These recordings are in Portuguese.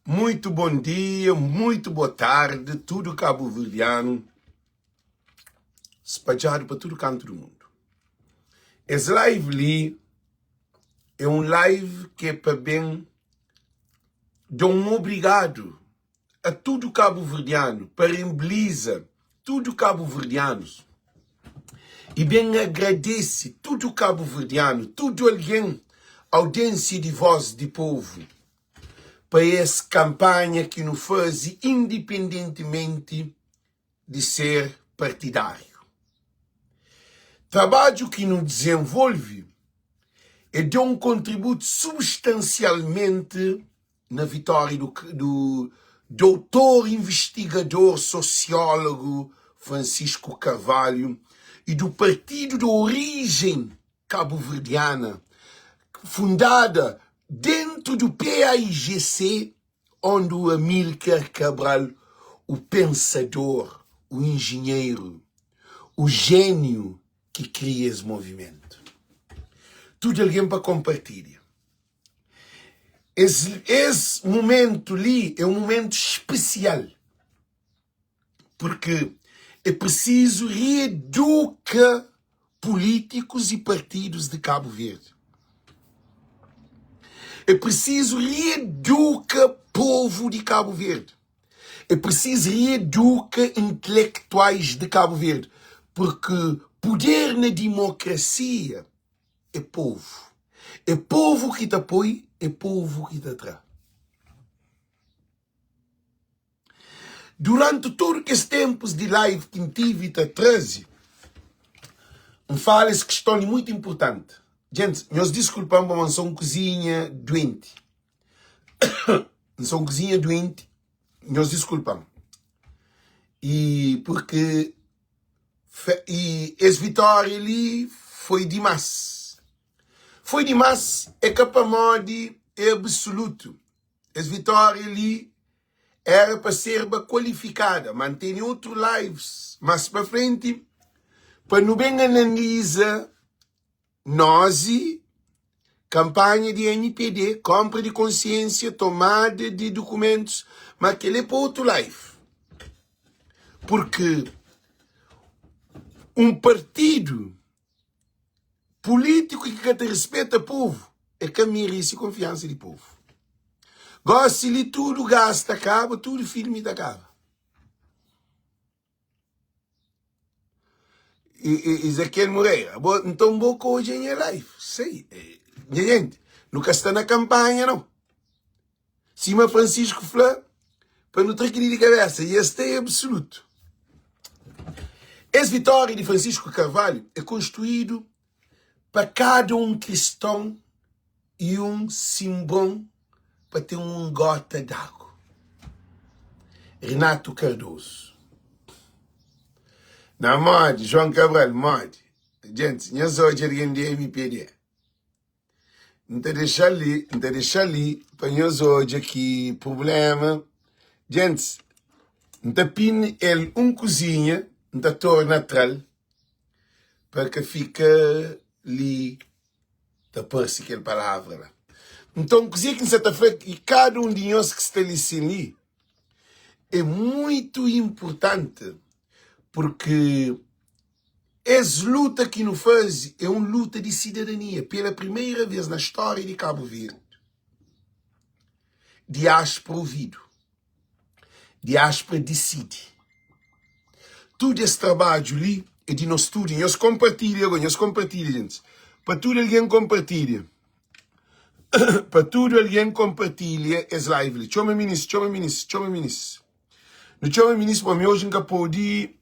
Muito bom dia, muito boa tarde, tudo cabo-verdiano, espalhado para todo canto do mundo. Esse live ali é um live que é para bem de um obrigado a todo cabo-verdiano, para embeleza tudo cabo-verdianos. E bem agradece todo cabo-verdiano, todo alguém, audiência de voz de povo, para essa campanha que nos faz independentemente de ser partidário. Trabalho que nos desenvolve e deu um contributo substancialmente na vitória do doutor investigador sociólogo Francisco Carvalho e do partido de origem cabo-verdiana, fundada dentro do PAIGC, onde o Amílcar Cabral, o pensador, o engenheiro, o gênio que cria esse movimento. Tudo alguém para compartilhar. Esse momento ali é um momento especial, porque é preciso reeducar políticos e partidos de Cabo Verde. É preciso reeducar povo de Cabo Verde. É preciso reeducar intelectuais de Cabo Verde, porque poder na democracia é povo. É povo que te apoia, é povo que te atrai. Durante todos esses tempos de live que tive te trazem, me fala essa questão muito importante. Gente, nós desculpamos, mas sou cozinha doente. Sou cozinha doente, nós desculpamos. E porque esse vitória ali foi demais. Foi demais, é capamode, é absoluto. Essa vitória ali era para ser qualificada, mantém outros lives mais para frente, para não bem analisar nós, campanha de NPD, compra de consciência, tomada de documentos, mas aquele é para outro live. Porque um partido político que te respeita o povo é caminhar e confiança de povo. Gosta de tudo, gasta, acaba, tudo filme acaba. E Ezequiel Moreira, então boca hoje em live. Sei, gente, nunca está na campanha, não. Cima Francisco Flá, para não ter que ir de cabeça, e este é absoluto. Essa vitória de Francisco Carvalho é construído para cada um cristão e um simbão para ter uma gota d'água. Renato Cardoso. Na mod, João Cabral, mod. Gente, não sou de alguém de MPD. Não te deixa ali, para nós hoje aqui, problema. Gente, não te pine ele cozinha, não te torna natural, para que fica ali, te parece aquela palavra lá. Então, cozinha que você feito, e cada um de nós que está ali, é muito importante, porque essa luta que nos faz é uma luta de cidadania. Pela primeira vez na história de Cabo Verde, diáspora ouvido, diáspora decide. Todo esse trabalho ali é de nós tudo. Nós compartilhamos, gente. Para tudo alguém compartilha. Para tudo alguém compartilha esse live ali. Chama ministro. No chama ministro, para mim hoje nunca pode.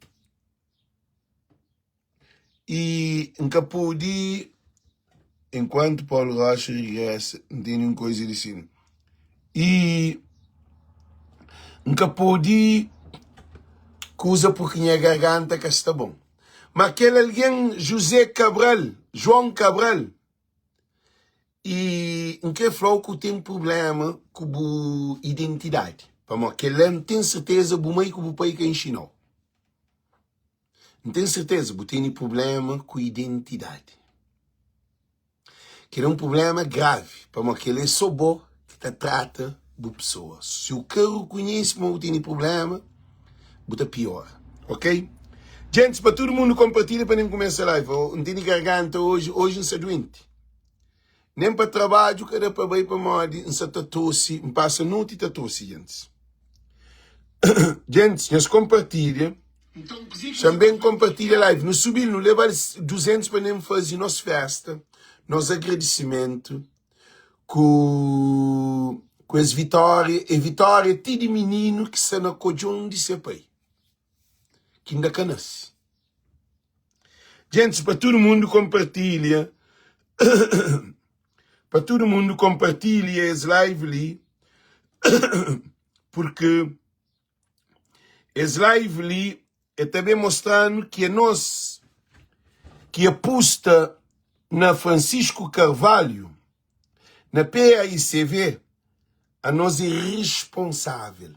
E nunca pode, enquanto Paulo Rocha regressa, não tem nenhuma coisa de cima. E nunca pode coisa porque minha garganta que está bom. Mas aquele alguém, João Cabral, e em que falou que tem problema com a identidade. Porque aquele não tem certeza que o pai que ensinou. Não tenho certeza que tem problema com identidade. Que é um problema grave, porque ele é só bom que te trata boa pessoa. Se o carro conhece, mas tem problema, bota pior. Ok? Gente, para todo mundo compartilha para nem começar a live. Não tem garganta hoje não sou doente. Nem para trabalho, cada para bem para morrer, não se tosse, não passa noite e tosse, gente. Gente, nós compartilha. Também compartilha a live. No subir, no levar 200 para nem fazer nossa festa, nosso agradecimento com as vitórias, e vitória de menino que está na cojão de seu pai. Que ainda canase. Gente, para todo mundo compartilha. Para todo mundo compartilha as lives ali. Porque as lives ali é também mostrando que é nós que aposta na Francisco Carvalho, na PAICV, a nós é irresponsável.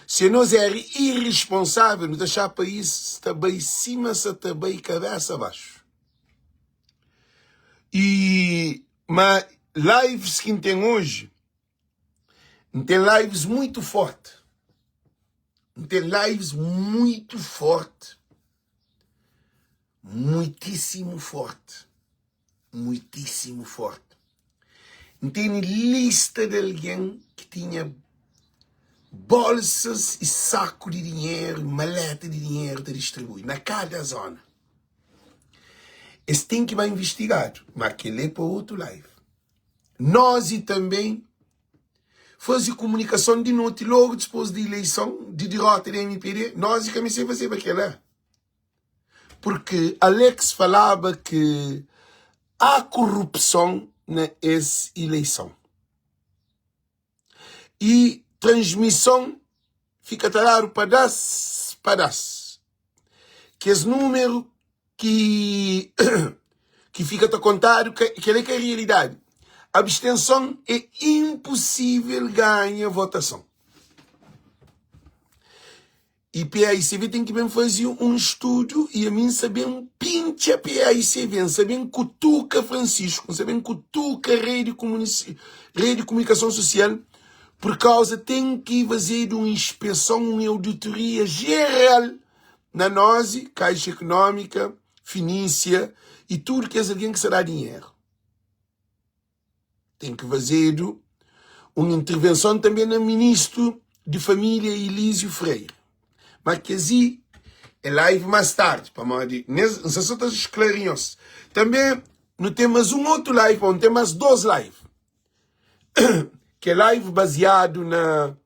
Se nós é irresponsável, nos deixar o país está bem cima, está bem cabeça abaixo. Mas lives que tem hoje, tem lives muito fortes. Tem lives muito fortes. Muitíssimo forte. Muitíssimo forte. Tem lista de alguém que tinha bolsas e saco de dinheiro, maleta de dinheiro para distribuir na cada zona. Eles têm que vai investigado, mas que é para outro live. Nós e também fazer comunicação de noite logo depois da eleição, de derrota da MPD, nós e comecei a fazer aquela. Porque Alex falava que há corrupção nessa eleição. E transmissão fica claro pedaço. Que esse número que fica a contar, que é a realidade. A abstenção é impossível ganhar votação. E PAICV tem que bem fazer um estudo e a mim saber um pinche a PAICV, saber cutuca Francisco, saber cutuca rede de comunicação social, por causa tem que fazer uma inspeção, uma auditoria geral na NOSE, Caixa Econômica, Finícia e tudo que é alguém que será dinheiro. Tem que fazer uma intervenção também no ministro de Família, Elísio Freire. Mas que assim, é live mais tarde, para morrer. Nessas outras esclarinhos. Também, não temos um outro live, não temos 2 lives. Que é live baseado na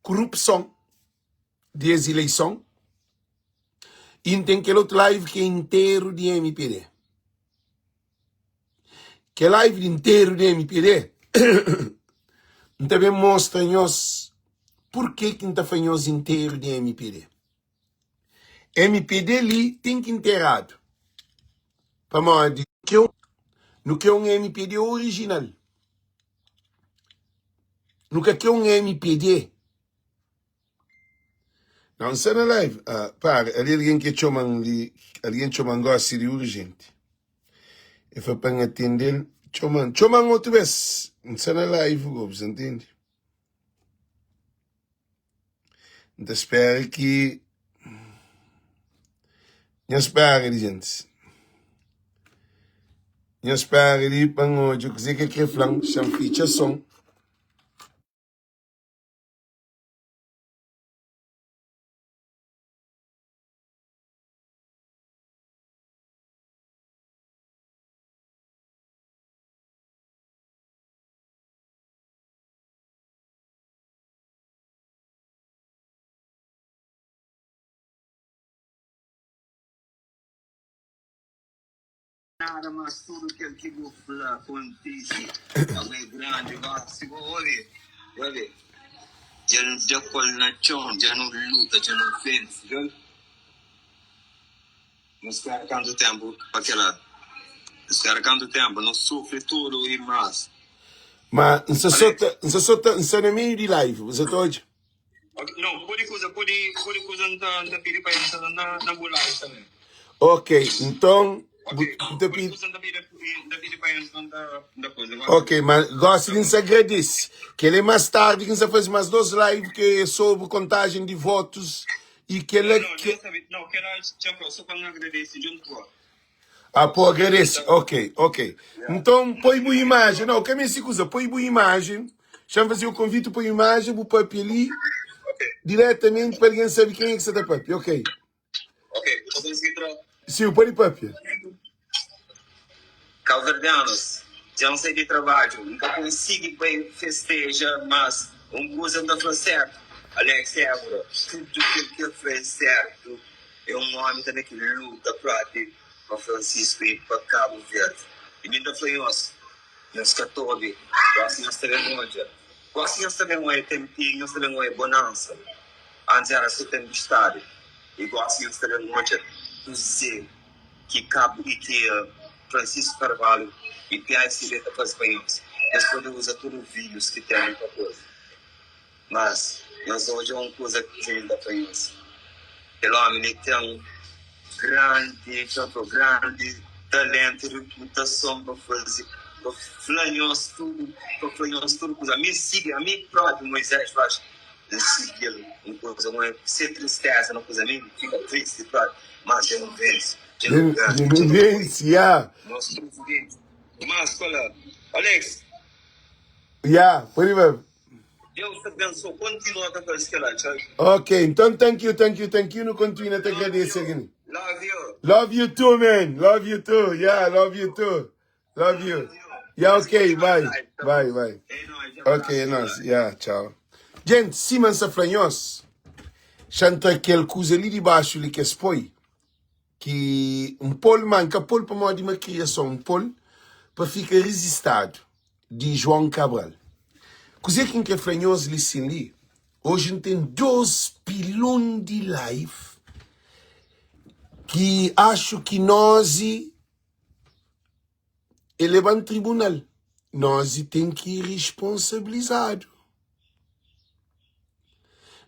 corrupção das eleições. E tem aquele outro live que é inteiro de MPD. Que é live inteiro de MPD. Também mostra-nos por que está fazendo inteiro de MPD. MPD ali tem que inteirado. Para morrer. No que é um MPD original. No que é um MPD. Não sei na live. Para, ali alguém que chama gosta de urgente. E foi para atender. Chama outra vez. Não sei na live, você entende? Então espero que. Não espero, gente. Não espero ali para hoje. Eu quiser que é flan, chama ficha som. Nada mais tudo que ele que gofla acontece. Alguém grande vai se olhe. Olha. Já col na chão, já não luta, já não vence, viu? Nos caras quanto tempo para aquela. Os caras quanto tempo não sofre tudo e mais. Mas não sei no meio de live, você está hoje? Não, pode coisa não pedir para ele na bolagem também. Ok, então Ok, Buta por pedi. isso da vida para da coisa. Ok, mas gosto de nos agradecer. Que ele mais tarde, que nos faz mais 2 lives que é sobre contagem de votos e que ele... Não, não, que ela tinha só para agradecer junto. Ah, pô, agradece. Ok, ok. Então, põe boa imagem. Não, que a minha coisa, põe boa imagem. Chama fazer o convite, põe imagem, vou papi ali, diretamente para ninguém saber quem é que você está papi. Ok. Ok, estou conseguindo. Sim, põe papi. Calverdianos, já não sei de trabalho, nunca consigo bem festejar, mas coisa não foi certo. Alex Évora, tudo que ele fez certo, é um homem também que luta para Francisco e para Cabo Verde. E ainda foi nós 14, quase nós tivemos quase nós tivemos tempinho, nós tivemos bonança. Antes era só tempestade. E quase nós tivemos dizer que Cabo e que Francisco Carvalho e PIC para os espanhóis. Eles podem usar todos os vídeos que tem para coisa. Mas nós hoje é uma coisa que vem da França. Ele homem tem um grande talento, reputação para fazer, para flanhos tudo, coisa. Me siga, a mim próprio Moisés faz seguir uma coisa, não é ser tristeza, uma coisa minha, fica triste, próprio, mas eu não venço. Eu não venço, yeah. Nós somos vindos. Mas, olha, Alex, Yeah, põe papi. Deus te abençoe, continua com a esquerda, tchau. Ok, então thank you. Não continua a te agradecer aqui. Love you. Love you too, man. Love you too. Yeah, love you too. Love you. Yeah, ok, bye. Bye. Ok, é nóis. Yeah, tchau. Gente, Simon Safranhos, chanta aquele coisa ali de baixo ali que expõe. Que polo manca, polo para modo de uma criação, polo para ficar resistado de João Cabral. Coisa que é Franhos lhe sim ali. Hoje tem 2 pilões de live que acho que nós elevamos no tribunal. Nós tem que ir responsabilizado.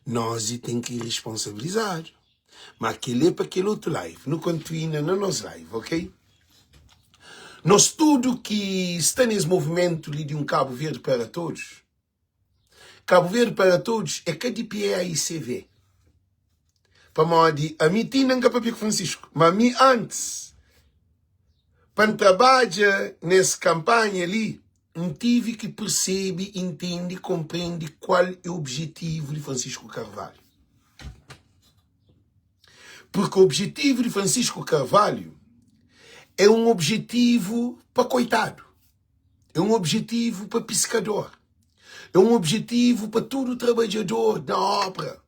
Nós tem que ir responsabilizado. Mas aquele é para aquele outro live. Não continua na nossa live, ok? Nós tudo que está nesse movimento de Cabo Verde para todos. Cabo Verde para todos é que de pé aí se vê. Para modo a mim tinha nunca para Francisco. Mas a mim antes, para trabalhar nessa campanha ali, não tive que perceber, entender, compreender qual é o objetivo de Francisco Carvalho. Porque o objetivo de Francisco Carvalho é um objetivo para coitado. É um objetivo para pescador. É um objetivo para todo trabalhador da obra.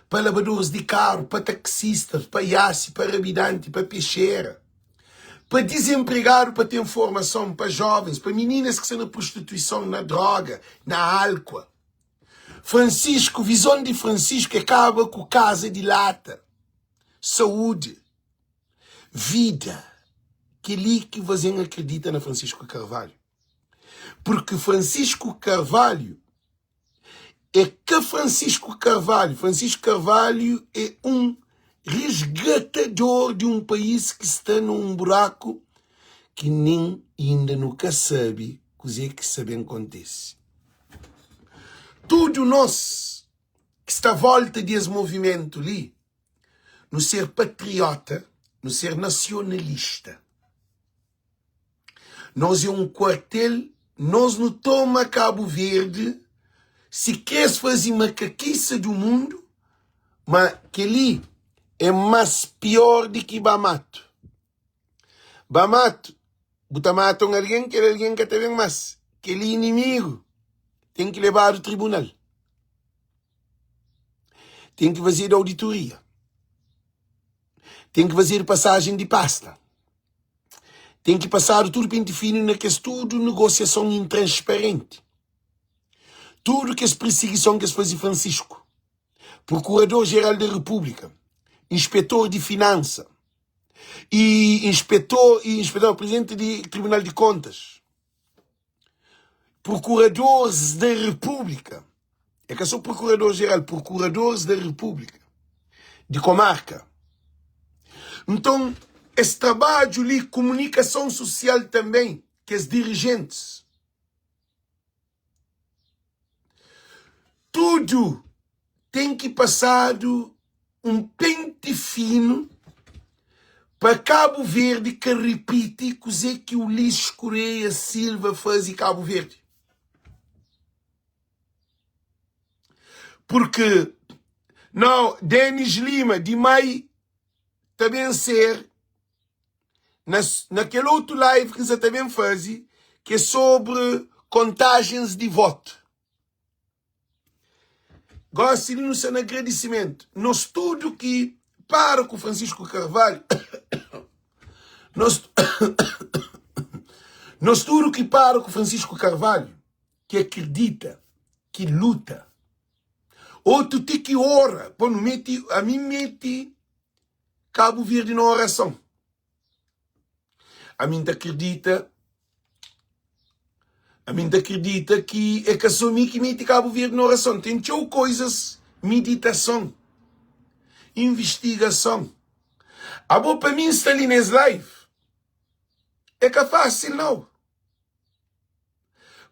Para lavadores de carro, para taxistas, para iasse, para habitante, para peixeira. Para desempregado, para ter formação, para jovens, para meninas que estão na prostituição, na droga, na álcool. Francisco, visão de Francisco acaba com casa de lata. Saúde. Vida. Que ali que você acredita na Francisco Carvalho. Porque Francisco Carvalho é que Francisco Carvalho é um resgatador de um país que está num buraco que nem ainda nunca sabe o que sabe acontece. Tudo nós que está à volta desse movimento ali, no ser patriota, no ser nacionalista, nós é um quartel, nós não toma Cabo Verde, se queres fazer uma caquiça do mundo, mas que ali é mais pior do que Bamato. Bamato, buta matam alguém que te vem mais. Que ele é inimigo, tem que levar ao tribunal. Tem que fazer auditoria. Tem que fazer passagem de pasta. Tem que passar tudo pente fino na questão de negociação intransparente. Tudo que é perseguição que se faz Francisco, Procurador-Geral da República, Inspetor de Finança e inspetor presidente do Tribunal de Contas, Procuradores da República, é que eu sou Procurador-Geral, Procuradores da República, de comarca. Então, esse trabalho ali, comunicação social também, que os dirigentes. Tudo tem que passar um pente fino para Cabo Verde que repite coisa que o Ulisses Correia Silva faz em Cabo Verde. Porque, não, Denis Lima, de Mai, também ser, naquele outro live que você também faz, que é sobre contagens de voto. Gosto de nos agradecimento. No estudo que para com Francisco Carvalho, no estudo que para com Francisco Carvalho, que acredita, que luta, outro tem que ora, a mim mete Cabo Verde na oração. A mim acredita que é que assumi que mete Cabo Verde na oração. Tem coisas, meditação, investigação. A boa para mim está ali nesse live. É que é fácil, não.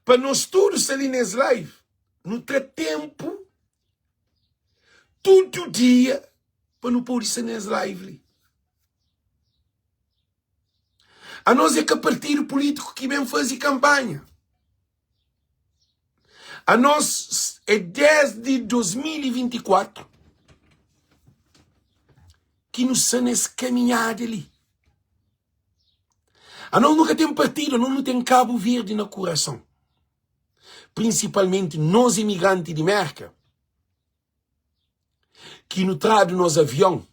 Para nós todos ali nesse live, não tem tempo, todo dia, para não pôr isso nesse live. A nós é que a partido político que vem fazer campanha. A nós é desde 2024 que nos está nesse caminhada ali. A nós nunca tem partido, a nós não tem Cabo Verde no coração. Principalmente nós imigrantes de merca, que nos trazem nos avião,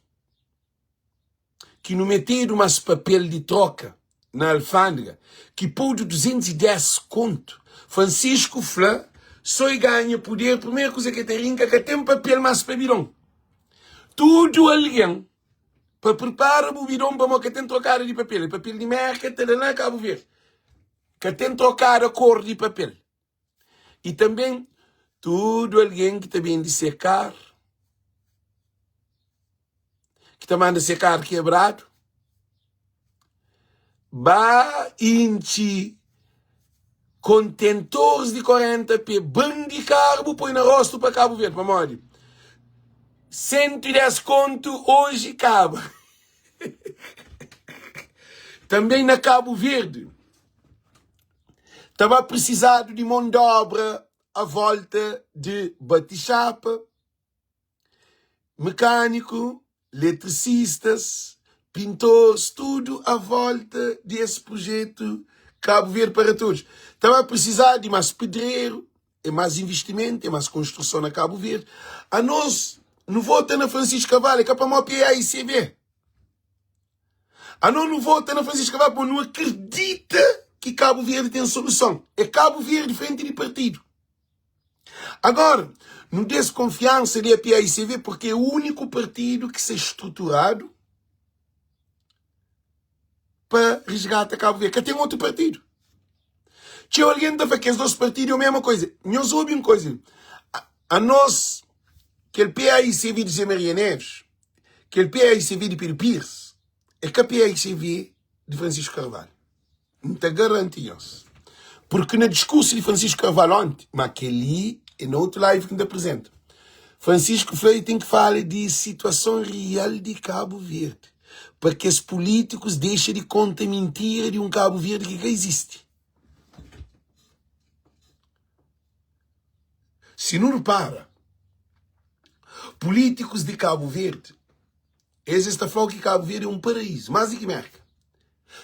que nos meteram umas papel de troca na alfândega, que pôde 210 conto. Francisco Flá só ganha poder, primeira coisa que tem rinca, que tem papel mais para birão. Tudo alguém para preparar o birão para que tem trocado de papel. Papel de merca, tem lá Cabo Verde. Que tem trocado a cor de papel. E também tudo alguém que também de secar, que também de secar quebrado, inchi contentores de 40p, bando de carbo, põe na rosto para Cabo Verde, para morrer. 110 conto, hoje acaba. Também na Cabo Verde, estava precisado de mão de obra à volta de bate-chapa, mecânico, eletricistas, pintores, tudo à volta desse projeto Cabo Verde para todos. Estava a precisar de mais pedreiro, é mais investimento, é mais construção na Cabo Verde. A nós, não vota na Francisco Carvalho, é para o PAICV. A nós não vota na Francisco Carvalho, porque não acredita que Cabo Verde tem solução. É Cabo Verde frente de partido. Agora, não dê confiança de PAICV, porque é o único partido que se é estruturado para resgatar Cabo Verde, que tem outro partido. Tinha alguém da que os dois partidos é a mesma coisa. Nós ouvimos uma coisa. A nós, que o PAICV de Zé Maria Neves, que o PAICV de Pedro Pires, é que a PAICV de Francisco Carvalho. Não te garantimos. Porque no discurso de Francisco Carvalho ontem, mas aquele é no outro live que me apresenta, Francisco Freire tem que falar de situação real de Cabo Verde. Para que os políticos deixem de contar mentira de um Cabo Verde que já existe. Se não repara, políticos de Cabo Verde, eles estão falando que Cabo Verde é um paraíso, mais do que merca.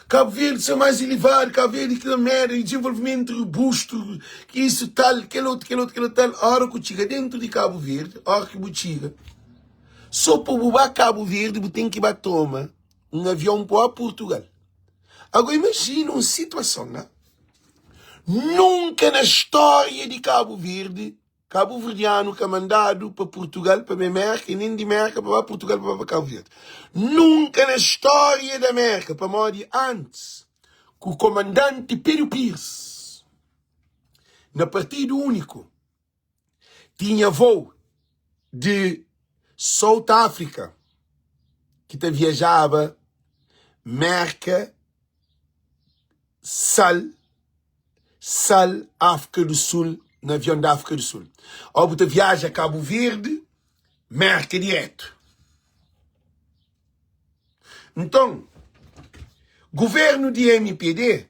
Cabo Verde é mais elevado, Cabo Verde que merda, desenvolvimento robusto, que isso tal, aquele outro tal. A hora que chega dentro de Cabo Verde, a hora que chega, só para bubar Cabo Verde, tem que tomar um avião para Portugal. Agora imagina uma situação, né? Nunca na história de Cabo Verde, Cabo Verdeano que é mandado para Portugal, para a América, e nem de América para Portugal, para Cabo Verde. Nunca na história da América, para morrer antes, que o comandante Pedro Pires, na Partido Único, tinha voo de South África, que te viajava merca sal África do Sul, no avião da África do Sul. Ou você viaja a Cabo Verde, merca direto. Então, governo de MPD,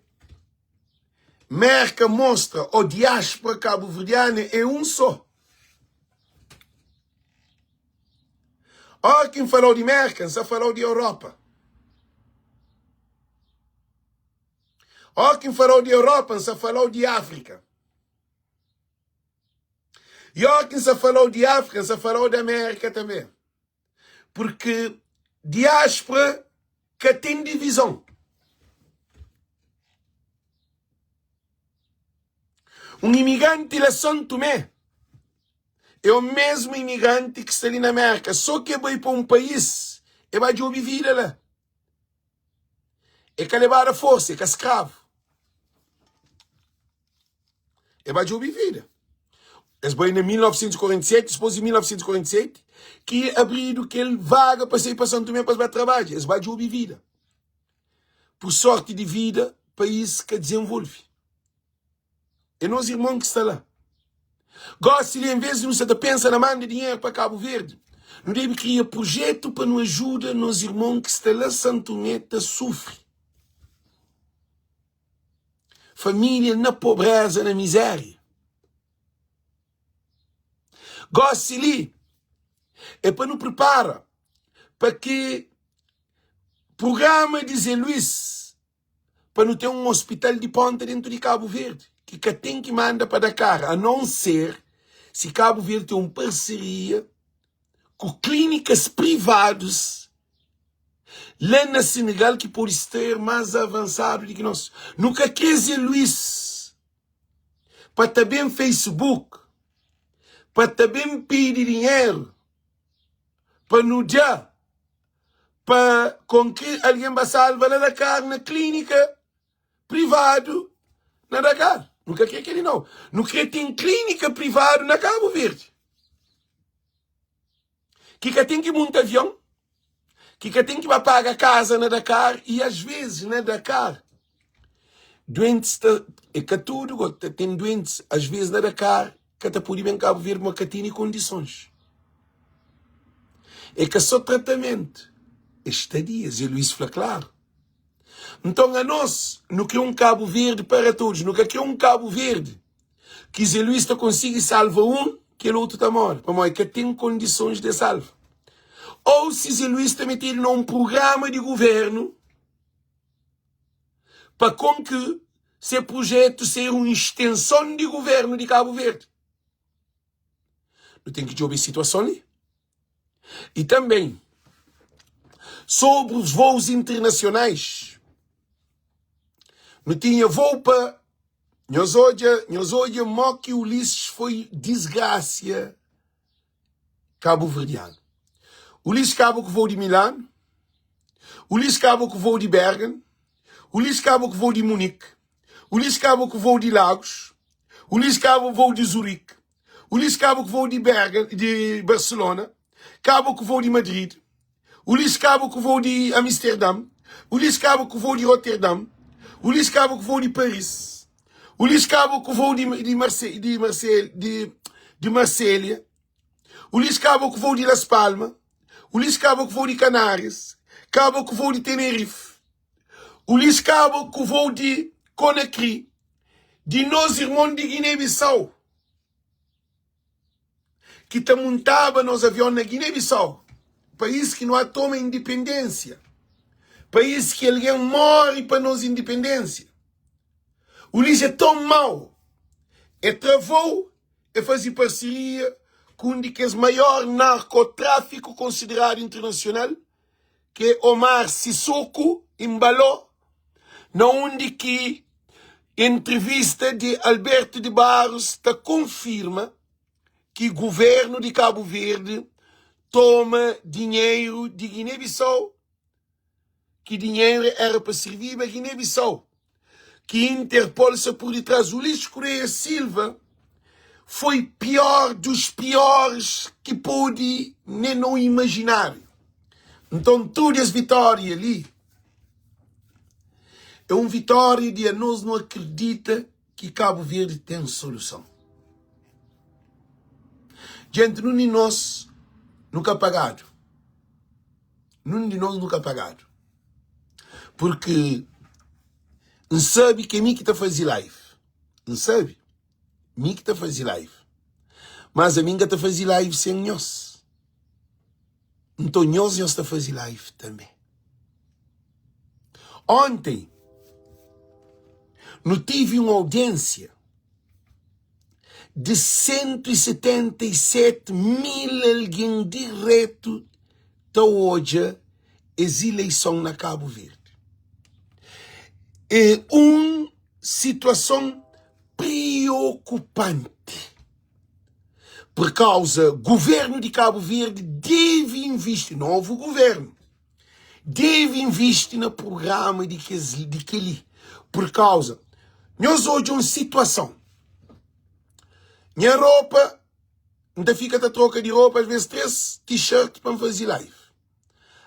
merca mostra a diáspora cabo-verdiana é um só. Quem falou de merca, só falou de Europa. Quem falou de Europa, só falou de África. E quem só falou de África, só falou da América também. Porque diáspora que tem divisão. Um imigrante de São Tomé é o mesmo imigrante que está ali na América, só que vai para um país e vai de ouvir vida lá. É que levar a força, é que é escravo. E vai de ouvir vida. Eles vão em 1947, depois de 1947, que abriram aquele vaga para sair para São Tomé para trabalhar. Eles vão de ouvir vida. Por sorte de vida, país que desenvolve. É nós irmãos que estão lá. Gosta de, em vez de não se pensar na mão de dinheiro para Cabo Verde, não deve criar projeto para nos ajudar nos irmãos que estão lá, São Tomé sofre. Família na pobreza, na miséria. Gosta de é para nos preparar para que programa de Zé Luís para não ter um hospital de ponta dentro de Cabo Verde. Que tem que mandar para Dakar, a não ser se Cabo Verde tem uma parceria com clínicas privadas lá na Senegal que pode estar mais avançado do que nós. Nunca quer Zé Luís para também Facebook, para também pedir dinheiro, para nos dar, para com que alguém vai salvar na Dakar, na clínica privada na Dakar. Nunca quer que ele não. Nunca quer ter clínica privada na Cabo Verde. Que tem que ir muito avião. Que tem que pagar casa na Dakar. E às vezes na Dakar, doentes, é que tudo, tem doentes, às vezes na Dakar, que está por ir em Cabo Verde, mas que tem condições. É que só tratamento. Estadia, Zé Luís fala claro. Então a nós, no que é um Cabo Verde para todos, no que é um Cabo Verde, que Zé Luís consiga salvar um, que o outro está morto, para mim, que tem condições de salvar. Ou se Zé Luís está metido num programa de governo, para com que esse projeto seja uma extensão de governo de Cabo Verde. Não tem que ter situação ali. E também, sobre os voos internacionais, não tinha voo para... Nós hoje, mó que Ulisses foi desgraça cabo-verdiano. Ulisses acabou com o voo de Milano. Ulisses acabou com o voo de Bergen. Ulisses acabou com o voo de Munique. Ulisses acabou com o voo de Lagos. Ulisses acabou com o voo de Zurique. Ulisses acabou com o voo de Bergen, de Barcelona. Acabou com o voo de Madrid. Ulisses acabou com o voo de Amsterdã. Ulisses acabou com o voo de Roterdã. Ulisses acabou com o voo de Paris. Ulisses acabou com o voo de Marselha. Ulisses acabou com o voo de Las Palmas. Ulisses acabou com o voo de Canárias. Acabou com o voo de Tenerife. Ulisses acabou com o voo de Conakry. De nós irmãos de Guiné-Bissau. Que montava nos aviões na Guiné-Bissau. País que não há toma independência. País que alguém morre para nós independência. Ulisses é tão mau. Travou e fazia parceria com um dos maiores narcotráfico considerado internacional, que é Omar Sissoko, embalou, na onde que entrevista de Alberto de Barros confirma que o governo de Cabo Verde toma dinheiro de Guiné-Bissau, que dinheiro era para servir para Guiné-Bissau, que Interpol se por detrás. Ulisses Correia Silva foi pior dos piores que pôde nem não imaginar. Então, todas as vitórias ali, é uma vitória de nós não acredita que Cabo Verde tem solução. Gente, nenhum de nós nunca pagado. Nenhum de nós nunca pagado. Porque não sabe que é mim que está fazendo live. Não sabe? Mim que está fazendo live. Mas a mim que está fazendo live sem nós. Então nós está fazendo live também. Ontem, não tive uma audiência de 177 mil alguém direto da hoje as eleições na Cabo Verde. É uma situação preocupante. Por causa, o governo de Cabo Verde deve investir, novo governo, deve investir no programa de aquele. Por causa, nós hoje uma situação. Minha roupa, ainda fica da troca de roupa, às vezes 3 t-shirts para fazer live.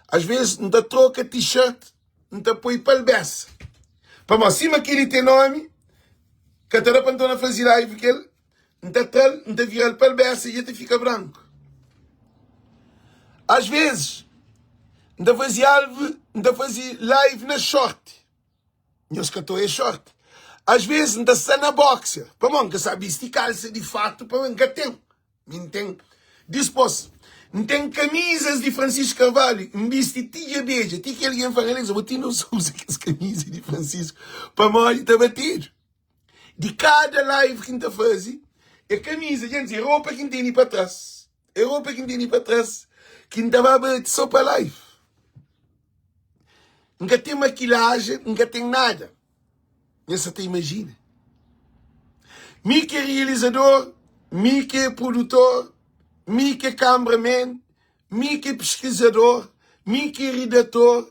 Às vezes ainda troca t-shirt, ainda põe para o beça. Para cima que ele tem nome, que até para não fazer live, que ele ainda vira para o beça e até fica branco. Às vezes, ainda fazia live na short. Meus cantor é short. Às vezes ainda está na boxer. Para mim, que sabe vestir calça de fato, para mim, que tem. Não tem. Dispôs. Não tem camisas de Francisco Carvalho. Não viste tia beija. Tia que alguém fala, mas tu não usa as camisas de Francisco. Para mim, está batido. De cada live que está fazendo, é camisa, gente, é roupa que não tem nem para trás. É roupa que não tem nem para trás. Que não estava só para live. Nunca tem maquilagem, nunca tem nada. Você até imagina. Mickey é realizador, Mickey é produtor, Mickey é cameraman, Mickey é pesquisador, Mickey é redator,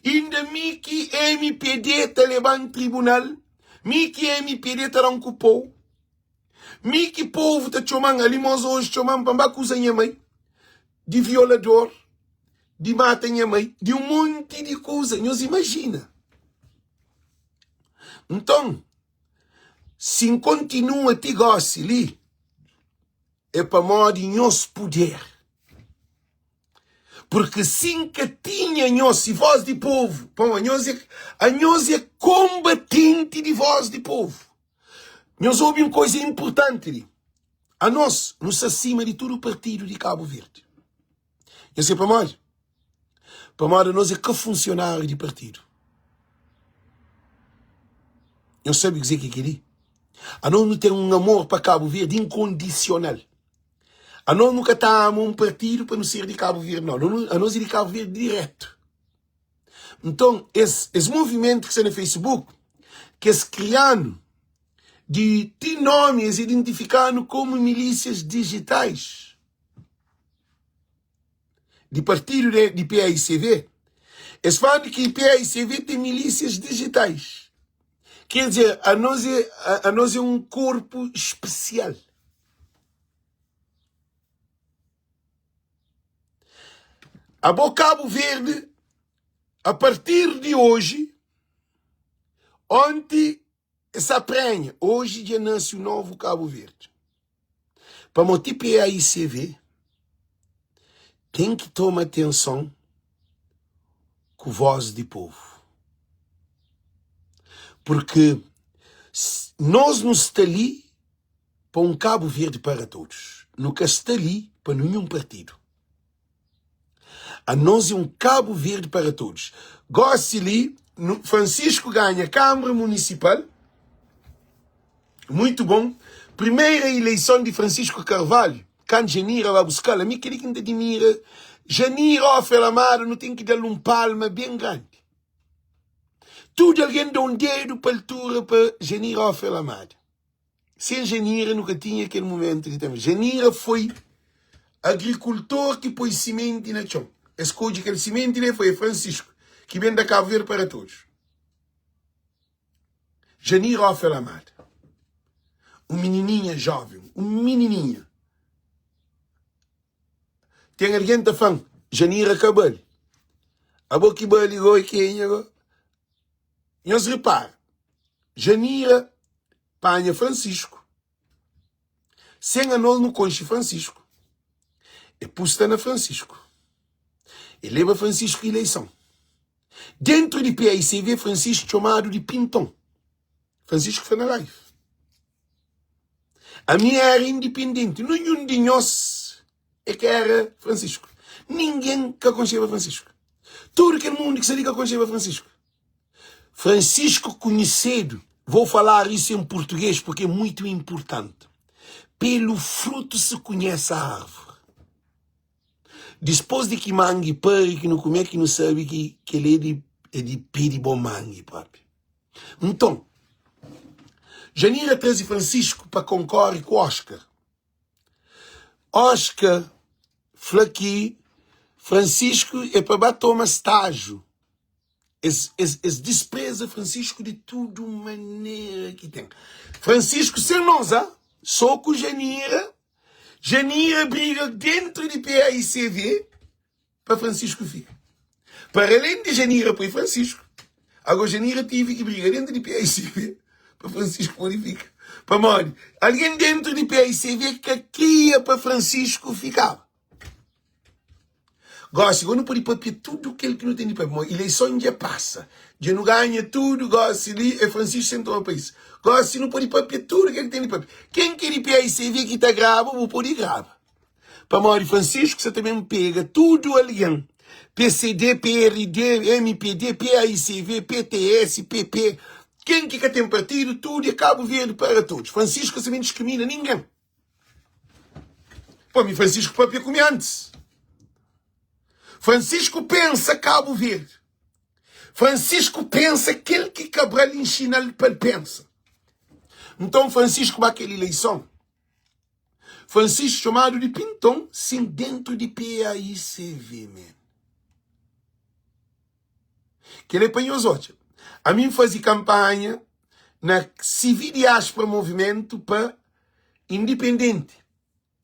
ainda Mickey é MPD está levando tribunal, Mickey é MPD está ocupou, Mickey povo está chamando ali, mas hoje chamando para acusar minha mãe de violador, de matar minha mãe, de um monte de coisa, nos imagina. Então, se continua a te gostar ali, é para modo de nosso poder. Porque sim que tinha nossa voz de povo, a nós é combatente de voz de povo. Nós ouvimos coisa importante ali. A nós, nos acima de todo o partido de Cabo Verde. Eu sei para modo. Para modo, nós é que funcionário de partido. Eu sei dizer que é ali. A nós não tem um amor para Cabo Verde incondicional. A nós nunca estamos um partido para não ser de Cabo Verde, não. A nós é de Cabo Verde direto. Então, esse movimento que está no Facebook, que é criando, de ter nomes identificando como milícias digitais, de partido de PAICV, eles falam que PAICV tem milícias digitais. Quer dizer, a nós é um corpo especial. A Cabo Verde, a partir de hoje, ontem se aprenha, hoje já nasce o novo Cabo Verde. Para manter PAICV, tem que tomar atenção com voz de povo. Porque nós não estamos ali para um Cabo Verde para todos. Nunca está ali para nenhum partido. A nós é um Cabo Verde para todos. Goste ali, Francisco ganha Câmara Municipal. Muito bom. Primeira eleição de Francisco Carvalho. Quando Janira vai buscar, a mim queria que não admira. Janira, Felamaro, não tem que dar um palma bem grande. Tudo alguém dá um dedo para a altura para Janira Felamaro. Sem Janira nunca tinha aquele momento de tempo. Janira foi agricultor que pôs semente na chão. Escolhe aquele semente foi Francisco, que vem da Cabo Verde para todos. Janira Felamaro. Uma menininha jovem, uma menininha. Tem alguém que fala, Janira Cabal. A boca que ligou e quem agora? Nós repara, Janira panha Francisco. Sem a nós no conche Francisco. E pusta na Francisco. E leva Francisco eleição. Dentro de PAICV, Francisco chamado de Pintão. Francisco foi na live. A minha era independente. Nenhum de nós é que era Francisco. Ninguém que aconcheva Francisco. Todo aquele mundo que se liga aconcheva Francisco. Francisco conhecido. Vou falar isso em português porque é muito importante. Pelo fruto se conhece a árvore. Depois de que mangue pare, que não come, que não sabe que ele é de pé de bom mangue, papi. Então, Janira traz Francisco para concorrer com Oscar. Oscar, Flaqui, Francisco é para bater uma estágio. Es despreza Francisco de tudo maneira que tem. Francisco sem nós, só com Janira. Janira briga dentro de PAICV para Francisco ficar. Para além de Janira para Francisco, agora Janira tive que brigar dentro de PAICV para Francisco purificar. Para morrer. Alguém dentro de PAICV que cria para Francisco ficar. Gosto, eu não pode papel tudo aquilo que não tem de papel. Eleição já passa. Já não ganha tudo, gosto, ali é Francisco sentou no país. Gosto, não pode papel tudo aquilo que tem de papel. Quem quer ir PAICV que está grava, vou pôr grava. Para morrer Francisco, você também pega tudo alguém. PCD, PRD, MPD, PAICV, PTS, PP. Quem que tem partido, tudo é Cabo Verde para todos. Francisco também discrimina ninguém. Pô, me Francisco papel come antes. Francisco pensa Cabo Verde. Francisco pensa aquele que Cabral ensina para ele pensa. Então Francisco vai aquela eleição. Francisco chamado de Pintão, sim, dentro de PAICV, man. Que ele apanhou os outros. A mim fazia campanha na Civil Diáspora Movimento para independente.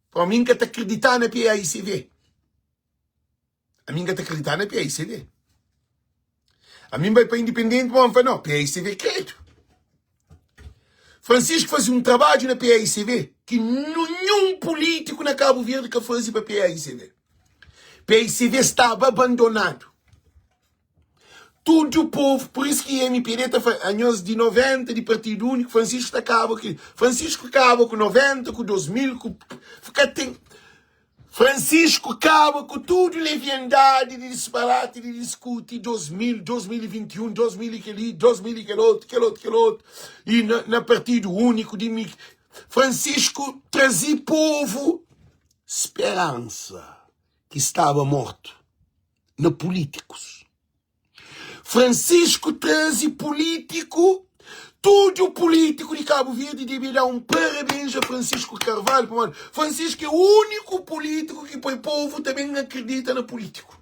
Para mim que te acreditar na PAICV. A mim que te acreditar na PAICV. A mim vai para independente, vamos falar, não, PAICV credo. Francisco fazia um trabalho na PAICV que nenhum político na Cabo Verde que fazia para PAICV. PAICV estava abandonado. Tudo o povo, por isso que a MPD está anos de 90, de Partido Único, Francisco acaba aqui. Francisco acaba com 90, com 2000, com... Francisco acaba com tudo leviandade, de disparate, de discutir 2000, 2021, 2000 aquele, 2000 aquele outro. E na Partido Único, de Francisco trazia povo esperança, que estava morto, na políticos. Francisco traz político, todo o político de Cabo Verde deve dar um parabéns a Francisco Carvalho. Francisco é o único político que o povo também acredita no político.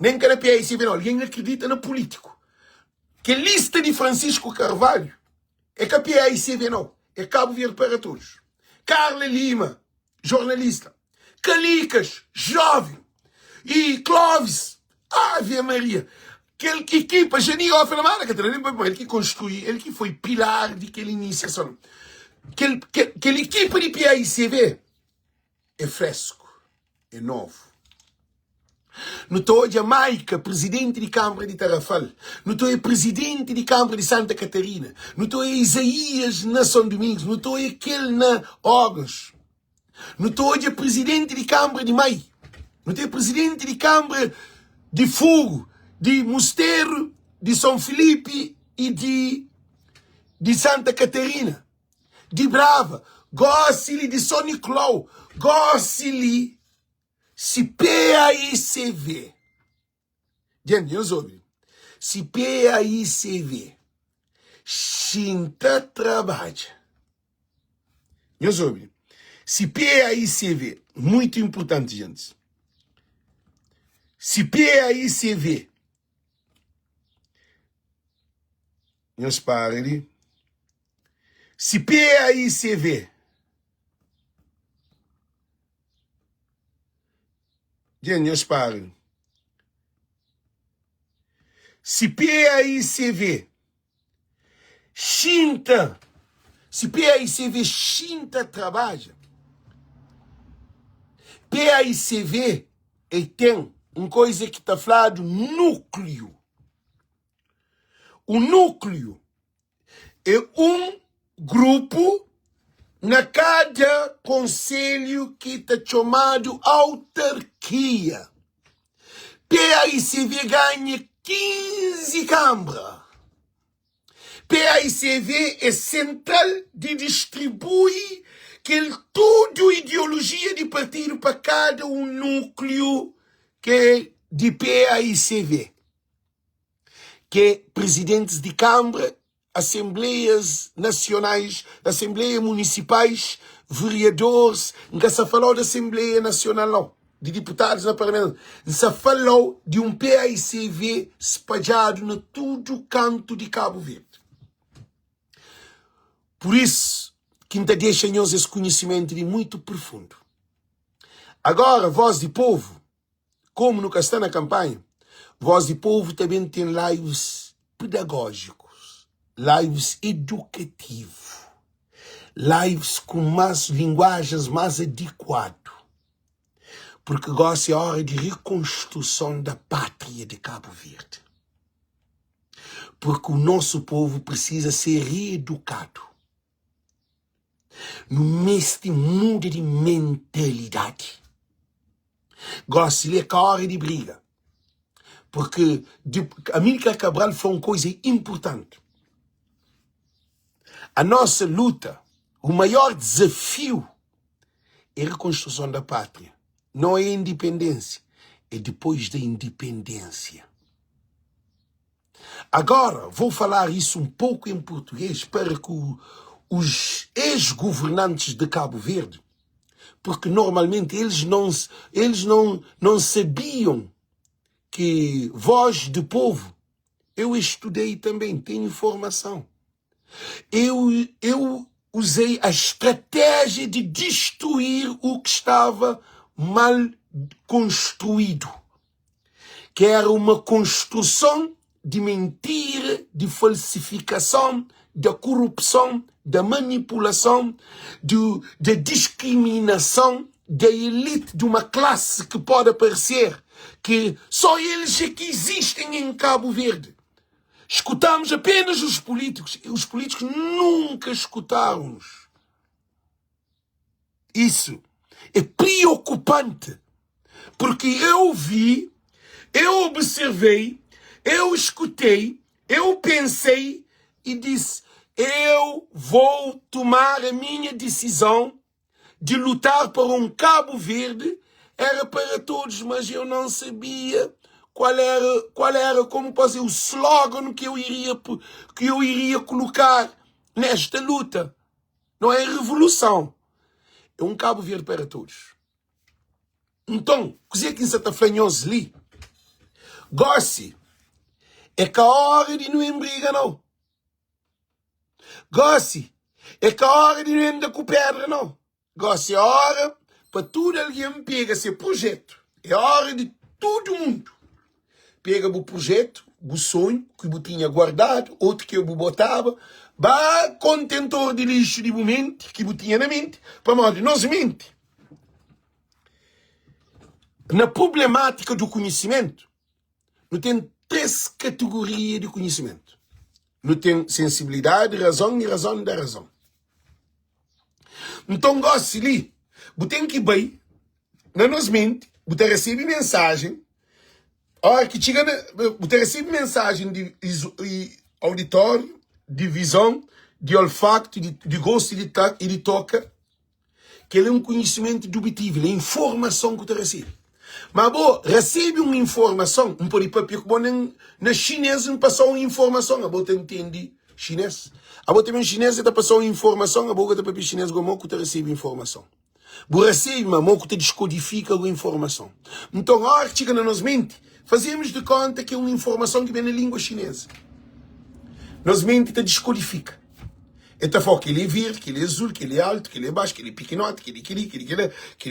Nem que na PAICV não, alguém acredita no político. Que lista de Francisco Carvalho é que a PAICV não, é Cabo Verde para todos. Carla Lima, jornalista. Calicas, jovem. E Clóvis, Ave Maria. Aquele que equipa, Janira Offerman, ele que construiu, ele que foi pilar de aquela iniciação. Aquela equipa de PAICV é fresco, é novo. Não estou a Jamaica, presidente de Câmara de Tarrafal. Não estou a presidente de Câmara de Santa Catarina. Não estou a Isaías na São Domingos. Não estou a aquele na Ogos. Não estou a presidente de Câmara de Mai. Não estou a presidente de Câmara de Fogo, de Mosteiro, de São Felipe e de Santa Catarina, de Brava, goste-lhe de São Nicolau, goste-lhe se PAICV. Gente, eu ouvi. Se PAICV Xinta trabalha. Eu ouvi. Se PAICV, muito importante, gente. Se PAICV nós para ali. Se PAICV. Gente, nós para. Se PAICV Xinta. Se PAICV Xinta trabalha, PAICV tem uma coisa que está falando núcleo. O núcleo é um grupo na cada conselho que está chamado autarquia. PAICV ganha 15 câmaras. PAICV é central de distribui tudo ideologia de partido para cada um núcleo que é de PAICV. Que é presidentes de Câmara, assembleias nacionais, assembleias municipais, vereadores, nunca se falou da Assembleia Nacional, não, de deputados no Parlamento. Se falou de um PAICV espalhado no todo canto de Cabo Verde. Por isso, que ainda deixa-nos esse conhecimento de muito profundo. Agora, Voz de Povo, como nunca está na campanha, Voz de Povo também tem lives pedagógicos, lives educativos, lives com mais linguagens mais adequadas. Porque agora é a hora de reconstrução da pátria de Cabo Verde. Porque o nosso povo precisa ser reeducado. Neste mundo de mentalidade. Gosto-lhe que a hora de briga. Porque Amílcar Cabral foi uma coisa importante. A nossa luta, o maior desafio é a reconstrução da pátria. Não é a independência, é depois da independência. Agora, vou falar isso um pouco em português para que os ex-governantes de Cabo Verde, porque normalmente eles não sabiam que Voz de Povo, eu estudei também, tenho informação. Eu usei a estratégia de destruir o que estava mal construído, que era uma construção de mentira, de falsificação, da corrupção, da manipulação, da discriminação, da elite de uma classe que pode parecer que só eles é que existem em Cabo Verde. Escutamos apenas os políticos nunca escutaram-nos. Isso é preocupante, porque eu vi, eu observei, eu escutei, eu pensei e disse: eu vou tomar a minha decisão de lutar por um Cabo Verde. Era para todos, mas eu não sabia qual era, como posso dizer, o slogan que eu iria colocar nesta luta. Não é revolução, é um Cabo Verde para todos. Então, coisa que se está fanhoso ali, Gossi, é que a hora de não embriga, não. Gossi, é que a hora de não andar com pedra, não. Gossi, é a hora para tudo alguém pega esse projeto. É a hora de todo mundo. Pega o projeto, o sonho que eu tinha guardado, outro que eu botava, vá contentor de lixo de momento, que eu tinha na mente, para modo nós mente. Na problemática do conhecimento, não tem 3 categorias de conhecimento. Não tem sensibilidade, razão e razão da razão. Então, gosto ali, você tem que ir bem, na nossa mente, você recebe mensagem, a hora que chega, você recebe mensagem de auditório, de visão, de olfato, de gosto e de toque, que ele é um conhecimento indubível, é informação que você recebe. Mas recebe uma informação, um por papel que na chinesa não passou uma informação, a você entende chinês. A você também chinês está passando uma informação, a boca papel chinês como que você recebe informação. Você recebe, mas que você descodifica a informação. Então, a hora que chega na nossa mente, fazemos de conta que é uma informação que vem na língua chinesa. Nossa mente te descodifica. Então, fala que ele é verde, que ele é azul, que ele é alto, que ele é baixo, que ele é pequenote, que ele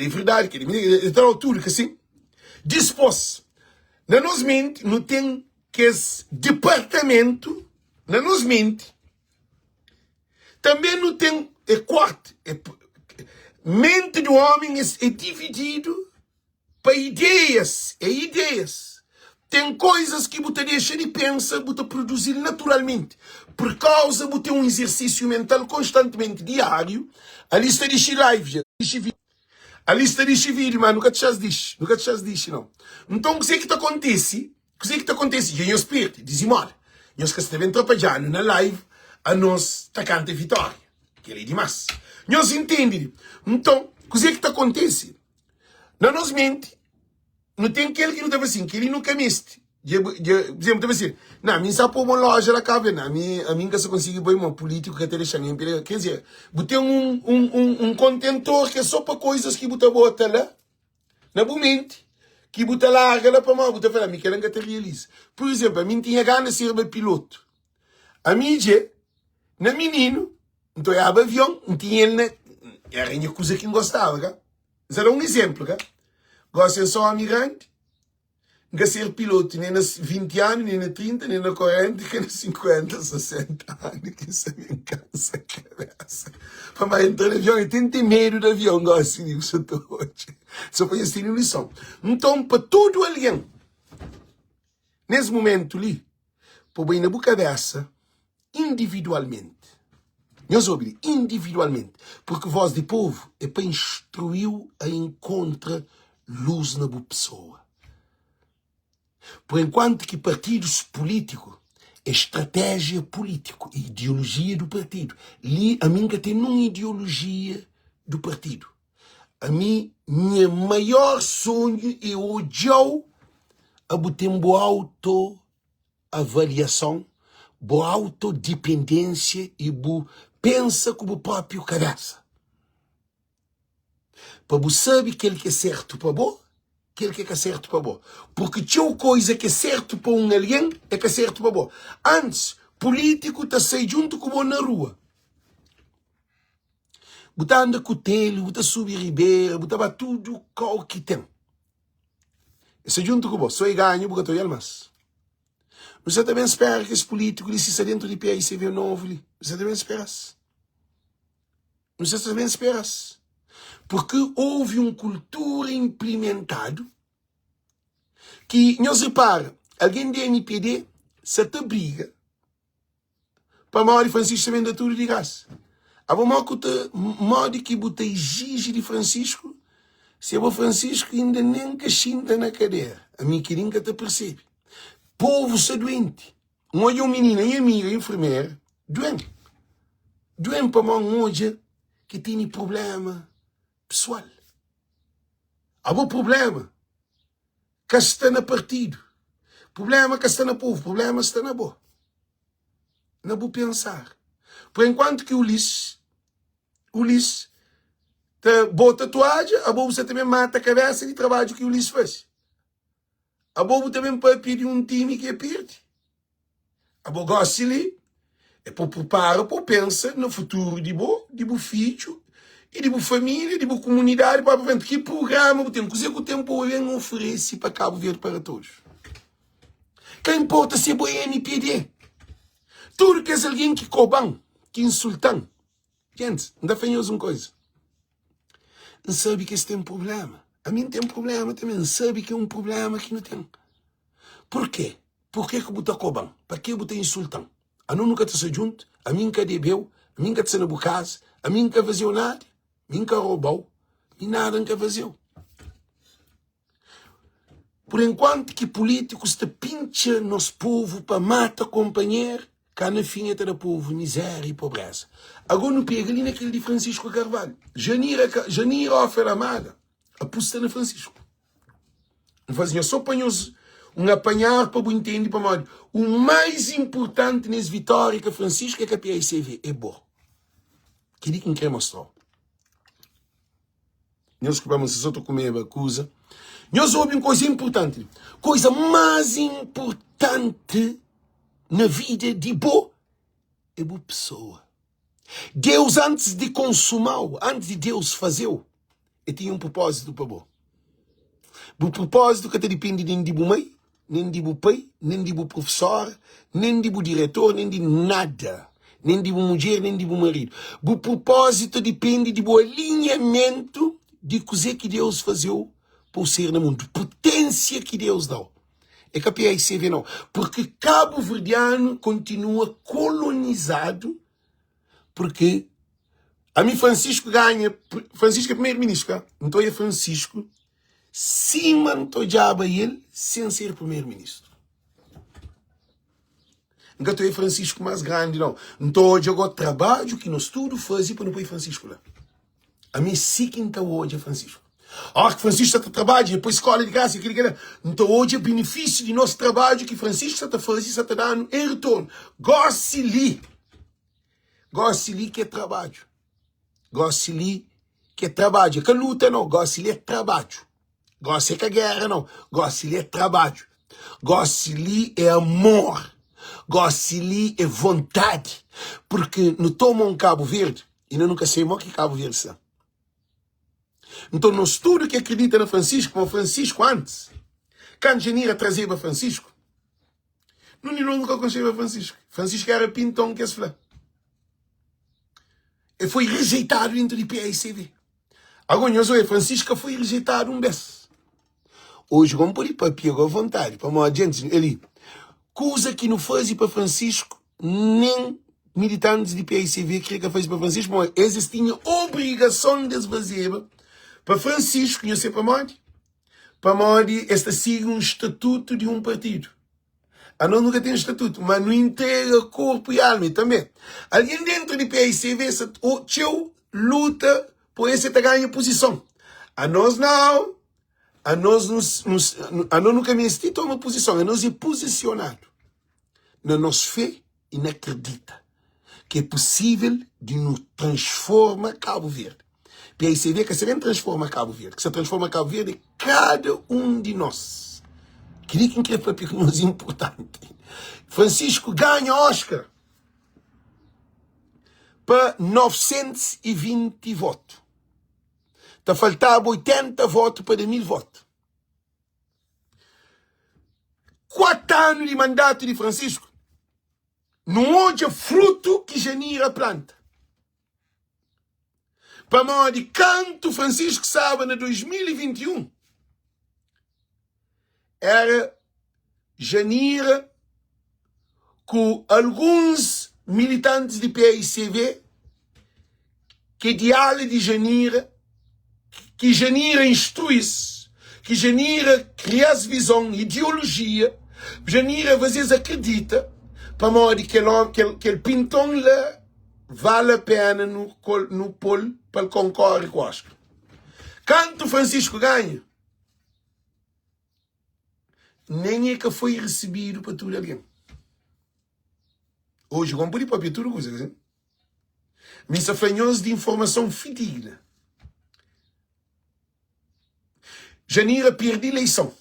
é verdade, que ele é então, tudo que assim. Dispôs. Na nossa mente, não tem que esse departamento, na nossa mente, Também não tem, é quarto. Mente do homem é dividido para ideias, ideias. Tem coisas que você deixa de pensar, você produzir naturalmente. Por causa de ter um exercício mental constantemente diário, a lista de live, a lista de vídeo, mas nunca te chas disso, não. Então, o que é que acontece? O que é que acontece? E eu espírito, dizem, olha, nós que estamos trabalhando na live, a nós está cantando vitória. Que é demais. Nós entendemos. Então, o que é que acontece? Na nossa mente, não tem aquele que não estava assim, que ele nunca miste. Por exemplo, estava assim, não, mim sabe pôr uma loja lá cá, a mim que se consegue bem um político que até deixa nem, quer dizer, tem um contentor que é só para coisas que você bota lá, na mente, que você larga lá para mal, você fala, mim querem que te realize. Por exemplo, a mim tinha ganas de ser piloto. A mim, na menino, então eu ia avião, não tinha ele, era uma coisa que não gostava, cá. Mas era um exemplo, cá. Gosto de ser amigrante, não ser piloto nem nos 20 anos, nem nos 30, nem nos 40, nem nos 50, 60 anos, que isso me cansa a cabeça. Para entrar no avião, eu tenho medo do avião, gosto de isso hoje. Só para isso ter lição. Então, para todo alguém, nesse momento ali, para bem na boa cabeça, individualmente, nós ouvimos individualmente, porque voz de povo é para instruir a encontrar luz na boa pessoa. Por enquanto que partidos políticos é estratégia política, ideologia do partido. A mim que tem uma ideologia do partido. A mim, meu maior sonho é odiar a botar boa autoavaliação, boa autodependência e boa pensa com o próprio cabeça. Para você saber que ele que é certo para você, aquele que é certo para você. Porque tinha coisa que é certo para um alguém, é que é certo para você. Antes, político está sair junto com você na rua. Você anda com o telho, você subir ribeira, você vai tudo o que tem. Esse junto com você, só é ganho, porque eu estou mais. Você também espera que esse político ele se dentro de pé e se vê novo ali. Você também espera. Você também espera. Porque houve uma cultura implementada que, nós repara, alguém de NPD se te briga para a Mauro Francisco também da tudo de graça. A modo que você exige de Francisco, se o Francisco ainda nem cachinta na cadeira, a minha querida te percebe. Povo se doente. Olha um menino e amiga, enfermeira, doente. Doente para uma hoje que tem problema pessoal. Há um problema que está no partido. Problema que está no povo. Problema está na boa. Na boa pensar. Por enquanto que o Ulisses boa tatuagem, a boa você também mata a cabeça de trabalho que o Ulisses faz. A boa também pode pedir um time que é perde. A boa gosta ali. É para preparar, para pensar no futuro de boa filho, e de boa família, de boa comunidade, para ver que programa o tempo. Que o tempo vem oferece para Cabo Verde para todos. Que importa se é boa NPD. Tudo que é alguém que cobram, que insultam. Gente, ainda fazemos uma coisa. Não sabe que esse tem um problema. A mim tem um problema também. Não sabe que é um problema que não tem. Por quê? Por que você cobram? Para que você insultam? A nós nunca está junto, a mim que bebeu, a mim que está na boa casa, a mim que fazia nada, a mim que roubou, e nada que fazia. Por enquanto que políticos te pincha nosso povo para matar companheiro, cá na fim é o povo, miséria e pobreza. Agora não pega ali naquele de Francisco Carvalho. Janeiro oferta amada, aposta na Francisco. Não fazia só panhos um apanhar para o entender para mal. O mais importante nessa vitória que Francisco é que a PICV é bom. Que ele quer mostrar. Nós que vamos só comer a coisa. Nós ouvimos coisa importante. Coisa mais importante na vida de boa é boa pessoa. Deus antes de consumar, antes de Deus fazer, ele tinha um propósito para boa. O propósito que depende nem de mãe, nem de pai, nem de professor, nem de diretor, nem de nada. nem de uma mulher, nem de um marido. O propósito depende do alinhamento de coisa que Deus fazeu por ser no mundo. Potência que Deus dá. É que a PICV não. Porque Cabo Verdeano continua colonizado porque a mim Francisco ganha. Francisco é primeiro-ministro. Então é Francisco. Cima não jaba ele sem ser primeiro-ministro. Nunca é Francisco mais grande, não. Então hoje eu trabalho que nós tudo fazemos para não pôr Francisco lá. A mim sim que então hoje é Francisco. Que Francisco está trabalhando, depois escola de graça, então hoje é benefício de nosso trabalho que Francisco está fazendo, está dando em retorno. Goste-lhe que é trabalho. Goste-lhe que é trabalho. Que luta não, goste-lhe é trabalho. Goste que é guerra não, goste-lhe é trabalho. Goste-lhe é amor. Goste-lhe é vontade. Porque não toma um Cabo Verde e não nunca sei mais que Cabo Verde são. Então, nós tudo que acredita no Francisco, como Francisco antes, quando Janira trazia para Francisco, não nunca conheceu Francisco. Francisco era pintão que se falou. Ele foi rejeitado dentro de PICV. Agora, Francisco foi rejeitado um vez. Hoje, vamos pôr papel à vontade, para uma gente, ele, coisa que não faz para Francisco, nem militantes de PICV que faz para Francisco, mas eles tinham obrigação de fazer. Para Francisco, conhecer para Modi, este siga um estatuto de um partido. A nós nunca tem estatuto, mas não integra corpo e alma também. Alguém dentro de PICV, o teu luta por esse ganha posição. A nós não. A nós nunca me toma uma posição. A nós é posicionado. Na nossa fé e na acredita que é possível de nos transformar Cabo Verde. PICV que se transforma Cabo Verde. Que se transforma Cabo Verde é cada um de nós. Queria que é para nós importante. Francisco ganha Oscar para 920 votos. Está faltando 80 votos para 1000 votos. 4 anos de mandato de Francisco. Não há fruto que Janira planta. Para modo de canto Francisco sabe em 2021 era Janira com alguns militantes de PICV que diálogo de Janira que Janira instrui-se, que Janira cria visão, ideologia, Janira às vezes acredita para modo que ele pintou lá vale a pena no polo para concorrer com o Oscar. Quando Francisco ganha, nem é que foi recebido para tudo alguém. Hoje, vamos por aí para tudo coisa, assim. Mas afranhoso de informação fidedigna. Janira perdeu a eleição.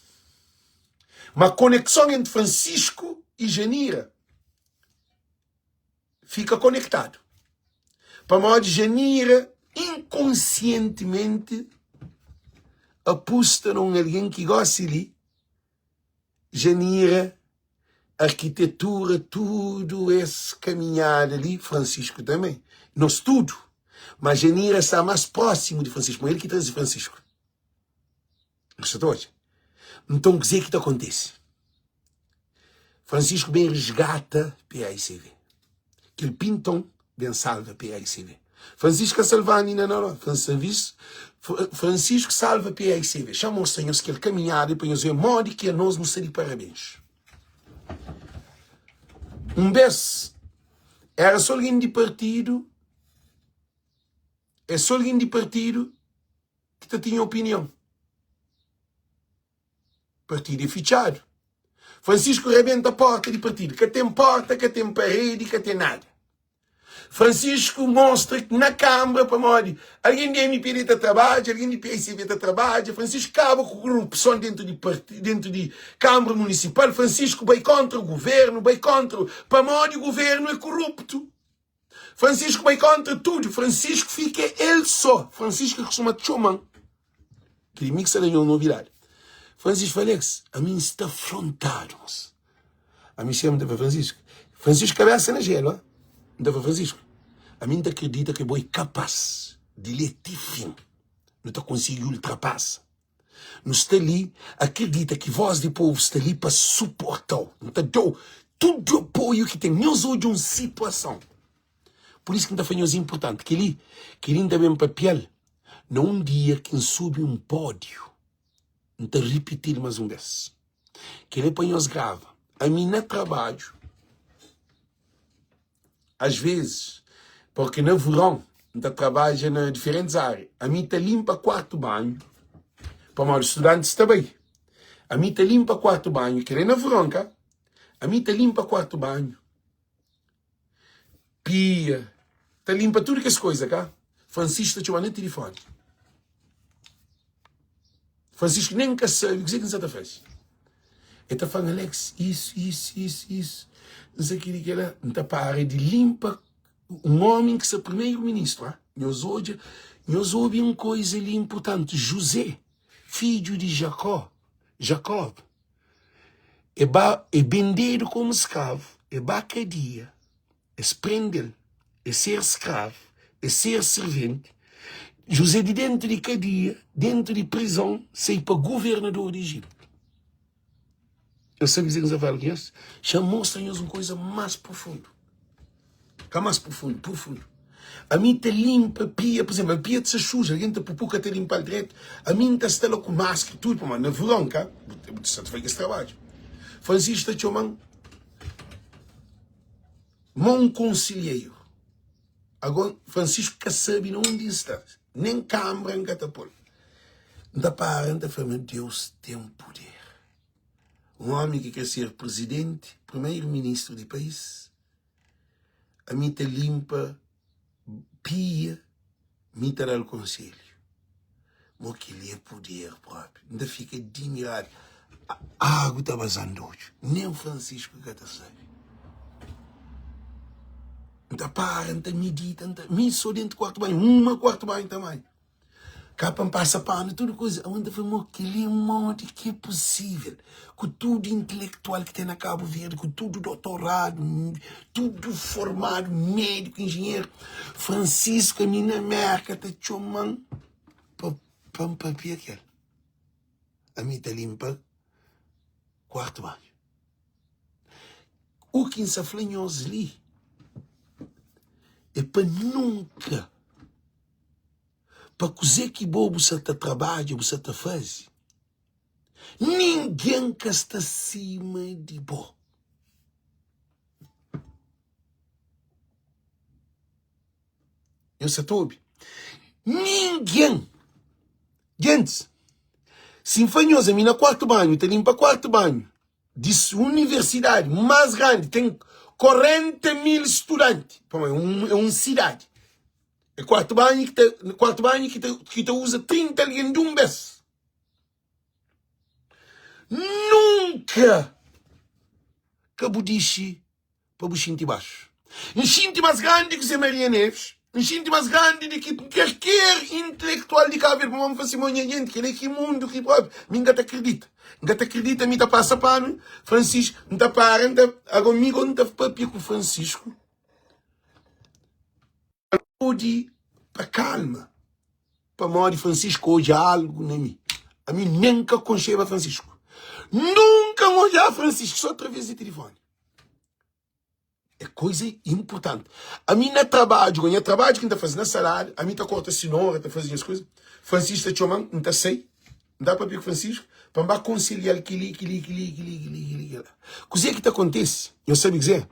Mas a conexão entre Francisco e Janira fica conectado. Para modo de Janira, inconscientemente, aposta em alguém que gosta ali. Janira, arquitetura, tudo esse caminhar ali, Francisco também. Nós tudo. Mas Janira está mais próximo de Francisco. Ele que traz Francisco. Então, o que é que acontece? Francisco bem resgata PICV. Que ele pintam bem salva PICV. Francisco Salvani, não. Francisco salva PICV. Chama os senhores que ele caminhar e põe os modo que a nós não seria parabéns. Um vez, era só alguém de partido, é só alguém de partido que tinha opinião. Partido é fichado. Francisco rebenta a porta de partido, que tem porta, que tem parede, que tem nada. Francisco mostra que na Câmara, para modo, alguém de MPD está trabalha, alguém de PICV está trabalha, Francisco acaba com corrupção dentro de Câmara Municipal, Francisco vai contra o governo, vai contra, para modo, o governo é corrupto. Francisco vai contra tudo, Francisco fica ele só, Francisco costuma chamar, que mixa da novidade. Francisco Alex, a mim está afrontado. A mim chama para Francisco. Francisco cabeça na gelo, Então, Francisco, a mim acredita que eu capaz de ler fim. Não está conseguindo ultrapassar. Não está ali, acredita que voz de povo está ali para suportar. Não está dando todo o apoio que tem. Nós hoje uma situação. Por isso que não está importante. Que ele também papel. Não dia que sobe um pódio. Não está repetir mais uma vez. Que ele põe os grava. A mim não trabalho. Às vezes, porque no verão, não trabalha em diferentes áreas. A mim está limpa quarto banho. Para os estudantes também. A mim está limpa quarto banho. Que é no verão, cá. A mim está limpa quarto banho. Pia. Está limpa tudo que as coisas, cá. Francisco está chamando no telefone. Francisco nem quer saber o que você está fazendo. Ele está falando, Alex, isso. Não sei o que ela não está para de limpa um homem que é primeiro-ministro. Nós ouvimos uma coisa ali importante. José, filho de Jacob. É vendido como escravo. É cadeia. É prender. É ser escravo. É ser servente. José de dentro de cadeia, dentro de prisão, sai para governador de Egito. Eu sei dizer que você fala que isso já mostra-nos uma coisa mais profunda. Que é mais profundo. A mim te limpa, pia, por exemplo, a pia te suja, a gente pupuca te limpa direito. A mim te está com máscara, tudo, mas no verão, cá, você faz esse trabalho. Francisco está chamando um conselheiro. Agora, Francisco que sabe onde está. Nem câmara, nem catapulta. Da parente, meu Deus tem um poder. Um homem que quer ser presidente, primeiro-ministro do país. A mim te limpa, pia, me te dá o conselho. Mas que ele é poder próprio. Ainda fica admirado. A água está vazando hoje. Nem o Francisco que está sabe. Então, medita, me sou dentro do quarto banho, quarto banho também. Capa passa pano, tudo coisa. Onde foi aquele monte que é possível. Com tudo intelectual que tem na Cabo Verde, com tudo doutorado, tudo formado, médico, engenheiro. Francisco, a minha merca, tá chamando para um papel aquele. A mim tá limpa quarto banho. O que se aflanhou ali é para nunca, para cozer que bobo você trabalha, você faz, ninguém que está acima de bom. Eu sei tudo. Ninguém. Gente, se fanhosa a minha quarto banho, te limpa quarto banho, de universidade mais grande, tem 40 mil estudantes. É uma cidade. É quarto banho que te usa 30 alguém de um mês. Nunca que budiche para buchinti baixo. Um chinti mais grande que se Maria Neves. Um chinti mais grande de que qualquer intelectual de Cabo Verde, como fazer muita gente, que ele é que mundo que pode. Ninguém acredita, me tá passa pano. Francisco, não tá parando, agora amigo não tá papia com Francisco. Hoje, para calma. Para morrer Francisco, hoje há algo na mim. A mim nunca concheva Francisco. Nunca olhar Francisco, só através de telefone. É coisa importante. A mim não é trabalho, quando é trabalho que está fazendo salário, a mim está corta cenoura, está fazendo as coisas. Francisco está chamando, não está sei. Não dá para ver com Francisco, para conciliar aquilo. Coisa que acontece, eu sei dizer.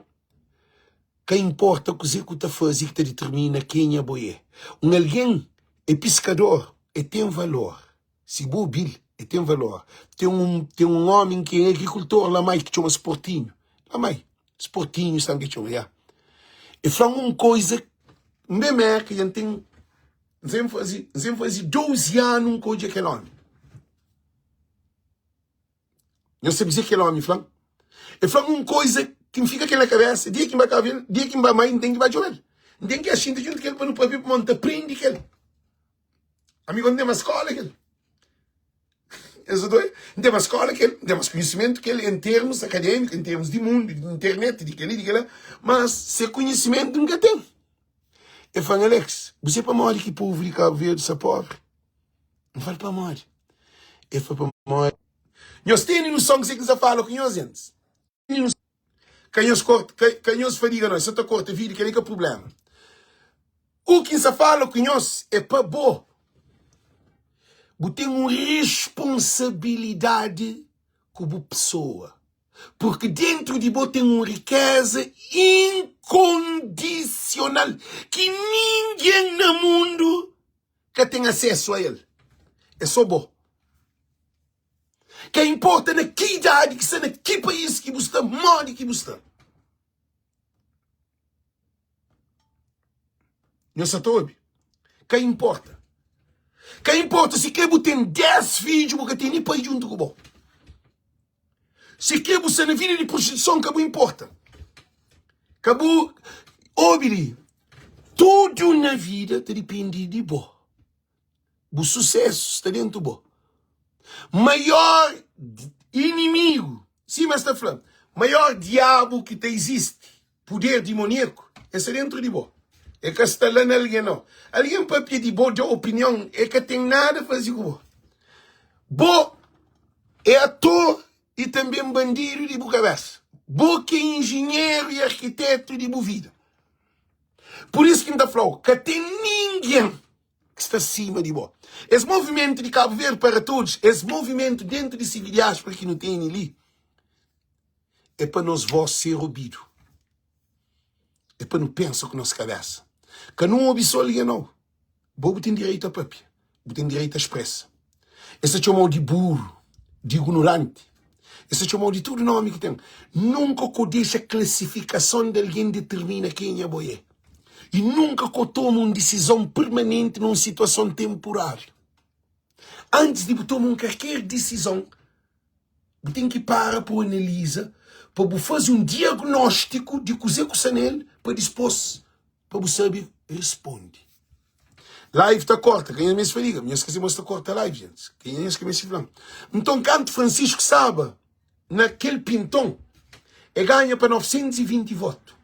Que importa o que está fazendo que determina quem é boiê. Alguém é pescador e tem valor. Se bobil, tem valor. Tem um homem que é agricultor lá mais que chama Sportinho. Lá mais. Sportinho, sabe que chama, já. E fala uma coisa, mesmo é que a gente tem, sempre faz 12 anos com aquele homem. Eu sei dizer aquele homem, fala. E fala uma coisa que me fica aqui na cabeça, dia que vai caber, dia que vai mais, tem que vai chover. Tem que a gente junto que ele para no papel para montar, prende aquele. Amigo, não tem uma escola aquele. Não tem uma escola que ele, não tem mais conhecimento que ele em termos acadêmicos, em termos de mundo, de internet, de aquele, mas se conhecimento nunca tem. Eu falo, Alex, você para morrer que povo de Cabo Verde, essa pobre? Não fala para morrer. Eu falo para morrer. Nós temos noção que você fala com nós antes. Canhos fadiga nós, só corta a vida, que é o problema. O que se fala com nós é para bom. Você tem uma responsabilidade como pessoa. Porque dentro de você tem uma riqueza incondicional que ninguém no mundo que tem acesso a ele. É só bom. Que importa na que idade, que na que país que você está, modo que você está. Não se tobe. Que importa? Que importa se que você tem 10 filhos, você tem nem país junto com você. Se que você na vida de prostituição, que não importa. Que você, obri, tudo na vida depende de você. O sucesso está dentro de você. Maior inimigo, sim, mas está falando, maior diabo que te existe, poder demoníaco, é dentro de você. É que está lá em alguém não. Alguém para pedir boa opinião, é que tem nada a fazer com você. Bo é ator e também bandido de boa cabeça. Bo que é engenheiro e arquiteto de boa vida. Por isso que me está falando, que tem ninguém que está acima de você. Esse movimento de Cabo Verde para todos, esse movimento dentro de civilidade para que não tem ali, é para nós voz ser ouvido. É para não pensar com nossa cabeça. Que não obsou ali não. Bobo tem direito a própria. Bobo tem direito a expressa. Esse é chamado de burro, de ignorante. Esse é chamado de todo nome que tem. Nunca que deixa a classificação de alguém determina quem é boé. E nunca que toma uma decisão permanente numa situação temporária. Antes de tomar qualquer decisão, você tem que parar para analisar, para fazer um diagnóstico de coisa que você nele, para depois, para você saber, responde. Live está corta, quem é me faliga? Minha esqueci de mostrar corta a live, gente. Quem é que me falando? Então, canto Francisco Saba, naquele pintão, e ganha para 920 votos.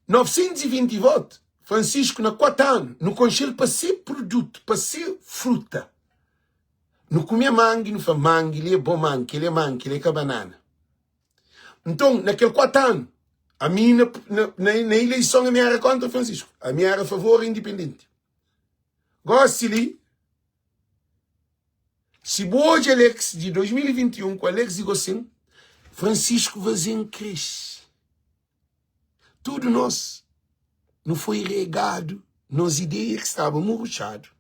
920 votos, Francisco, na 4 anos, no conselho para ser produto, para ser fruta. Não comia mangue, não faz mangue, ele é bom mangue, ele é com a banana. Então, naquele 4 anos, a minha, na eleição, a minha era contra Francisco. A minha era a favor independente. Gosto de se hoje Alex de 2021, com Alex digo assim, Francisco Vazem cresce. Tudo nós não foi regado nas ideias que estavam murchadas.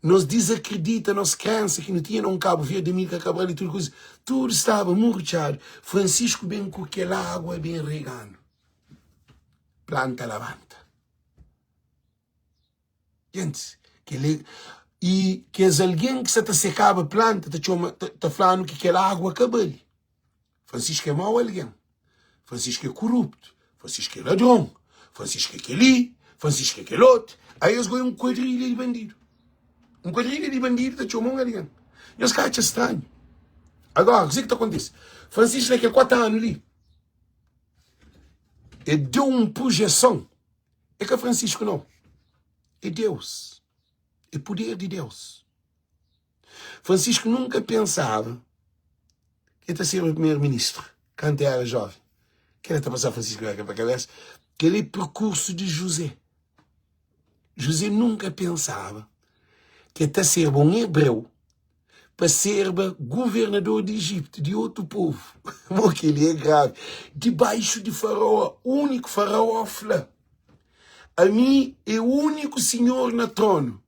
Nos desacredita, nos crença que não tinha um Cabo Verde, Mica Cabral e tudo coisa. Tudo estava murchado. Francisco bem com aquela água bem regando. Planta levanta. Gente, e que é alguém que se te secava a planta, está falando que aquela água acaba ali. Francisco é mau alguém. Francisco é corrupto. Francisco é ladrão. Francisco é aquele. Francisco é aquele outro. Aí eles ganham um quadrilha de bandido. Um quadrilha de bandido está chamando alguém. E os caras acham estranho. Agora, o que está acontecendo? Francisco naquele 4 anos ali. E deu uma projeção. É que Francisco não. É Deus. É poder de Deus. Francisco nunca pensava que ia ser o primeiro-ministro, quando era jovem. Que era passar Francisco para a cabeça. Que ele é percurso de José. José nunca pensava que até ser um hebreu para ser governador de Egito, de outro povo. Porque ele é grave. Debaixo de faraó, único faraó fala. A mim é o único senhor na trono.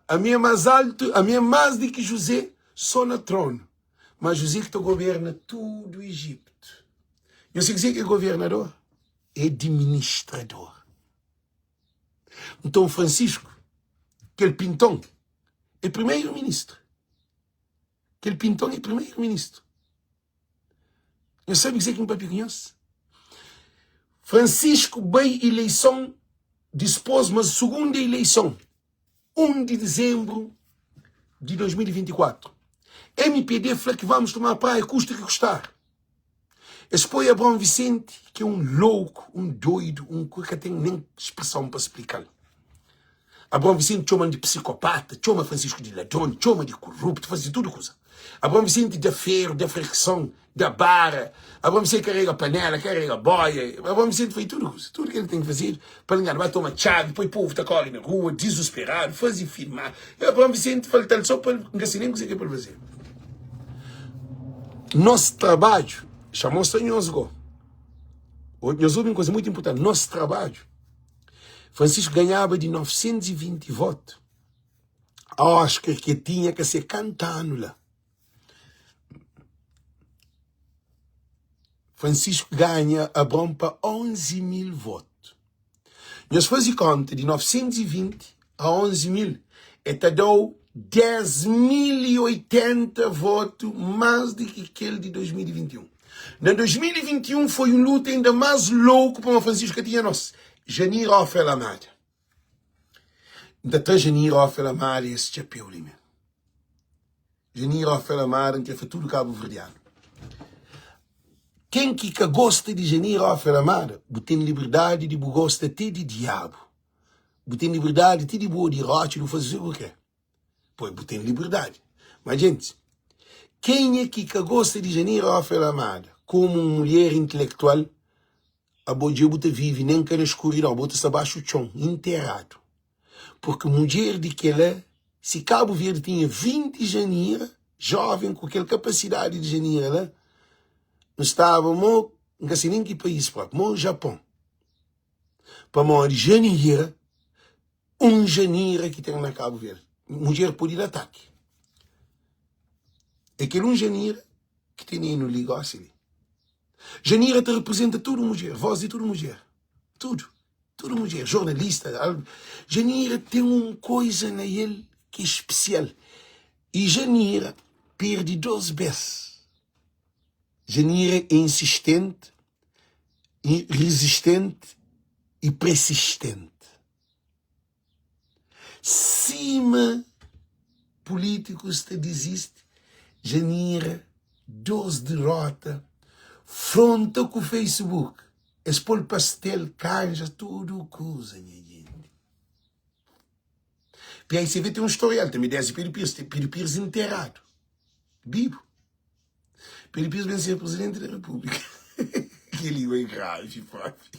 A minha mais alto, a minha mais do que José, só na trono. Mas José que governa todo o Egito. Eu sei dizer que é governador, é administrador. Então Francisco, aquele pintão, é primeiro-ministro. Aquele pintão é primeiro-ministro. Eu sei dizer que não papi conhece. Francisco, bem eleição, dispôs, mas segunda eleição, 1 de dezembro de 2024. MPD fala que vamos tomar a praia, custa que custar. Expõe Abrão Vicente, que é um louco, um doido, um que não tem nem expressão para explicar. Abrão Vicente chama de psicopata, chama Francisco de ladrão, chama de corrupto, faz de tudo coisa. Abrão Vicente da ferro, da fricção, da barra. Abrão Vicente carrega panela, carrega boia. Abrão Vicente faz tudo coisa. Tudo que ele tem que fazer para enganar. Vai tomar chave, depois o povo está correndo na rua, desesperado, faz e filmar. E Abrão Vicente fala tal só para nem conseguir para fazer. Nosso trabalho, chamou-se Nhosgo. Nhosgo é uma coisa muito importante. Nosso trabalho. Francisco ganhava de 920 votos. Oscar que tinha que ser cantando lá. Francisco ganha a brompa 11 mil votos. Nós fazemos conta de 920 a 11 mil. E te deu 10.080 votos mais do que aquele de 2021. Na 2021 foi um luta ainda mais louco para o Francisco tinha nós. Janir Rafael Amada. Ainda está Janir Rafael Amada esse chapéu ali mesmo. Janir Rafael Amada que foi tudo Cabo Verdeano. Quem que gosta de Janir Rafael Amada, tem liberdade de gosta até de diabo. Tem liberdade até de boa de rote, não fazer o quê? Pois tem liberdade. Mas, gente, quem é que gosta de Janir Rafael Amada como uma mulher intelectual, a bodia vive nem que na escuridão, bota-se abaixo do chão, enterrado. Porque mulher de que ela, se Cabo Verde tinha 20 Janira, jovem com aquela capacidade de Janira lá, não estava, não sei nem que país próprio, no Japão. Para morrer de Janira, Janira que tem na Cabo Verde. Mulher por ir ataque. Aquele Janira que tem aí no negócio ali. Janira te representa tudo mulher, voz de tudo mulher. Tudo. Tudo mulher, jornalista. Janira tem uma coisa na ele que é especial. E Janira perde 2 vezes. Janira é insistente, resistente e persistente. Cima políticos te desiste. Janira, 2 derrotas. Fronta com o Facebook. Expor pastel, canja, tudo coisa, minha gente. E aí você vê, tem um historial, tem 10 Piripires enterrado. Vivo. Piripires vem ser presidente da República. Que língua grave, papi.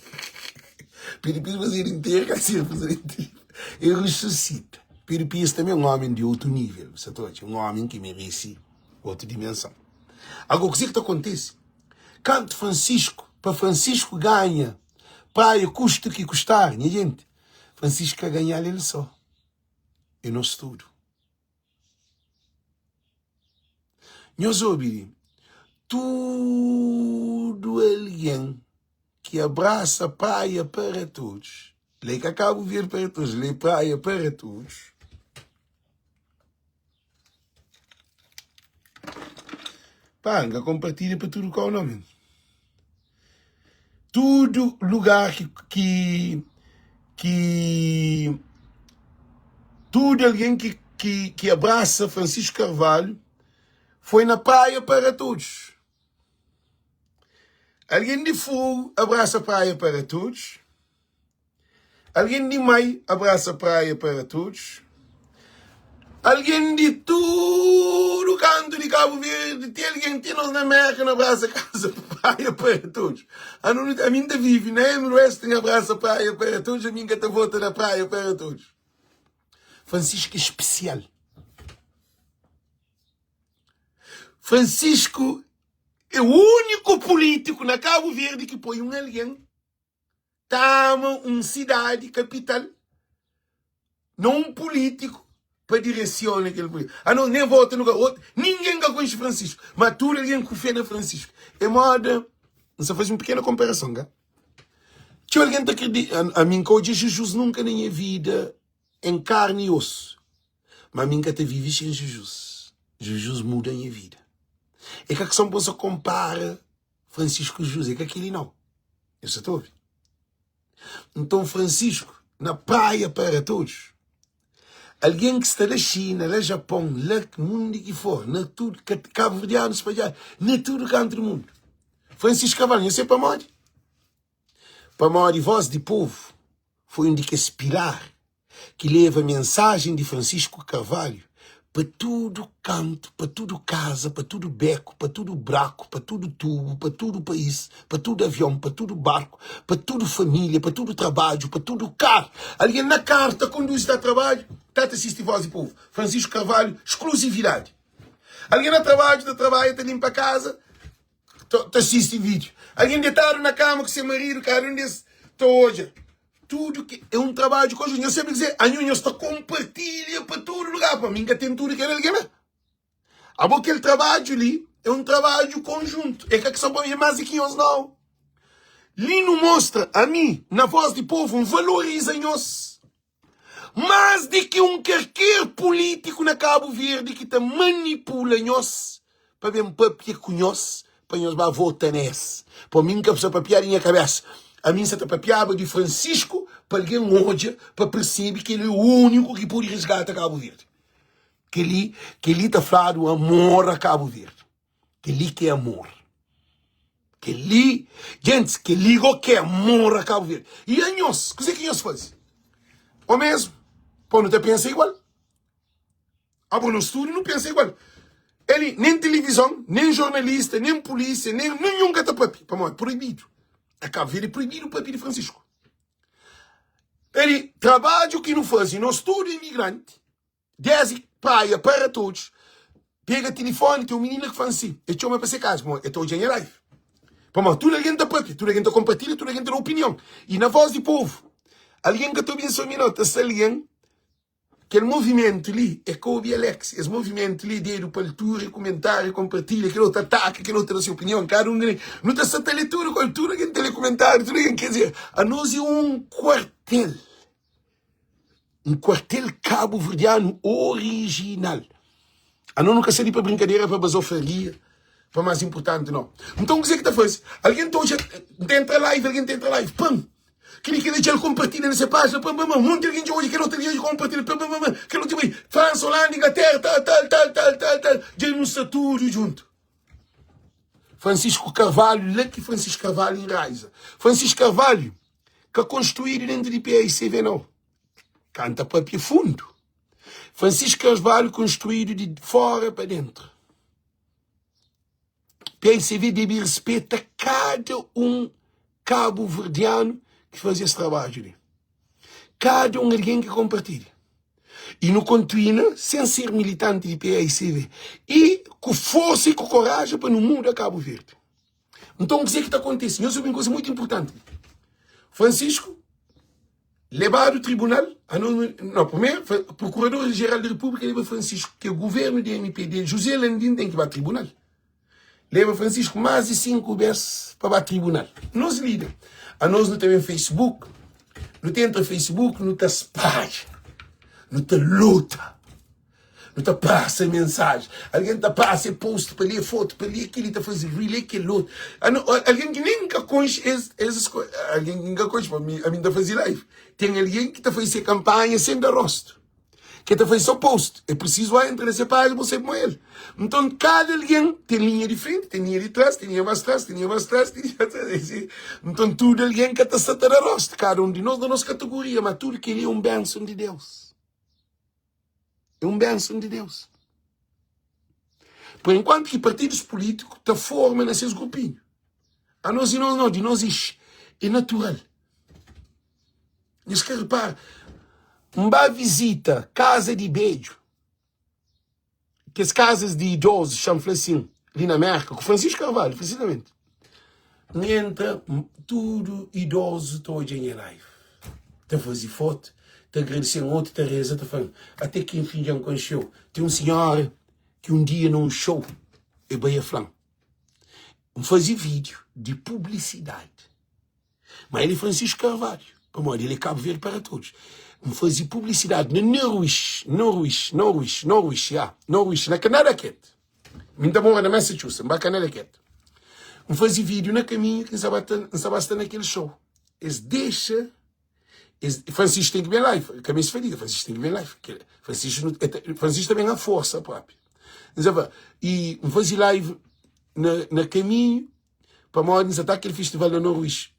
Piripires vai ser enterrado, vai ser presidente. Ele ressuscita. Piripires também é um homem de outro nível, sabe? Um homem que merece outra dimensão. Agora, o que acontece? Canto Francisco, para Francisco ganha, praia custa que custar, minha gente. Francisco quer ganhar ele só. Eu não estudo. Meus ouvintes, tudo alguém que abraça a praia para todos, lê que acabo de vir para todos, lê praia para todos, panga, compartilha para tudo qual o nome. Tudo lugar tudo alguém que abraça Francisco Carvalho foi na praia para todos. Alguém de Fogo abraça a praia para todos. Alguém de Maio abraça a praia para todos. Alguém de todo canto de Cabo Verde, tem alguém que nós na América não abraça a casa praia para todos. A mim ainda vive na Emerest, tem abraça a praia para todos, a mim que está volta na praia para todos. Francisco é especial. Francisco é o único político na Cabo Verde que põe um alguém, tama uma cidade capital, não um político, para direcionar aquele político. Não, nem vota no outro. Ninguém que conhece Francisco. Mas tudo alguém confia na Francisco. É moda. Você faz uma pequena comparação, cara. Se alguém está acreditando, a mim que hoje Jesus nunca na minha vida em carne e osso. Mas a mim que até vive sem Jesus. Jesus muda a minha vida. É que a questão você compara Francisco e Jesus. É que aquele não. Eu só estou a ouvir. Então Francisco, na praia para todos. Alguém que está na China, no Japão, no mundo que for, na tudo, Cabo Verdeano, espalhado, na tudo canto do mundo. Francisco Carvalho, eu sei para morrer. Para morrer, voz de povo, foi um de que pilar que leva a mensagem de Francisco Carvalho para tudo canto, para tudo casa, para tudo beco, para tudo buraco, para tudo tubo, para tudo país, para tudo avião, para tudo barco, para tudo família, para tudo trabalho, para tudo carro. Alguém na carta conduz a trabalho, está a assistir voz de povo. Francisco Carvalho, exclusividade. Alguém na trabalho, está limpa a casa, está assiste vídeo. Alguém deitado na cama com seu marido, cara, onde está hoje. Tudo que é um trabalho conjunto. Eu sempre dizer, a Nhunha está compartilha para todo lugar. Para mim, que tem tudo que é alguém. Aquele trabalho ali é um trabalho conjunto. É que só para mim mais do que nós não. Ali não mostra a mim, na voz do povo, um valoriza-nos. Mais do que um qualquer político na Cabo Verde que te manipula-nos para ver um papel com nós, para nós votar nesse. Para mim, que a pessoa papiar em minha cabeça. A mim, se a papiaba de Francisco, para alguém hoje, para perceber que ele é o único que pode resgatar Cabo Verde. Que ele está falando amor a Cabo Verde. Que ele quer amor. Que ele, gente, que ele quer amor a Cabo Verde. E a nós, o que nós faz? O mesmo, pô, não te pensa igual. No estúdio não pensa igual. Ele, nem televisão, nem jornalista, nem polícia, nem nenhum catapapi. Para mim, proibido. A Cabo Verde é proibido o papi de Francisco. Ele trabalha o que não faz no estúdio imigrante, desce praia para todos, pega telefone, tem um menino que faz assim, e chama para ser casa, eu estou em live. Para tudo alguém está papi, tudo alguém está compartilha, tudo alguém tem opinião. E na voz do povo, alguém que está bem só minuto, esse alguém, aquele movimento ali, é como o Alex, esse movimento ali de leitura, comentário, compartilha, aquele outro ataque, aquele outro da sua opinião, cada um não está só leitura, cultura, aquele telecomentário, tudo alguém quer dizer, a nós é um quartel cabo-verdiano original. A nós nunca saí para brincadeira, para basofaria, para mais importante, não. Então, o que é que está fazendo? Alguém entra live, alguém entra live, pam! Queria que ele compartilhe nessa página, pam, pam, pam, muita gente hoje, que não tem gente compartilha, pam, pam, pam, que não tem França, Holanda, Inglaterra, tal, já não está tudo junto. Francisco Carvalho, lá que Francisco Carvalho enraiza. Francisco Carvalho, que construído dentro de PICV, não. Canta para pie fundo. Francisco Carvalho construído de fora para dentro. PICV deve respeitar cada um cabo-verdiano que fazia esse trabalho ali. Cada um alguém que compartilha. E não continua sem ser militante de PICV. E com força e com coragem para no mundo a Cabo Verde. Então, o que é que está acontecendo? Eu soube uma coisa muito importante. Francisco, levado ao tribunal, primeiro, o Procurador-Geral da República leva Francisco, que é o governo de MPD, José Landim, tem que ir para o tribunal. Leva Francisco mais de 5 vezes para o tribunal. Nós líder. A nós não temos Facebook, não tem Facebook, não tem página, não tem luta, não te passa mensagem. Alguém te passa post para ler foto, para ler aquilo, está fazendo relay que luta. Alguém que nem nunca conhece essas coisas, alguém que nunca conhece, a mim está fazendo live. Tem alguém que está fazendo campanha sem dar rosto. Que está fazendo só post. É preciso entrar nessa página para você com ele. Então, cada alguém tem linha de frente, tem linha de trás, tem linha mais trás, tem linha mais trás. Então, tudo alguém que está a dar rosto. Cada um de nós, da nossa categoria, mas tudo que ele é um bênção de Deus. É um bênção de Deus. Por enquanto que partidos políticos te formam nesses grupinhos. A nós e nós não, de nós é natural. Diz que repara, uma visita, casa de beijo, que as casas de idosos chamam assim, ali na América, com Francisco Carvalho, precisamente. Entra tudo idoso, todo em live. Está a fazer foto, está a agradecer um outro, está a rezar, está falando. Até que enfim já conheceu. Tem um senhor que um dia num show, é bem falando, fazia vídeo de publicidade. Mas ele é Francisco Carvalho. Ele é Cabo Verde para todos. Fazia publicidade na Norwich, na Connecticut. Minha mora na Massachusetts, na Connecticut. Fazia vídeo na caminho que não estava naquele show. Eles deixam Francisco tem que ver live. Cabeça fadiga, Francisco tem que ver live. Francisco também há força própria. E fazer live na caminho para morrer aquele festival da Norwich.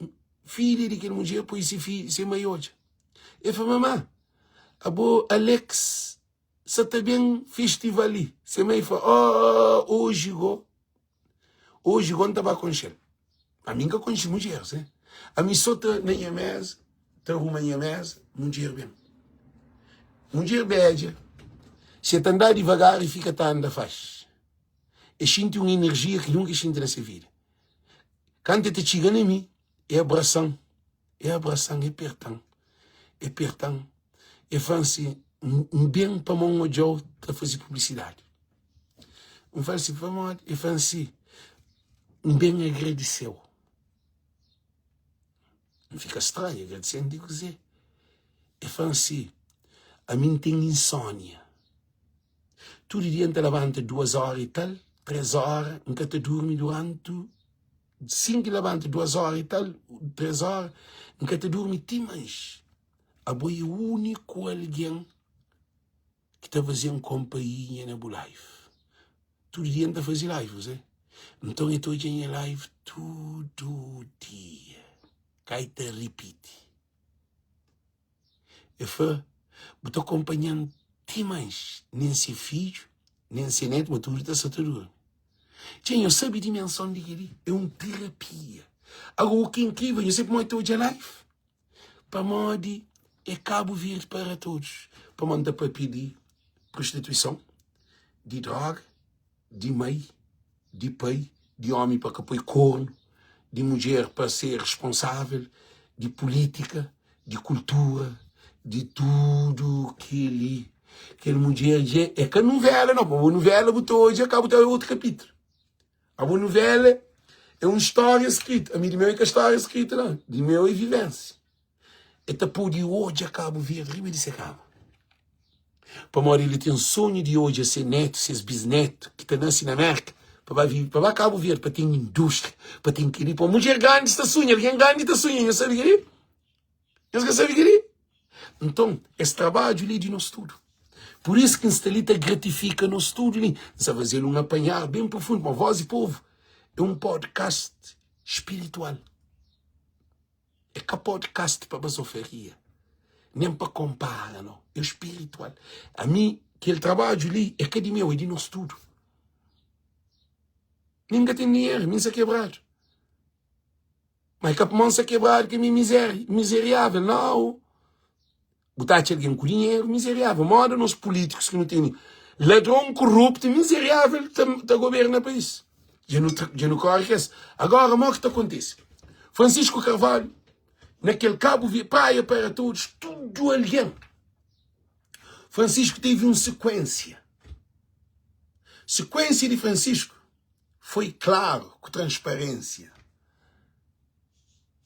Filha daquele mulher, pois se maior. Eu falei, mamãe, Alex, você está bem festival ali. Você me fala, hoje não estava com ele. A mim que eu conheço mulheres, né? A mim só está na minha mesa, está uma minha mesa, mulher bem. Mulher bem, se está andar devagar e fica a andar faz. E sinto uma energia que nunca sinto nessa vida. Quando te chega em mim, é abração, é apertão. É fancy, bem para mão o Joe para fazer publicidade. Fancy para mão, é fancy, bem agradeceu. Não fica estranho, agradecendo, digo dizer. É fancy, a mim tem insônia. Todo dia te levanta 2 horas e tal, 3 horas, nunca te dorme durante 5 levanta 2 horas e tal, 3 horas, nunca te dorme, mas a boia é o único alguém que está fazendo companhia na live. Todo dia está fazendo live, você? Então eu estou em live todo dia. Cai te repite. Eu estou acompanhando mais, nem se filho, nem se neto, mas tudo está saturado. Tinha, eu sabia a dimensão daquele. É uma terapia. Agora, o que é incrível, eu sempre estou em live. Para mim, é Cabo Verde para todos. Para mandar para pedir prostituição, de droga, de mãe, de pai, de homem para que põe corno, de mulher para ser responsável, de política, de cultura, de tudo que mulher é que a novela, não. A novela botou hoje, acaba de outro capítulo. A novela é uma história escrita. A minha é que a história escrita, não. De meu é vivência. É tapou de hoje a Cabo Verde, rima de se acaba. Para morrer, ele tem um sonho de hoje a ser neto, ser bisneto, que está nascendo na América, para vir para Cabo Verde, para ter indústria, para ter que ir para mulher grande esta sonha, alguém grande esta sonha, eu sabia que eu sabia que então, esse trabalho ali de nosso tudo. Por isso que a Instalita gratifica nosso estudo ali. Você vai fazer um apanhar bem profundo, uma voz e povo. É um podcast espiritual. É que podcast para basoferia. Nem para comparar, não. É espiritual. A mim, aquele trabalho ali, é que de meu, é de nosso tudo. Ninguém tem dinheiro, nem se é quebrado. Mas que a mão se é quebrado, que é miserável. Não. Botar alguém com dinheiro, miserável. Moda nos políticos que não têm ladrão corrupto, miserável, está governa o país. Já não corre que esse. Agora, o que está acontecendo? Francisco Carvalho, naquele cabo, praia para todos, tudo alguém. Francisco teve uma sequência. Sequência de Francisco foi claro, com transparência,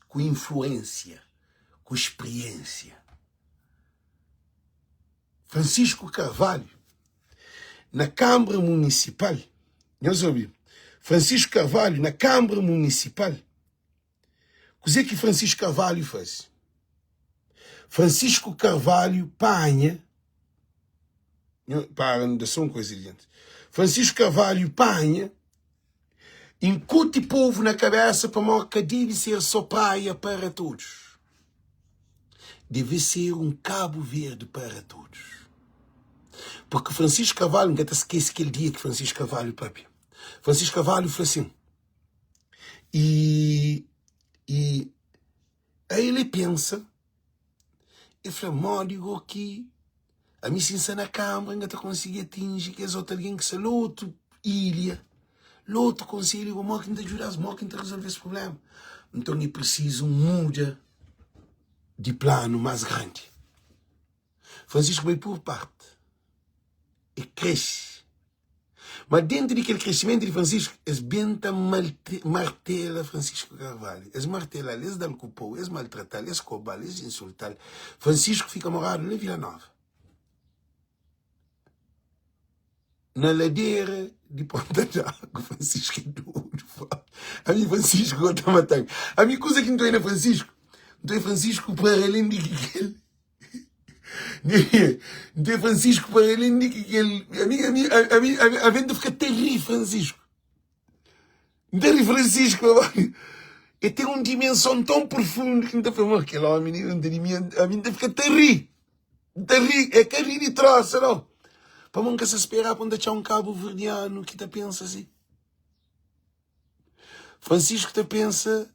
com influência, com experiência. Francisco Carvalho, na Câmara Municipal, eu soube, Francisco Carvalho, na Câmara Municipal, o que Francisco Carvalho faz? Francisco Carvalho panha, para não deixar uma coisa adiante, Francisco Carvalho panha, incute povo na cabeça para que deve ser só praia para todos. Deve ser um Cabo Verde para todos. Porque Francisco Carvalho, nunca te esquece aquele dia que Francisco Carvalho, papi. Francisco Carvalho falou assim. E aí ele pensa, e fala, digo aqui, a mim sinta na Câmara, ainda te consegui atingir, que é outro alguém que se outro ilha, outro conselho, como que te ajudas, como que te resolver esse problema. Então é preciso muda de plano mais grande. Francisco vai por parte. E cresce. Mas dentro daquele crescimento de Francisco, es benta martela Francisco Carvalho. Es martela, es dá cupom, es maltratar, es cobrar, es insultar. Francisco fica morado na Vila Nova. Na ladeira de Ponta d'Água, Francisco é doido. A mim Francisco está matando. A minha coisa que não estou aí na Francisco, Então é Francisco para além de que ele... Então é Francisco para além de que ele... A gente fica terrível, Francisco. Terrível, Francisco. E tem uma dimensão tão profunda que não tem aquele homem, a mim fica terrível. Terrível, é que rir de troça, não. Para nunca se esperar para onde deixar um cabo verdiano que te pensa assim. Francisco te pensa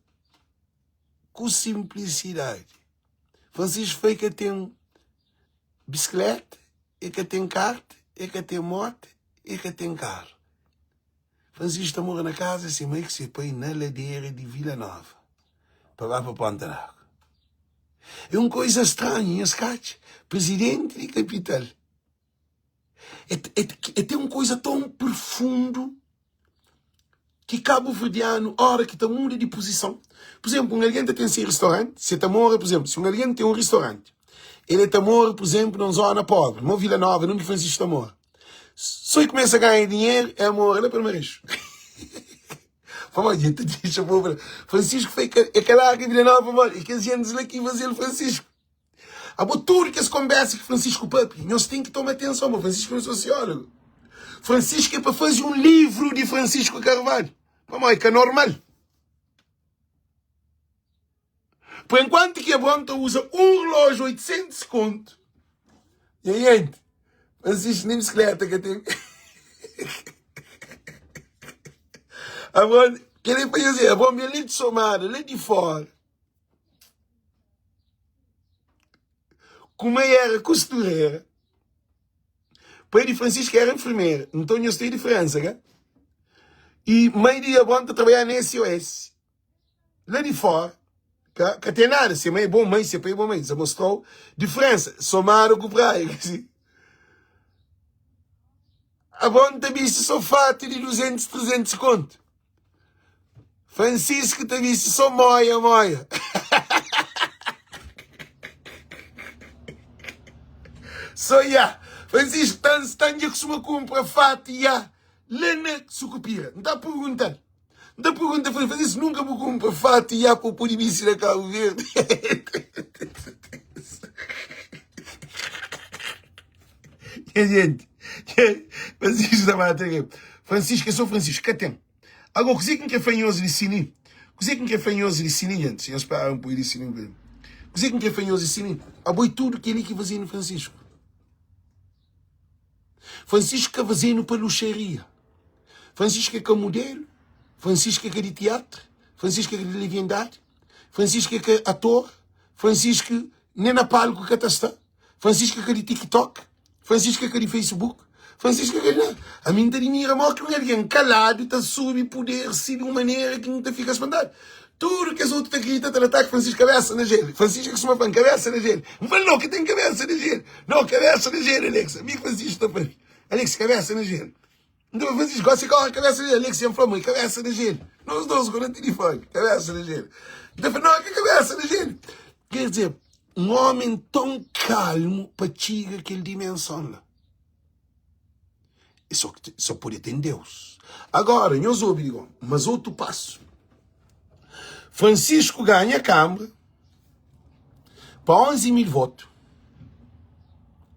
com simplicidade. Francisco foi que tem bicicleta, e que tem kart, e que tem moto, e que tem carro. Francisco mora na casa assim, meio que se põe na ladeira de Vila Nova, para lá para Ponta d'Água. É uma coisa estranha, escate, presidente de capital. É uma coisa tão profunda que Cabo Verdeano, hora que está muda de posição. Por exemplo, um alguém tem esse restaurante, se está mora, por exemplo, se um alguém tem um restaurante, ele está mora, por exemplo, numa zona pobre, numa Vila Nova, num que Francisco está mora. Só que começa a ganhar dinheiro, é amor, é primeiro. Francisco foi aquela que Vila Nova, e que a gente aqui fazer Francisco. Tudo que se conversa com Francisco Papi, nós temos que tomar atenção, mas Francisco é um sociólogo. Francisco é para fazer um livro de Francisco Carvalho. Vamos aí, que é normal. Por enquanto que a Bonta usa um relógio 800 conto. E aí, gente, Francisco nem bicicleta que tem. A Bonta, que ele foi dizer, a Bonta é de somada, ele é de fora. Como era costureira. Pai de Francisco era enfermeira. Então eu sei a diferença, né? E mãe de Bonta trabalhar na SOS. Lá de fora. Que tem nada. Se mãe é bom mãe, se pai é bom mãe. Já mostrou diferença. Somar com praia. A Bonta viste só fato de 200, 300 conto. Francisco te viste só moia. Só já. Francisco, tanto que se me compra fato já. Lena sucupira. Não está perguntando. Não está perguntando, Francisco, nunca me compra fato já para pôr início na Cabo Verde. Gente, Francisco está mal. Francisco, eu sou Francisco, que tem. Agora, o que é fanhoso de Sini? O que é fanhoso de Sini, gente? Se eu esperar um pouco de Sini. O que é fanhoso de Sini? Aboi tudo que ele que fazia no Francisco. Francisco que fazia para luxaria. Francisco que é modelo. Francisco que é de teatro. Francisco que é de leviandade. Francisco que é ator. Francisco nem na palco que está. Francisco que é de TikTok. Francisco que é de Facebook. Francisco que é de... A mim te mira mal que alguém calado está sob poder se de uma maneira que não te fica espantado. Tudo que as outras acreditam te ataque Francisco cabeça na gelo. Francisco que se uma cabeça na gelo. Não fala não que tem cabeça na gelo. Não, cabeça na gelo, Alex. Amigo Francisco está para mim. Alex, cabeça na gelo. Então Francisco gosta de correr cabeça na gelo. Alex sempre falou, mãe, cabeça na gelo. Nós dois quando telefone, cabeça na gelo. Então não, que cabeça na gelo. Quer dizer, um homem tão calmo para tiga aquela dimensão lá. E só pode ter Deus. Agora, eu sou obrigado, mas outro passo. Francisco ganha a Câmara para 11 mil votos.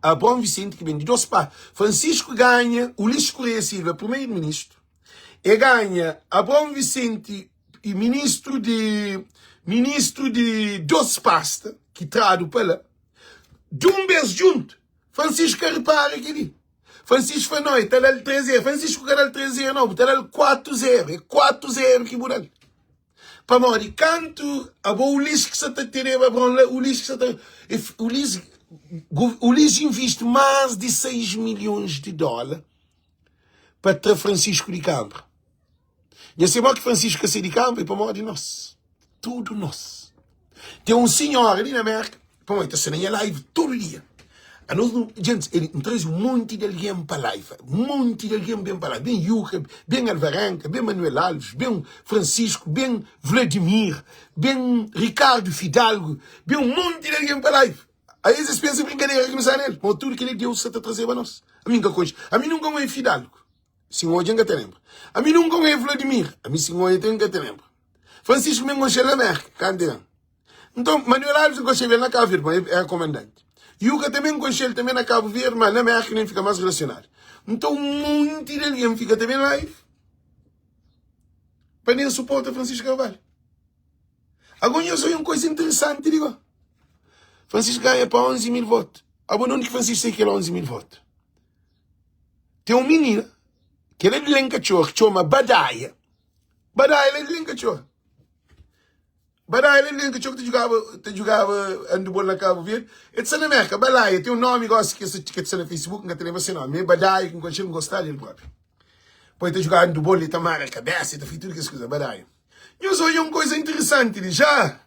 A Bom Vicente que vem de 12 pá. Francisco ganha o Ulisses Correia Silva, primeiro-ministro. E ganha a Bom Vicente e ministro de 12 pasta, que trado para lá. De um mês junto. Francisco repara aqui. Francisco foi não, está lá 3-0. Francisco quer 3-0 não, está lá 4-0. É 4-0 que muda. Para morrer, canto, a boa Ulisses que se está tirando, o Ulisses que se está... Ulisses investe mais de 6 milhões de dólares para ter Francisco de Câmara. E assim que Francisco sai de Câmara, para morrer de nós. Tudo nós. Tem um senhor ali na América, para morrer, está sendo live todo dia. A nós, gente, ele traz um monte de alguém para a live. Um monte de alguém bem para a live. Bem Yuca, bem Alvarenga, bem Manuel Alves, bem Francisco, bem Vladimir, bem Ricardo Fidalgo, bem um monte de alguém para a live. Aí eles pensam brincadeira que não sai nele. Mas tudo que ele deu, você está trazendo para nós. A mim nunca é Fidalgo. Senhor, eu nunca te lembro. A mim nunca é Vladimir. A mim, senhor, eu nunca te lembro. Francisco mesmo é da América. Cadê? Então, Manuel Alves não consegue ver na Cabo Verde, é comandante. Yuka também consegue também na Cabo Verde, mas na América nem fica mais relacionado. Então, muito dele fica também live. Para nem suporta Francisco Carvalho. Agora eu sou uma coisa interessante, digo. Francisco ganha para 11 mil votos. Agora onde que Francisco sei que ele 11 mil votos? Tem um menino, que ele é de Lencachor, que chama Badaia. Badaia, ele é de Lencachor. Badaia, ele é de Lencachor, que jogava handball na Cabo Verde. É de na América, Badaia, tem um nome igual que está no Facebook, não tem esse nome. Badaia, que não gostar dele próprio. Depois de jogar handball, ele tomar a cabeça, ele fez tudo que as coisas, Badaia. Eu sou uma coisa interessante, já.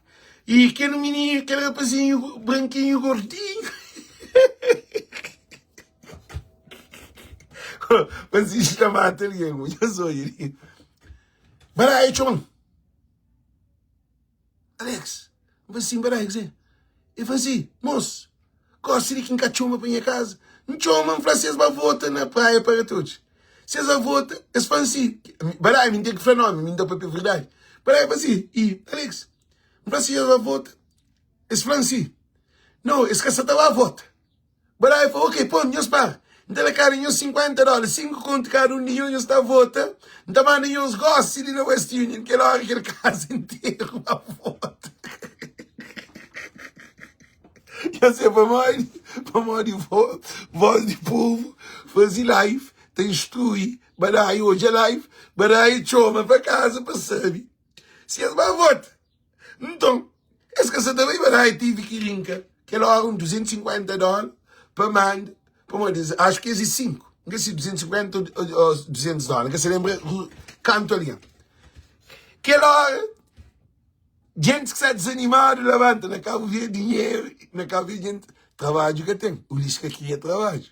E aquele menino, aquele rapazinho branquinho, gordinho. Mas isto está matando alguém, eu sou ele. Badaia, chama. Alex, mas assim, Badaia, quer dizer. Eu falei assim, moço, gosto de que encaixou para minha casa. Não chama, francês vai votar na praia para todos. Se essa vota, eles falam assim, Badaia, me tem que falar nome, me dá para verdade. Badaia, assim, e Alex, francês vai votar. Eles falam assim, não, esse caça vai votar. Badaia falou, ok, pô, nós para. Então, cara, nós $50, 5 conto cada um de nós está a votar. Então, mano, nós gostamos de ir na West Union, que lá aquele casa inteiro vai votar. Já sei, para mais de voz de povo, fazer live, tem instruir, Badaia hoje é live, Badaia chama para casa para saber se eles vão votar. Então, esse caça também Badaia tive que linkar, que lá $250 para mandar, acho que existe 5, não sei se 250 ou $200, não se lembra, canto ali. Que lá, gente que está desanimada, levanta, na Cabo Verde dinheiro, na Cabo Verde gente, trabalho que tem, o Lisca aqui é trabalho.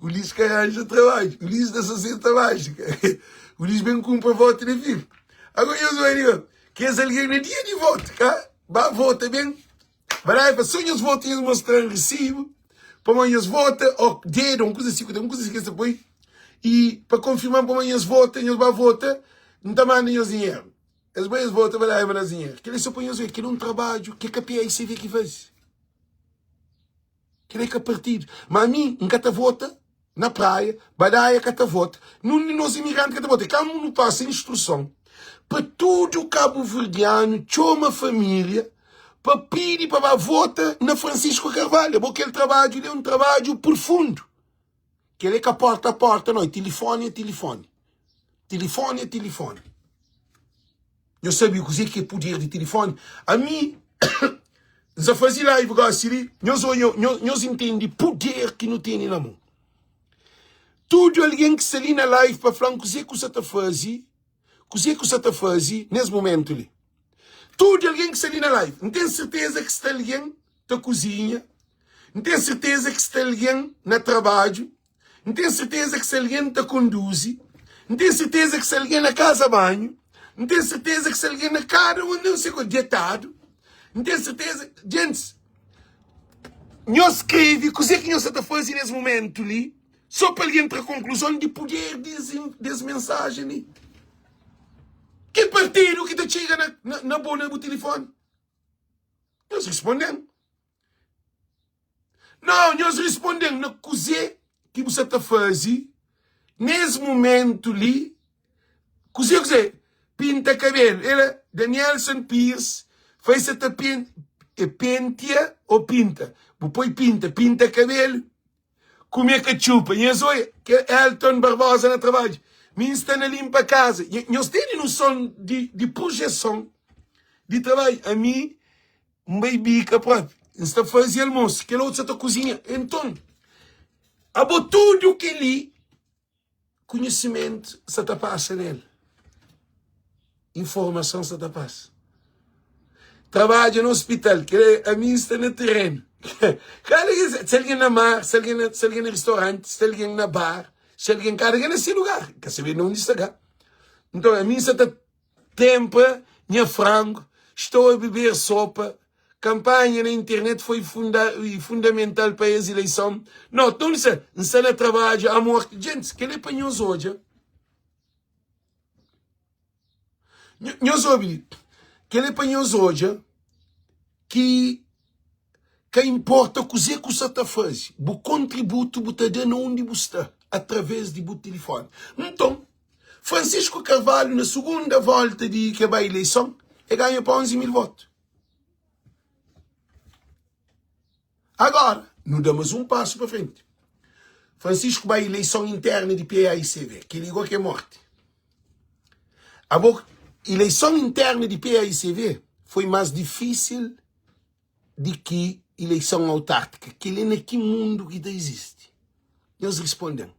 O Lisca arranja trabalho, o Lisca da sociedade mágica, o Lisca bem cumpre a voto de filho. Agora eu sou ele, que é alguém no dia de voto, cá? Vai votar bem. Vai para sonhos votos mostrar recibo. Para amanhã vota, ou dedo, uma coisa assim que você põe. E para confirmar para amanhã vota, eles vão votar, não está mandando dinheiro. Eles votam, vai dar dinheiro. Que eles só põem que ele é um trabalho, que é que a PIC vê que faz. Que é que a partido. Mas a mim, em cada vota, na praia, Badaia cada vota. Nos imigrantes cada vota. Cada um passa instrução. Para todo o cabo-verdiano, tinha uma família, para pedir para votar na Francisco Carvalho. Porque ele trabalho é um trabalho profundo. Que ele é que a porta, não, telefone é telefone. Telefone é telefone. Eu sabia o que é poder de telefone. A mim, já fazia live, nós entendemos poder que não tem na mão. Tudo alguém que está ali na live para falar o que você está fazendo, o que você está fazendo nesse momento ali. Tudo alguém que está ali na live. Não tem certeza que está alguém na cozinha. Não tem certeza que está alguém no trabalho. Não tem certeza que está alguém na conduz. Não tem certeza que está alguém na casa banho. Não tem certeza que está alguém na cara onde não sei o deitado. Não tem certeza. Gente, nós escreve o que nós está fazendo nesse momento ali. Só para alguém ter a conclusão de poder dessa mensagem ali. Que partido que te chega na bola do telefone? Nós respondemos. Não, nós respondemos na coisa que você está fazendo nesse momento ali. Coisa, pinta cabelo. Ele, Danielson Pierce, fez essa pentea ou pinta. Depois pinta cabelo. Comer cachupa. E as olhas, que Elton Barbosa no trabalho. Me está na limpa casa. Nós temos noção de projeção de trabalho. A mim, um baby que próprio. Está fazendo almoço. Que outro está cozinha. Então, abo tudo que li, conhecimento se passa nele. Informação se passa. Trabalha no hospital. Que a mim está no terreno. Se alguém na mar, se alguém no restaurante, se alguém na bar, se alguém carrega nesse lugar, quer saber onde está cá. Então, a mim está tempo, minha frango, estou a beber sopa, campanha na internet foi fundamental para as eleições. Não, então não é trabalho, a morte. Gente, que ele apanhou hoje. Nós ouvimos que ele apanhou hoje que importa o que você está fazendo. O contributo você está dando onde você está, através do telefone. Então, Francisco Carvalho, na segunda volta de que vai a eleição, ele ganha para 11 mil votos. Agora, não damos um passo para frente. Francisco vai à eleição interna de PAICV, que ligou que é morte. A eleição interna de PAICV foi mais difícil do que eleição autárquica, que ele é naquele mundo que existe. Nós respondemos.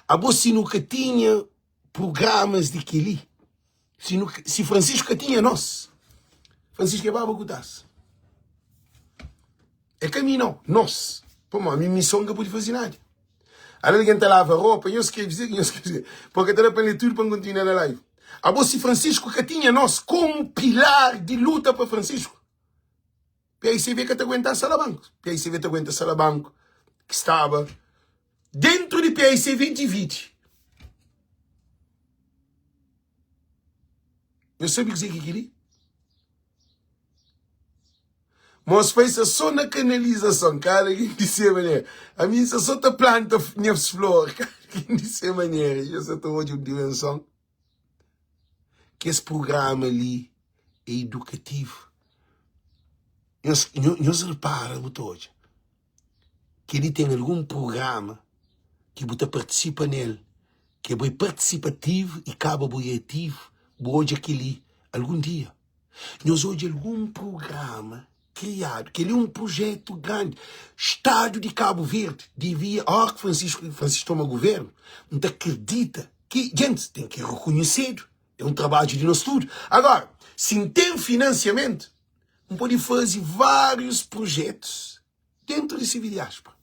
A você nunca tinha programas de que ali. Se Francisco tinha nós, Francisco é baba gutas. É caminho, nós. Pô, a minha missão não pode fazer nada. Aí alguém está lava roupa, eu escrevi, porque está para ler tudo para continuar a live. A você Francisco que tinha nós como pilar de luta para Francisco. PAICV que te aguenta Salabanco. PAICV te aguenta Salabanco, que estava dentro de PAICV divide. Eu sabia o que queria. Mas fez só na canalização, cara, que disse maneira. A minha só tá planta minhas flores, cara, que disse maneira. Eu só tô hoje uma dimensão. Que esse programa ali é educativo. Nós reparamos hoje que ele tem algum programa que você participa nele, que é bem participativo e acaba bem ativo, hoje aquele algum dia. Nós hoje algum programa criado, que ele é um projeto grande, Estado de Cabo Verde, devia, que Francisco toma governo, não acredita que, gente, tem que reconhecer, é um trabalho de nós tudo. Agora, se tem financiamento, não pode fazer vários projetos dentro de civil diáspora.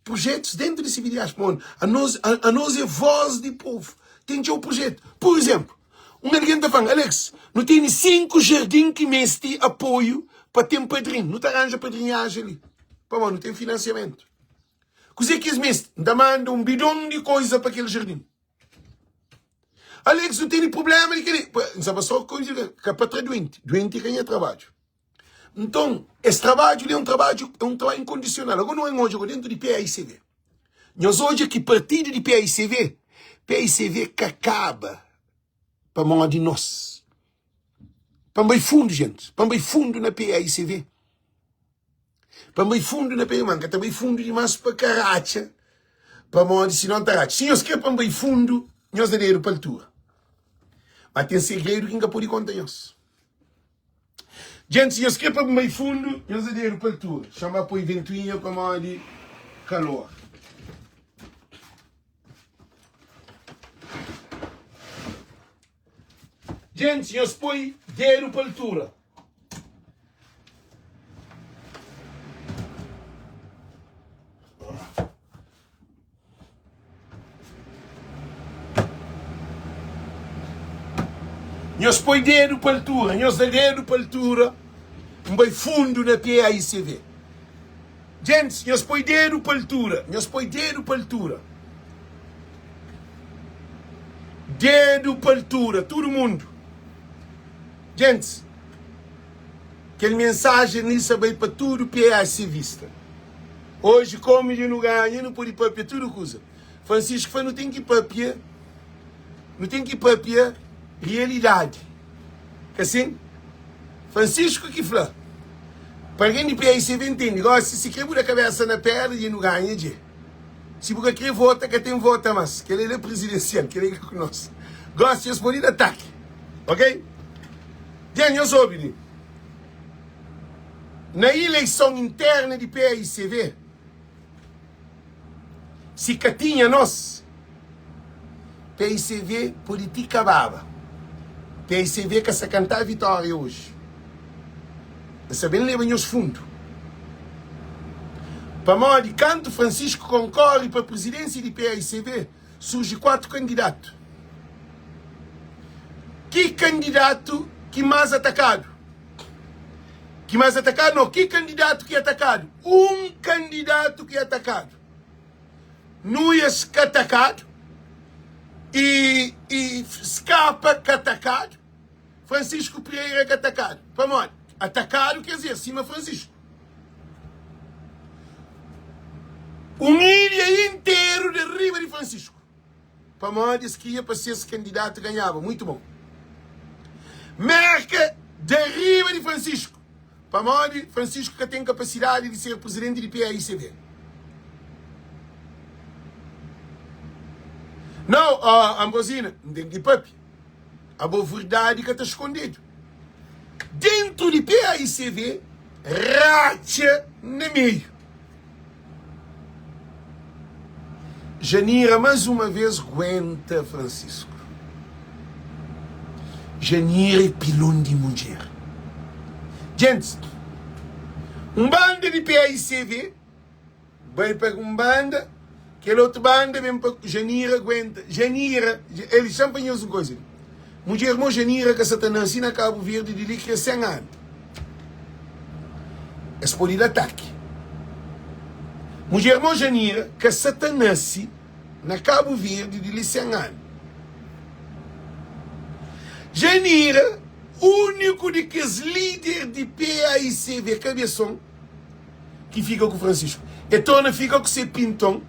Projetos dentro de civil diáspora. A nós é voz do povo. Tem que ter um projeto. Por exemplo, alguém está falando, Alex, não tem 5 jardins que mestre apoio para ter um padrinho. Não te arranja padrinhagem ali. Pô, não tem financiamento. Coisa que mestre, ainda manda um bidão de coisa para aquele jardim. Alex, não tem problema de querer. Não sabe só coisa que é para doente. Doente ganha trabalho. Então, esse trabalho é um trabalho incondicional. Agora não é hoje, dentro de PAICV. Nós hoje que partido de PAICV que acaba para mão de nós. Para bem fundo, gente. Para bem fundo na PAICV. Para bem fundo na PAICV. Que também fundo demais para caracha. Para mão de sinão taracha. Se nós queremos para bem fundo, nós não é para a altura. Mas tem segredo que ninguém pode contar nós. Gente, se nós queremos para bem fundo, nós não é para a altura. Chama para o ventoinha para mão de calor. Gente, nós põe dinheiro para a altura. Nós põe dinheiro para a altura. Nós dá dinheiro para a altura. Um fundo na PAICV. Gente, nós põe dinheiro para a altura. Nós põe dinheiro para a altura. Dinheiro para a altura. Todo mundo. Gente, aquela mensagem nisso veio para tudo PAICVista. Hoje, como ele não ganha, não pode papia, tudo coisa. Francisco foi, não tem que papia. Não tem que papia realidade. Que assim, Francisco que fala. Para quem de PAICV entende, se quer a cabeça na perna, ele não ganha, de. Se você quer votar, que tem vota, mas que ele é presidencial, que ele é com nós. Gosta de responder de ataque. Ok? Daniel Zobini, na eleição interna de PAICV, se que tinha nós, PAICV política baba, PAICV que se cantar a vitória hoje, sabendo levar os fundos. Para modo de canto Francisco concorre para a presidência de PAICV, surge 4 candidatos. Que candidato que mais atacado? Que mais atacado? Não, que candidato que é atacado? Um candidato que é atacado. Nuias que é atacado. E escapa que é atacado. Francisco Pereira que é atacado. Vamos, atacado quer dizer acima Francisco. Um ilha inteiro de riba de Francisco. Vamos, disse que ia para ser esse candidato ganhava. Muito bom. Merca de riba de Francisco. Vamos, Francisco que tem capacidade de ser presidente de PAICV. Não, Ambrosina, não tem que papi. A boa verdade que está escondido. Dentro de PAICV, racha no meio. Janira, mais uma vez, aguenta Francisco. Janira é pilão de mulher. Gente, um banda de PAICV, vai para um banda, aquele outro banda, mesmo para Janira aguenta. Janira, eles sempre têm uma coisa. Mulher irmã Janira, que Satanás ensina a Cabo Verde de lhe que 100 anos. Esse pode ir de ataque. Mulher irmã Janira, que Satanás na Cabo Verde de lhe 100 anos. Janira, único de que os líderes de PAICV, cabeção, que fica com o Francisco. Então não fica com o seu pintão.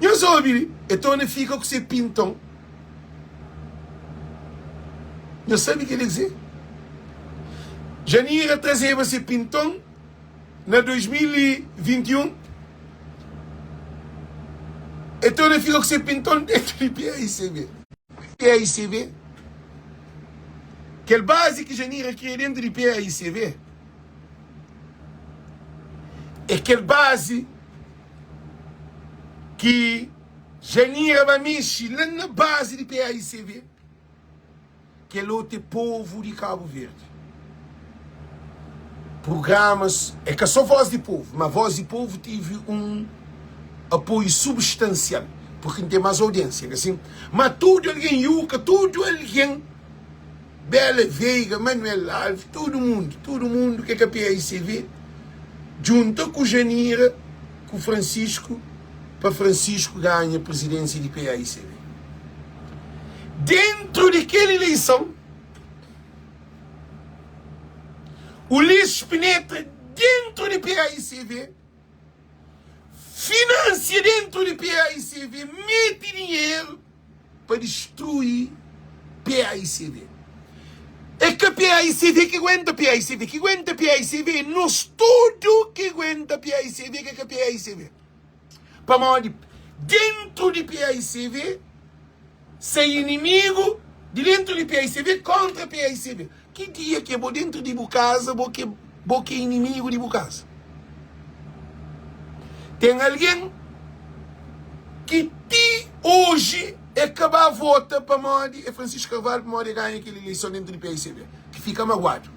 Eu sou ouvindo. Então não fica com o seu pintão. Não sabe o que ele dizer? Janira trazia esse pintão na 2021. Então não fica com esse pintão dentro de PAICV. PAICV. Aquele base que Janira queria dentro de PAICV. É aquele base que Janira vai mexer lá na base de PAICV. Que é o outro povo de Cabo Verde. Programas, é que é só Voz de Povo, mas Voz de Povo teve um apoio substancial, porque não tem mais audiência, assim. Mas tudo alguém Yuca, tudo alguém Bela Veiga, Manuel Alves, todo mundo que é a PAICV, junto com Janira, com Francisco, para Francisco ganhar a presidência de PAICV. Dentro daquela eleição, o lixo penetra dentro de PAICV, financia dentro de PAICV, mete dinheiro para destruir PAICV. É que a PAICV que aguenta PAICV, que aguenta PAICV, nós tudo que aguenta PAICV, que é a PAICV. Para onde? Dentro de PAICV, sem inimigo, de dentro de PAICV contra PAICV. Que dia que é bom dentro de Bucasa, bom que é inimigo de Bucasa. Tem alguém que hoje acabar a vota para Modi, é Francisco Carvalho para Modi ganhar aquela eleição dentro do PAICV, que fica magoado.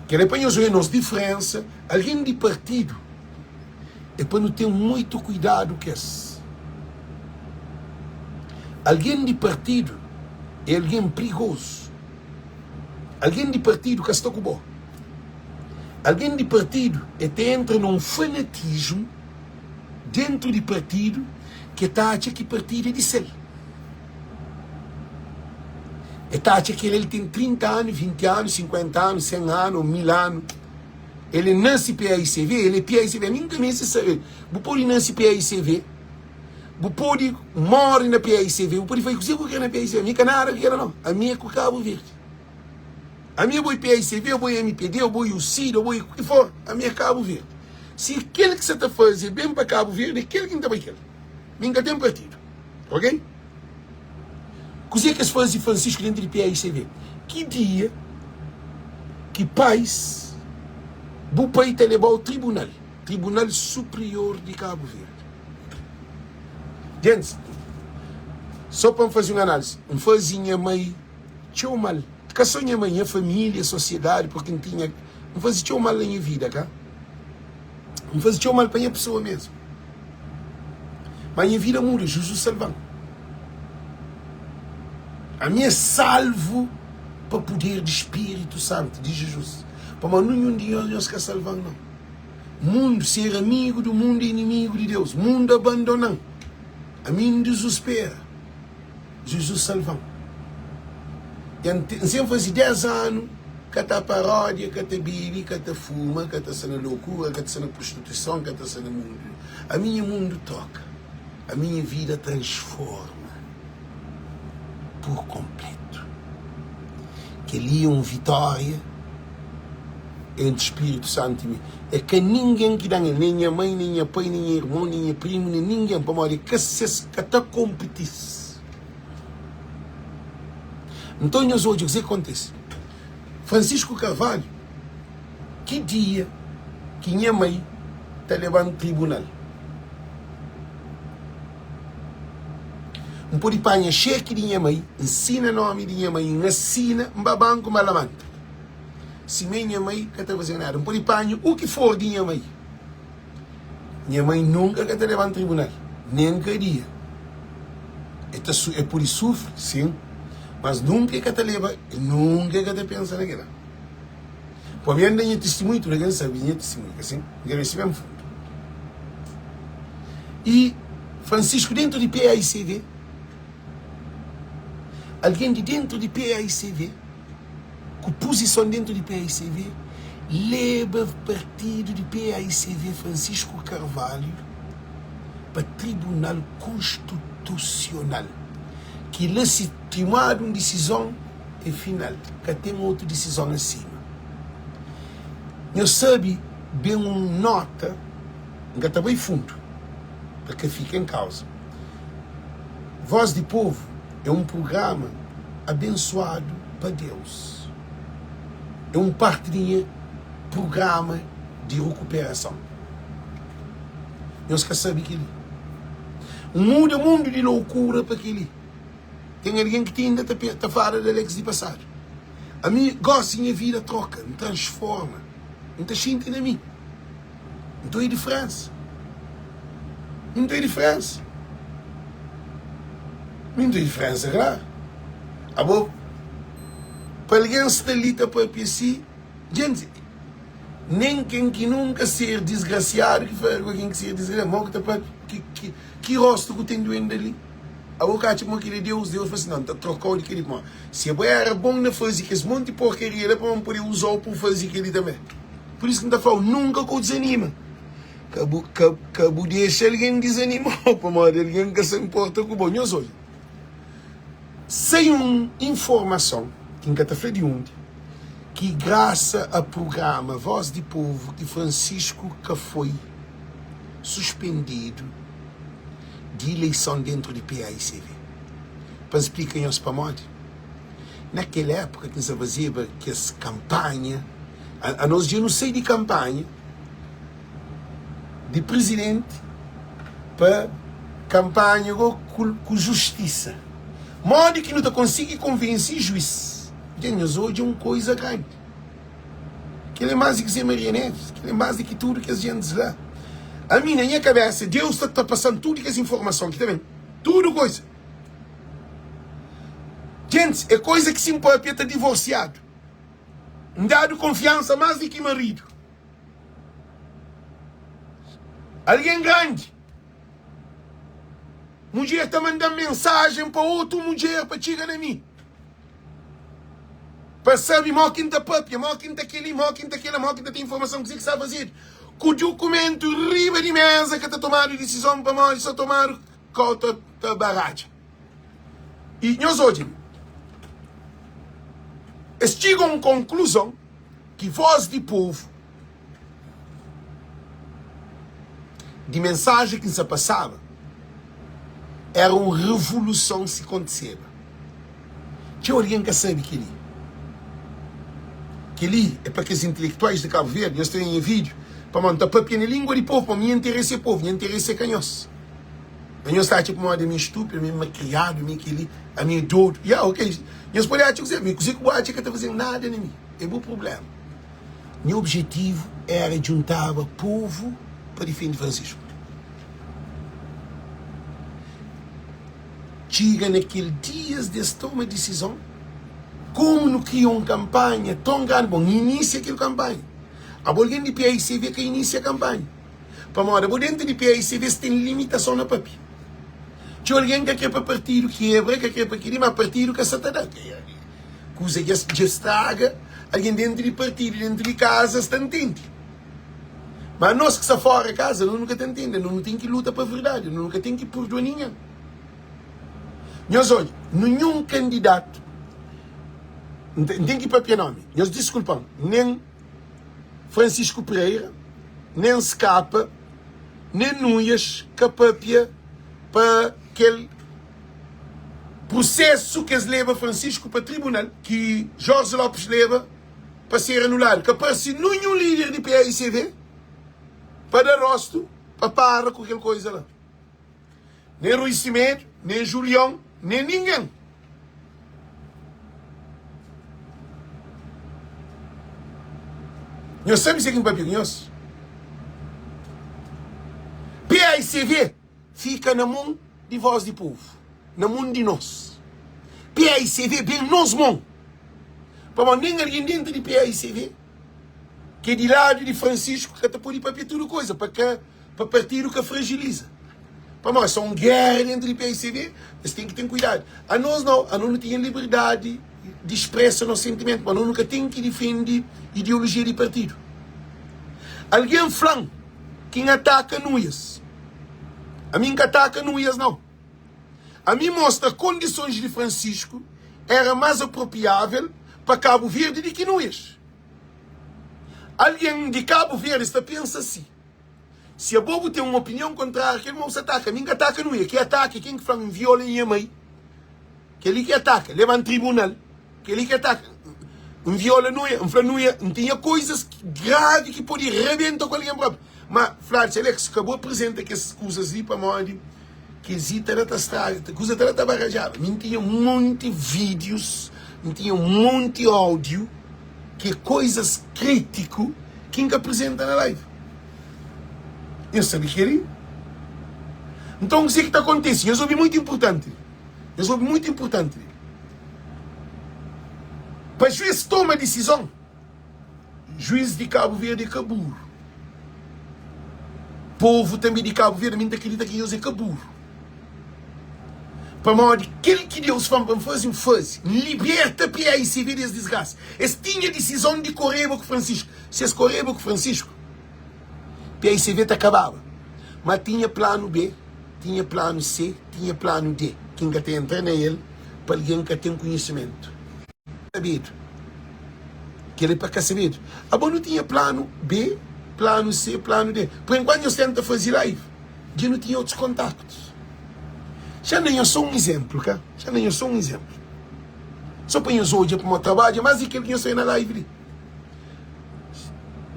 Que ele põe as diferenças, alguém de partido, é para não ter muito cuidado com isso. Alguém de partido é alguém perigoso. Alguém de partido que está com bom. Alguém de partido até entra num fanatismo dentro de partido que está acha que partido é de ser. Está acha que ele tem 30 anos, 20 anos, 50 anos, 100 anos, 1000 anos. Ele nasce PAICV, ele é PAICV. Ninguém nem se sabe. Você pode nascer PAICV. Você pode morar na PAICV. Você pode fazer o que é na PAICV. A minha canara que era não. A minha é com Cabo Verde. A minha boi PAICV, eu boi MPD, eu boi UCID, eu boi o que for. A minha é Cabo Verde. Se aquele que você está fazendo bem para Cabo Verde, aquele que não está bem aquele. Ninguém tem partido. Ok? Cozinha que se faz de Francisco dentro de PAICV. Que dia que pais do país te levar ao Tribunal Superior de Cabo Verde. Gente, só para fazer uma análise. Não fazia mãe tchau mal. Que só minha mãe, a família, a sociedade, porque não tinha. Não fazia tchau mal na minha vida, cá. Não fazia tchau mal para a minha pessoa mesmo. Mas a minha vida muda, Jesus salvando. A minha salvo para poder do Espírito Santo de Jesus. Para nenhum de nós que salvar não. Mundo ser amigo do mundo, inimigo de Deus. Mundo abandonando. A mim Jesus espera. Jesus salvão. E sempre faz 10 anos que está paródia, que está bebe, que está fuma, que está sendo loucura, que está sendo prostituição, que está sendo mundo. A minha mundo toca. A minha vida transforma por completo. Que ali é uma vitória entre o Espírito Santo e mim. É que ninguém que dá, nem minha mãe, nem minha pai, nem minha irmão, nem minha primo, nem ninguém, para morrer, que está competindo. Então, nós hoje, o que acontece? Francisco Carvalho, que dia que minha mãe está levando no tribunal? Um pode panha cheque de minha mãe, ensina o nome de minha mãe, ensina um babanco malamanta. Se minha mãe não está fazendo nada, um pode panha o que for de minha mãe. Minha mãe nunca está levando no tribunal, nem que dia. É por isso sofre, sim. Mas nunca que te leva, nunca que te pensa naquela. Para mim, ainda é testemunho, tu não sabe, é testemunho, assim, não é mesmo fundo. E Francisco, dentro de PAICV, alguém de dentro de PAICV, com posição dentro de PAICV, leva partido de PAICV Francisco Carvalho para Tribunal Constitucional. Que lá se tomar uma decisão é final, que tem outra decisão acima. Eu sabe bem uma nota, que está bem fundo, para que fique em causa. Voz de Povo é um programa abençoado para Deus. É um parte de programa de recuperação. Nós que sabemos que um mundo de loucura para aquele. Tem alguém que ainda está fora da Alex de passado. A mim gosta da minha vida, troca, me transforma. Não está sentindo a mim. Não tem diferença. Não tem diferença. Não tem diferença, claro. Agora, para alguém se delita para PC, gente, nem quem que nunca ser desgraciado, que foi alguém que ser desgraciado, que rosto que tem doendo ali. A boca tipo aquele Deus fala assim, não, trocou de aquele irmão. Se era bom na fazer que esse monte de porcaria, ele para poder usar para fazer aquele também. Por isso que não está falando, nunca que eu desanima. Cabo deixa alguém desanimar, para alguém que se importa com o bom. Nós hoje, sem uma informação, que nunca está falando de onde, que graças ao programa Voz de Povo de Francisco que foi suspendido de eleição dentro de PAICV. Para explicar-nos para nós. Naquela época que se fazia que as campanhas, a nós eu não sei de campanha, de presidente para campanha com justiça. Modo que não te consiga convencer juiz. Gente, hoje é uma coisa grande. Aquilo é mais do que ser Maria Neves, aquilo é mais do que tudo que a gente lá. A mim, na minha cabeça, Deus está passando tudo essa informação aqui também. Tudo coisa. Gente, é coisa que se impõe está divorciado. Não dá confiança mais do que marido. Alguém grande. Mulher está mandando mensagem para outra mulher para chegar a mim. Para saber, mal quem está papia, mal quem está aquele, mal quem está aquela, mal quem tem informação que você sabe fazer. Com o documento riba de mesa que está tomando decisão para nós, só tomar conta da barragem. E nós hoje, chegam a uma conclusão que Voz de Povo, de mensagem que se passava, era uma revolução se acontecer. Tinha alguém que sabe que ali. Que ali é para que os intelectuais de Cabo Verde, nós temos em vídeo, para manter papia na língua de povo, para mim interesse é povo, meu interesse é canhoso. A minha está tipo uma de minha estúpida, a minha criado, a minha aquele, a minha doido. E ok, nós podemos dizer, mas que o que está fazendo nada em mim. É o problema. Meu objetivo era juntar o povo para defender Francisco. chega naqueles dias de tomar decisão, como não criou uma campanha tão grande, bom, inicia aquela campanha. A alguém de PAICV que inicia a campanha. Para moda, dentro de PAICV tem limitação na papel. Tinha alguém que quer para partido quebra, que quer para aquele, mas partido que está dando. Coisa que já estraga, alguém dentro de partido, dentro de casa, está entendendo. Mas nós que está fora de casa, nunca te entendem, não tem que lutar para a verdade, nunca tem que perdoar ninguém. Nós olha, nenhum candidato, não tem que ir para o nome, nós desculpam, nem Francisco Pereira, nem Scapa, nem Núñez, capapia para aquele processo que eles levam Francisco para o tribunal, que Jorge Lopes leva para ser anulado, que aparece nenhum líder de PAICV para dar rosto, para parar com aquela coisa lá. Nem Rui Cimeiro, nem Julião, nem ninguém. Nós sabemos aqui em papel, nós. PAICV fica na mão de voz do povo, na mão de nós. PAICV bem nos mãos. Para nem alguém dentro de PAICV, que é de lado de Francisco, que está por ir para tudo coisa, para partido que fragiliza. Para nós, são guerra dentro de PAICV, mas tem que ter cuidado. A nós não temos liberdade de expressar nosso sentimento, mas nós nunca temos que defender ideologia de partido. Alguém fala quem ataca Núñez. A mim que ataca Núñez não. A mim mostra condições de Francisco era mais apropriável para Cabo Verde do que Núñez. Alguém de Cabo Verde está pensa assim. Se a bobo tem uma opinião contrária, que ele não se ataca. A mim que ataca Núñez. Que ataca quem que fala em viola em mãe. Que ele que ataca. Leva em tribunal. Que ele que ataca. Um viola Núñez. Um fala Núñez. Não tinha coisas graves que pode rebentar com alguém próprio. Mas, Flávio, se ele acabou de apresentar que essas coisas ali para morrer, que existe ela está estragada, coisa dela está barrajada. Não tinha muitos vídeos, não tinha muito áudio, que coisas críticas quem que apresenta na live. Eu sabia que era. Então, o que está acontecendo? Eu soube muito importante. Para o juiz tomar decisão, juiz de Cabo Verde é caburo. Povo também de Cabo Verde, ainda acredita que Deus é caburo. Para modo aquele que Deus faz, liberta PAICV desse desgaste. Eles tinham decisão de correr com Francisco. Se eles correram com Francisco, PAICV te acabava. Mas tinha plano B, tinha plano C, tinha plano D. Quem que entra nele, para alguém que tem conhecimento. Sabido. Que ele é para cá sabido. A bom não tinha plano B, plano C, plano D. Por enquanto eu tento fazer live, eu não tinha outros contactos. Já nem eu sou um exemplo, cara. Só para eu hoje para o meu trabalho, mas aquilo que eu sei na live.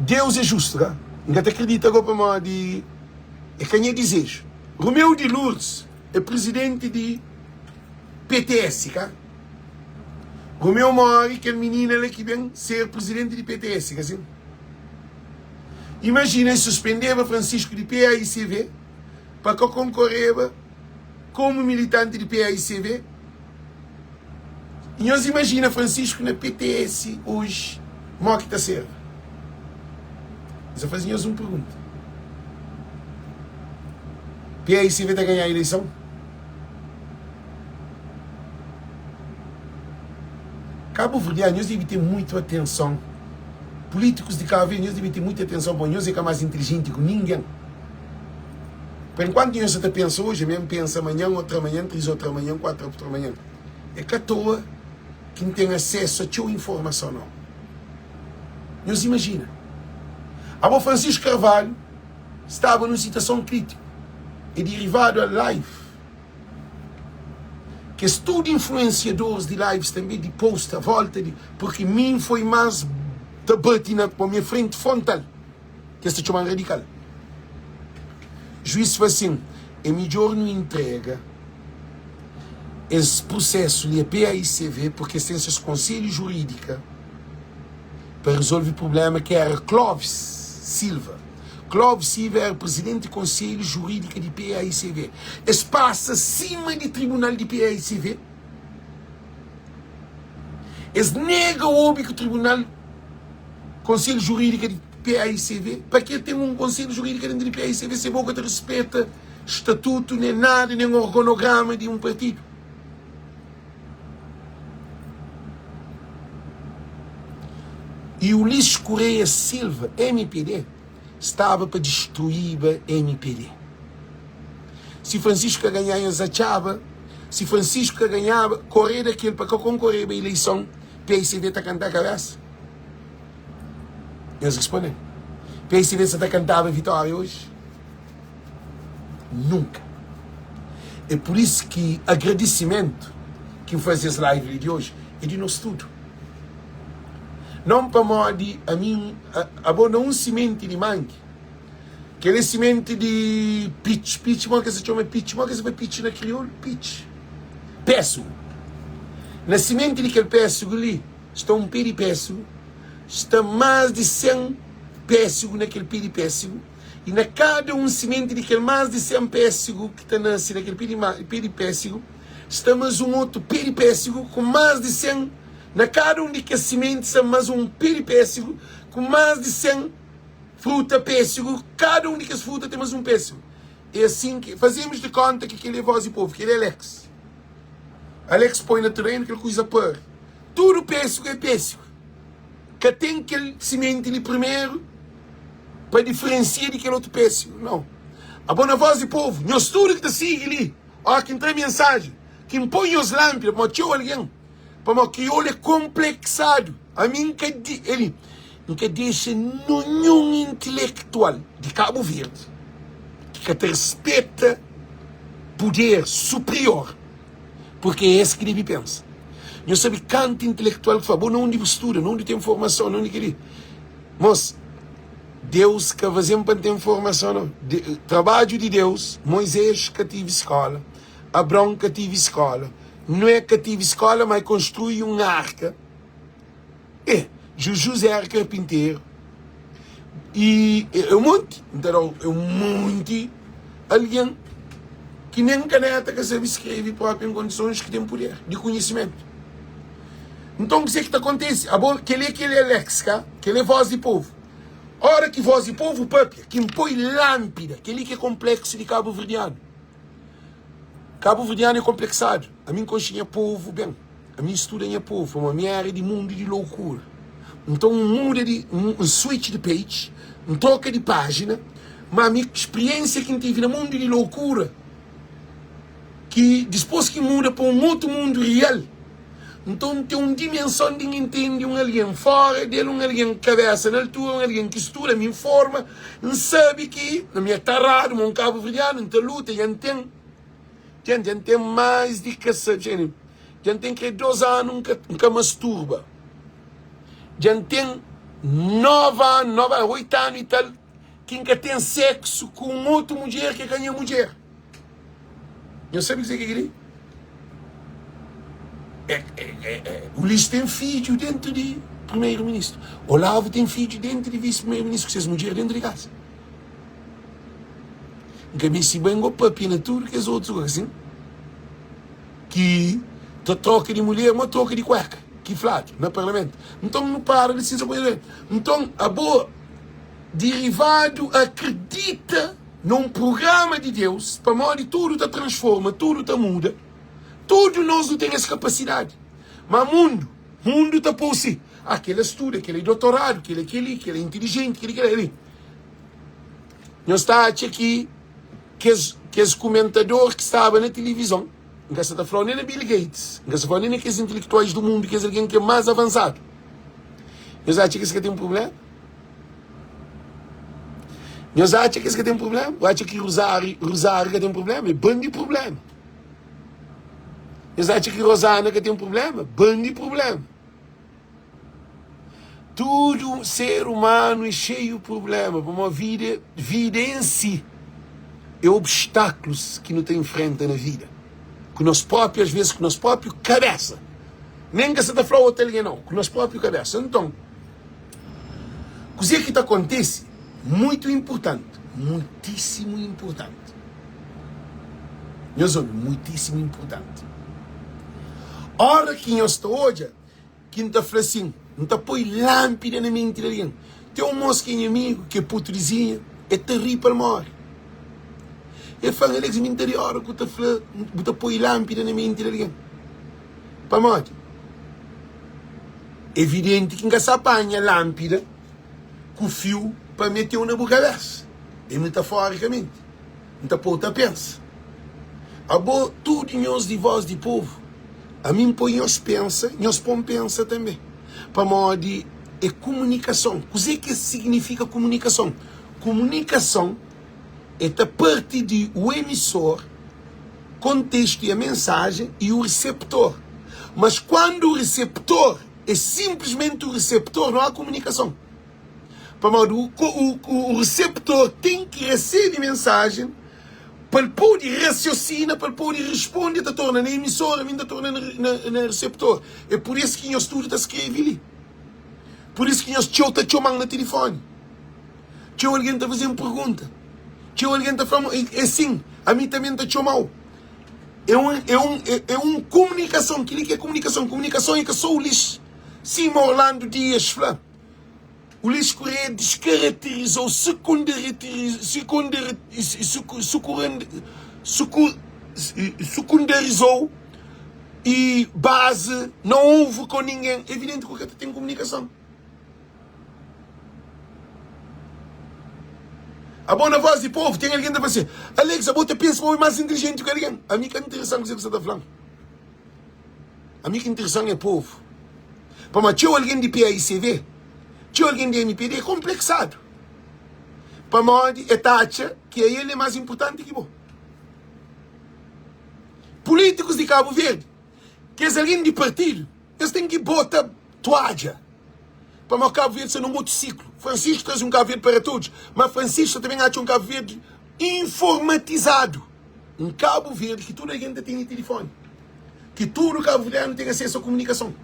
Deus é justo, cara. Não acredita agora para mim de... É quem eu desejo. Romeu de Lourdes é presidente de PTS, cara. Romeu Mori, aquele menino ali que vem ser presidente de PTS, assim. Imagina, suspendeva Francisco de PAICV para que eu concorreva como militante de PAICV. E nós imagina Francisco na PTS hoje, como que está certo? Nós fazíamos uma pergunta. PAICV está a ganhar a eleição? Cabo Verde, nós devemos ter muita atenção. Políticos de Cabo Verde, nós devemos ter muita atenção, porque nós é que é mais inteligente que ninguém. Por enquanto nós até pensa hoje, mesmo pensa amanhã, outra manhã, 3 outra manhã, 4 outra manhã. É que à toa quem tem acesso a tua informação não. Nós imagina. A Francisco Carvalho estava numa situação crítica. É derivado a live. Que estudo influenciadores de lives também, de post, a volta, porque mim foi mais debate na minha frente frontal. Que se chama radical. Juiz fala assim, é melhor não entrega esse processo de PAICV, porque tem seus conselhos jurídicos para resolver o problema que era Clóvis Silva. Clóvis Silva era presidente do Conselho Jurídico de PAICV. Esse passa acima do Tribunal de PAICV. Esse nega o óbvio que o Tribunal Conselho Jurídico de PAICV. Para que tem um Conselho Jurídico de PAICV se boca te respeita estatuto, nem nada, nem organograma de um partido? E Ulisses Correia Silva, MPD, estava para destruir a MPD. Se Francisco ganhava, achava. Se Francisco ganhava, correr daquele para concorrer à eleição, PAICV está a cantar a cabeça. Eles respondem. PAICV está a cantar a vitória hoje? Nunca. É por isso que agradecimento que eu faço esse live de hoje é de nosso tudo. Não para morrer a mim, abona um semente de mangue. Aquele semente de pitch, mas que se chama pitch, mas que se vai pitch na crioulo, pitch. Péssego. Na semente daquele péssego ali, está um pé de péssego, está mais de 100 péssego naquele pé de péssego, e na cada um semente daquele mais de 100 péssego que está nascendo naquele pé de péssego, está mais um outro pé de péssego com mais de 100. Na cada um daqueles sementes, há mais um pé de péssego com mais de 100 fruta pêssego. Cada um daqueles frutas tem mais um pêssego. É assim que fazemos de conta que aquele é voz e povo, que ele é Alex. Alex põe no terreno aquela coisa para. Tudo pêssego é pêssego. Que tem aquele semente ali primeiro para diferenciar daquele outro pêssego. Não. A boa voz e povo, nós tudo que te siga ali, ó, que entra mensagem, que impõe os lâmpadas, para que alguém. Para que ele é complexado. A mim que ele nunca deixa nenhum intelectual de Cabo Verde que te respeita poder superior, porque é esse que ele pensa. Eu sabe quanto intelectual que fala, não onde estuda, não onde tem informação, não onde querer. Mas Deus que fazemos para ter informação, não. Trabalho de Deus, Moisés que tive escola, Abraão que tive escola. Não é que tive escola, mas construi uma arca. José era carpinteiro. E é um monte. Então, é um monte. Alguém que nem caneta que sabe escrever próprio em condições que tem poder, de conhecimento. Então, o que é que acontece? Aquele é léxica, aquele é voz de povo. Ora que voz de povo, papia, que impõe lâmpada, aquele que é complexo de Cabo Verdeano. Cabo Verdeano é complexado. A minha consciência é povo, bem. A minha estudo é povo. A minha área de mundo de loucura. Então, um switch de page, troca de página, mas a minha experiência que eu tive no mundo de loucura, que depois que muda para um outro mundo real, então tem uma dimensão de entender um alguém fora dele, um alguém cabeça na altura, um alguém que estuda, me informa, não sabe que, na minha tarada, um Cabo Verdeano, não tem luta, não tem. Gente tem mais de que saber. Gente tem que 2 anos nunca masturba. Gente tem 8 anos e tal, que nunca tem sexo com outra mulher que ganha mulher. Eu sabe o que é que o Ulisses tem filho dentro de primeiro-ministro. Olavo tem filho dentro de vice-primeiro-ministro, que vocês mulheres dentro de casa. Que me se bem o papi na tudo que os outros assim, que troca de mulher, uma troca de cueca, que flado no parlamento. Então não para de se saber. Então a boa derivado acredita num programa de Deus para modo de tudo está transforma, tudo está muda, tudo nós não temos essa capacidade. Mas mundo está por si. Aquele estudo, aquele doutorado, aquele é inteligente, aquele ali. Nós está aqui que esse comentador que estava na televisão, que está falando nem Bill Gates, que está falando nem aqueles intelectuais do mundo, que é alguém que é mais avançado. Nós achamos que esse tem um problema? Nós achamos que esse tem um problema? Eu acho que Rosário que tem um problema? É bando de problema. Nós achamos que Rosana que tem um problema? Bando de problema. Todo ser humano é cheio de problema. Para uma vida em si. É obstáculos que não tem enfrenta na vida. Com nós próprios, às vezes, com nós próprios cabeça. Nem que você está falando outra linha, não. Com nós próprios cabeça. Então, o que acontece? muito importante, muitíssimo importante. Meus homens, muitíssimo importante. Hora que nós estamos hoje, que não está falando assim, não está põe lâmpada na mente de alguém. Tem um moço que é inimigo, que é putrezinha, é terrível morre. Eu falo, Alex, me interior, que está falando, está põe lâmpada na mente de alguém. Para morrer. Evidente que não se apanha lâmpada com fio para meter na boca cabeça. É metaforicamente. Não está pôr outra pensa. Abo tudo nós de voz de povo. A mim põe nós pensa, nós põe pensa também. Para morrer é comunicação. O que significa comunicação? Comunicação é a parte de o emissor, contexto e a mensagem e o receptor. Mas quando o receptor é simplesmente o receptor, não há comunicação. O receptor tem que receber mensagem para poder raciocinar, para poder responder, está tornando na emissora, está tornando na receptor. É por isso que nós tudo está escrevendo ali. Por isso que nós está chamando no telefone. Tio alguém está fazendo pergunta. Tio alguém está falando, é assim, a mim também está chamando. É uma comunicação. Que é comunicação? Comunicação é que sou o lixo. Sim, Orlando Dias, Flá. O Luís Correia descaracterizou, secundarizou e base, não houve com ninguém. É evidente que o cara tem comunicação. A boa voz de povo, tem alguém que vai dizer, Alex, a boa pensa que é mais inteligente que alguém. A mim que é interessante o que você está falando. A mim que é interessante é povo. Para tinha alguém de PAICV, tinha alguém de MPD, é complexado. Para morrer é taxa, que ele é mais importante que bom. Políticos de Cabo Verde, que é alguém de partido, eles têm que botar toalha. Para o Cabo Verde ser um motociclo. Francisco traz um Cabo Verde para todos, mas Francisco também acha um Cabo Verde informatizado. Um Cabo Verde que toda a gente tem telefone. Que todo o Cabo Verde tem acesso à comunicação.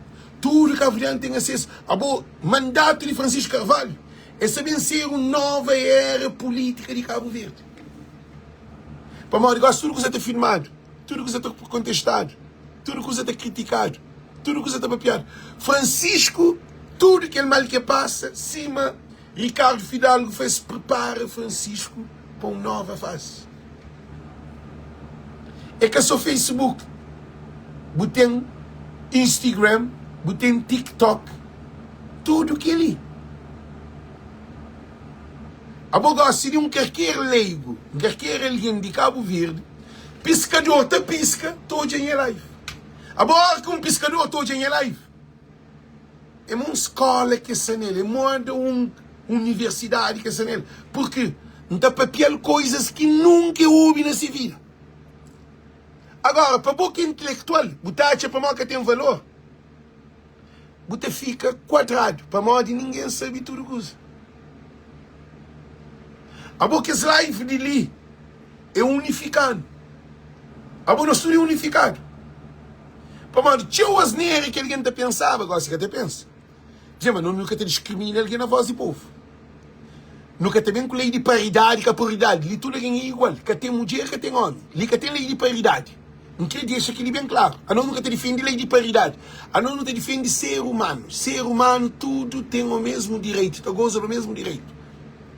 Todo o Cabo Verde tem acesso ao mandato de Francisco Carvalho. É saber ser uma nova era política de Cabo Verde. Para o negócio, tudo que você está filmado, tudo que você está contestado, tudo que você está criticado, tudo que você está papiado. Francisco, tudo aquele mal que passa, cima, Ricardo Fidalgo fez, prepara Francisco para uma nova fase. É que é só Facebook, botem Instagram, botem TikTok, tudo que ali. Agora, se qualquer leigo, qualquer alguém de Cabo Verde, pescador está pisca, todo em live. Agora, com pescador, todo em live. É uma escola que é nele, é uma universidade que é nele. Porque não está papel coisas que nunca houve nessa vida. Agora, para a boca intelectual, botar para a que tem valor, você fica quadrado, para a de ninguém sabe tudo que usa. A boca é live de ali, é unificado. A boca não é unificado. Para a de tinha o asneira que alguém pensava, agora você até pensa. Dizer, mas nunca te discrimina alguém na voz do povo. Nunca tem bem com lei de paridade, com a paridade. Ali tudo é igual. Que tem mulher, que tem homem. Ali que tem lei de paridade. Não quer deixar aquilo bem claro. A não nunca te defende lei de paridade. A não te defende ser humano. Ser humano, tudo tem o mesmo direito. Tu goza do mesmo direito.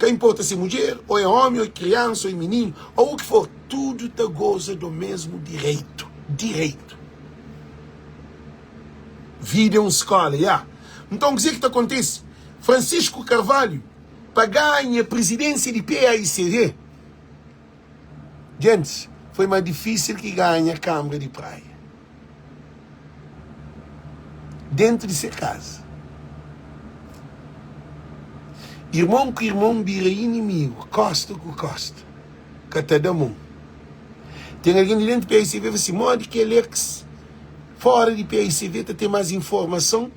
Não importa se é mulher, ou é homem, ou é criança, ou é menino, ou o que for. Tudo te goza do mesmo direito. Direito. Vida é uma escola, já. Então, o que acontece? Francisco Carvalho, para ganhar a presidência de PAICV, gente, foi mais difícil que ganhar a Câmara de Praia. Dentro de sua casa. Irmão com irmão vira inimigo, costa com costa. Cada mão. Tem alguém de dentro do PAICV que se morde que Alex, fora de PAICV, tem mais informação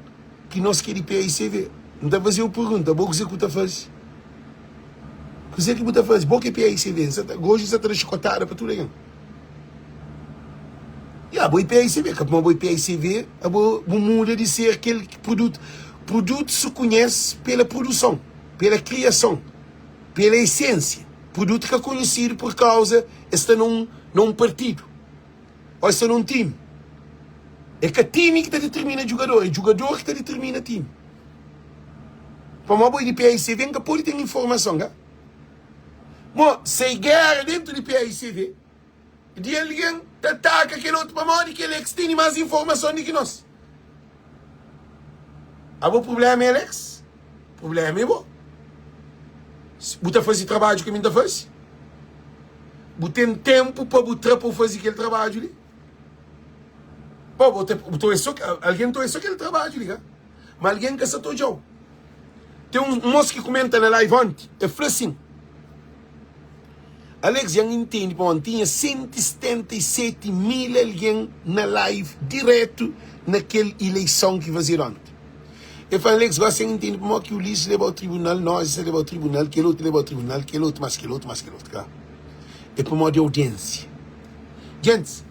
que nós queremos PAICV. Não está fazendo pergunta, boa coisa que você faz. Coisa que você faz, boa que PAICV. Hoje você está chicotada para tudo aí. E a boa PAICV, que a boa PAICV, a boa muda de ser aquele produto. Produto se conhece pela produção, pela criação. pela essência. Produto que é conhecido por causa está num partido. Ou está num time. É que o time que determina o jogador. É o jogador que determina o time. Para uma boa de PICV, que pode ter informação. Mas se guerra dentro do PICV, de alguém ataca aquele outro para morrer, que ele tem mais informação do que nós. O problema é Alex. O problema é bom. Você faz trabalho que ainda faz. Você tem tempo para fazer aquele trabalho ali. Alguém está só aquele trabalho ali. Mas alguém que está todo jogo. Tem um moço que comenta na live ontem. É assim. Alex já entende, tinha 177 mil alguém na live, direto naquela eleição que faziam ontem. Eu falei, Alex, você entende como que o Ulisses leva ao tribunal, nós leva ao tribunal, que outro leva ao tribunal, que outro, mais que outro. É para uma de audiência. Gente,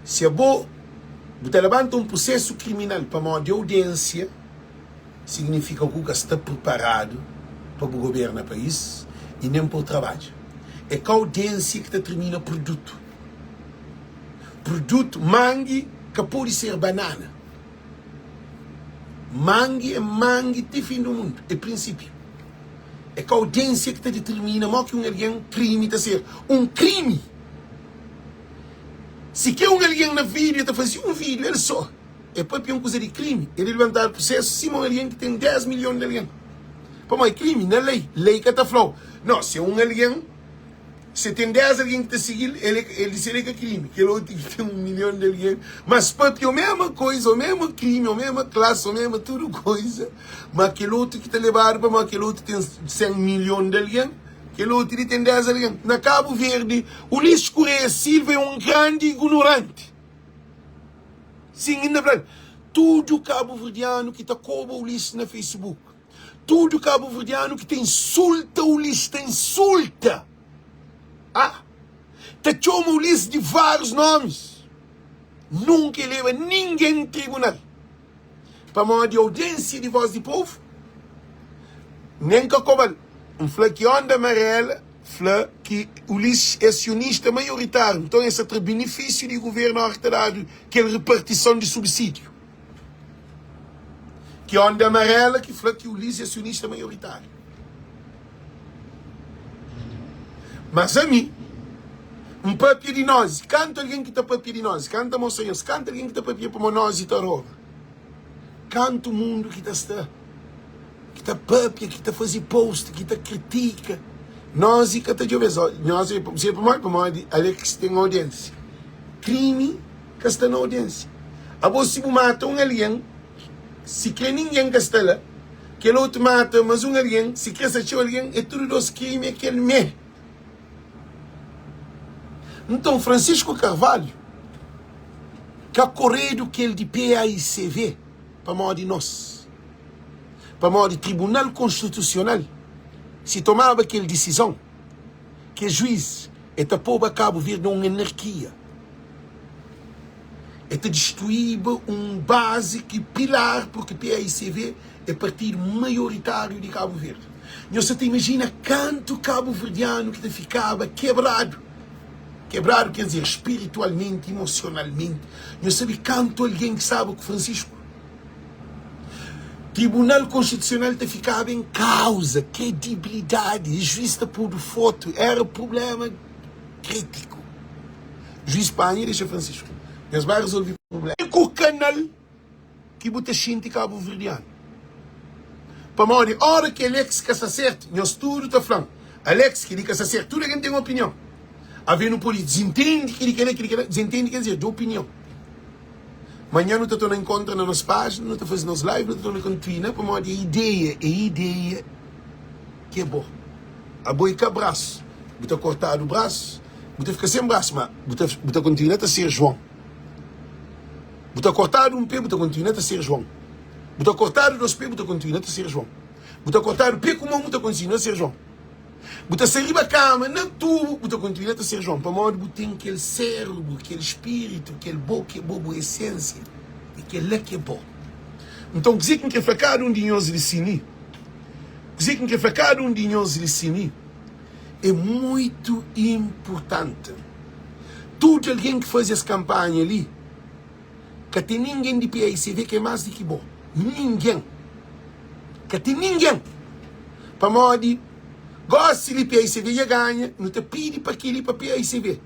se é bom, você levanta um processo criminal para uma de audiência, significa que você está preparado para o governo do país e nem para o trabalho. É que a audiência que determina o produto. Produto, mangue, que pode ser banana. Mangue é mangue de fim do mundo. É princípio. É que a audiência que determina mal que alguém crime está a ser um crime. Se quer alguém na vídeo, está fazendo um vídeo, ele só. É para uma coisa de crime. Ele levantar o processo, se alguém que tem 10 milhões de alguém. Para mais crime, não é lei. Lei que está falando. Não, se alguém. Se tem 10 alguém que está seguindo, ele seria que é crime. Que outro que tem 1 milhão de alguém. Mas papi, a mesma coisa, o mesmo crime, a mesma classe, a mesma tudo coisa. Mas aquele outro que está levado para aquele outro tem 100 milhões de alguém. Aquele outro tem 10 alguém. Na Cabo Verde, o Ulisses Correia Silva é um grande ignorante. Sim, ainda verdade. Tudo cabo-verdiano que está como o Ulisses na Facebook. Tudo cabo-verdiano que tem insulta o Ulisses, tem insulta. Te chama o Ulisses de vários nomes. Nunca leva ninguém em tribunal. Para uma de audiência de voz de povo. Nem que cobra. Que onda amarela. Que o Ulisses é sionista maioritário. Então esse é o benefício do governo arrecadado. Que é a repartição de subsídio. Que onda amarela que o Ulisses é sionista maioritário. Mas a mim, um papel de nós, canta alguém que está papel de nós, canta moções, canta alguém que está papel para nós e tarô. Canta o mundo que está papel, que está fazendo post, que está critica. Nós e que está jovens, nós é para mais, Alex tem audiência. Crime que está na audiência. A você mata um alien, se quer ninguém que está lá, que ele outro mata, mas um alien, se quer ser alien, é tudo dos crimes que ele me. Então, Francisco Carvalho, que a correio que ele de PAICV, para mal de nós, para mal de Tribunal Constitucional, se tomava aquela decisão, que o juiz é para Cabo Verde uma anarquia, é para destruir base que pilar, porque PAICV é partido maioritário de Cabo Verde. Você te imagina quanto cabo-verdiano que ficava quebrado. Quebrado quer dizer espiritualmente, emocionalmente. Não sabe quanto alguém que sabe que Francisco. Tribunal Constitucional te ficava em causa, credibilidade, juiz te pôr foto, era problema crítico. Juiz Panha deixa Francisco. Mas vai resolver o problema. É com o canal que bota gente cabo-verdiano. Para morrer, hora que Alex que está certo, nós tudo está falando. Alex que diz que está certo, tudo alguém tem uma opinião. Havendo por isso, desentende que desentende quer dizer, de opinião. Amanhã não estou na encontra na nossa página, não estou fazendo nos live, não estou na contínua, para uma ideia que é boa. A boi que braço, você cortar o braço, você fica sem braço, mas você continua a ser João. Você cortar um pé, você continua a ser João. Você cortar os pés, você continua a ser João. Você cortar o pé com a mão, você continua a ser João. Você sair da cama, não tubo, você continua a ser João. Para modo você tem aquele cérebro, aquele espírito, aquele bom que é bobo, essência, aquele que é bom. Então, dizer que é facado um dinhoso de sini, que para cada de nós listening é muito importante. Tudo alguém que faz essa campanha ali, que tem ninguém de PICV que é mais do que bom. Ninguém. Que tem ninguém. Para modo, gosta de PICV e ganha, não te pede para aquilo para PICV.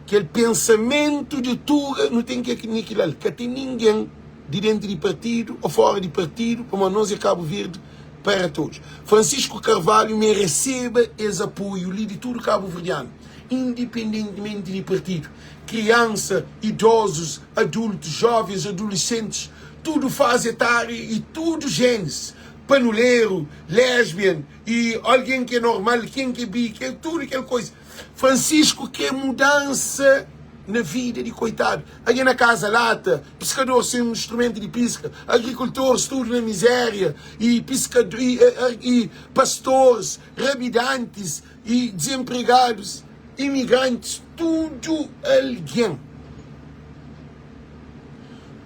Aquele pensamento de tuga não tem que aniquilar. Que tem ninguém de dentro de partido ou fora de partido, como nós é Cabo Verde, para todos. Francisco Carvalho me recebe esse apoio ali de tudo Cabo Verdeano, independentemente de partido. Criança, idosos, adultos, jovens, adolescentes, tudo fase etária e tudo genes. Panuleiro, lesbian e alguém que é normal, quem que é bi, que é tudo aquela coisa. Francisco quer mudança na vida de coitado. Aqui na casa lata, pescador sem um instrumento de pesca, agricultores tudo na miséria, e pescadores, e pastores, rabidantes, e desempregados, imigrantes, tudo alguém.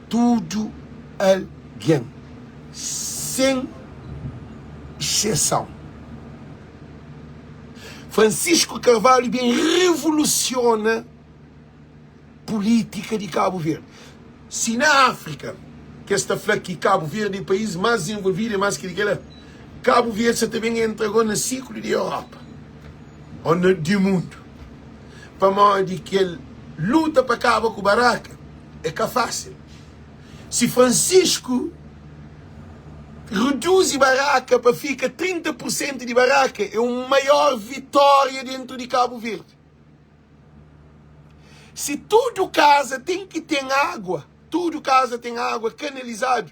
Tudo alguém. Sem exceção. Francisco Carvalho bem revoluciona política de Cabo Verde. Se na África, que esta fala que Cabo Verde é o país mais desenvolvido e mais que aquela, Cabo Verde também entrou no ciclo de Europa, ou do mundo. Para modo que ele luta para acabar com o Barraca, é que é fácil. Se Francisco reduz Barraca para ficar 30% de Barraca, é uma maior vitória dentro de Cabo Verde. Se tudo casa tem que ter água, tudo casa tem água canalizado,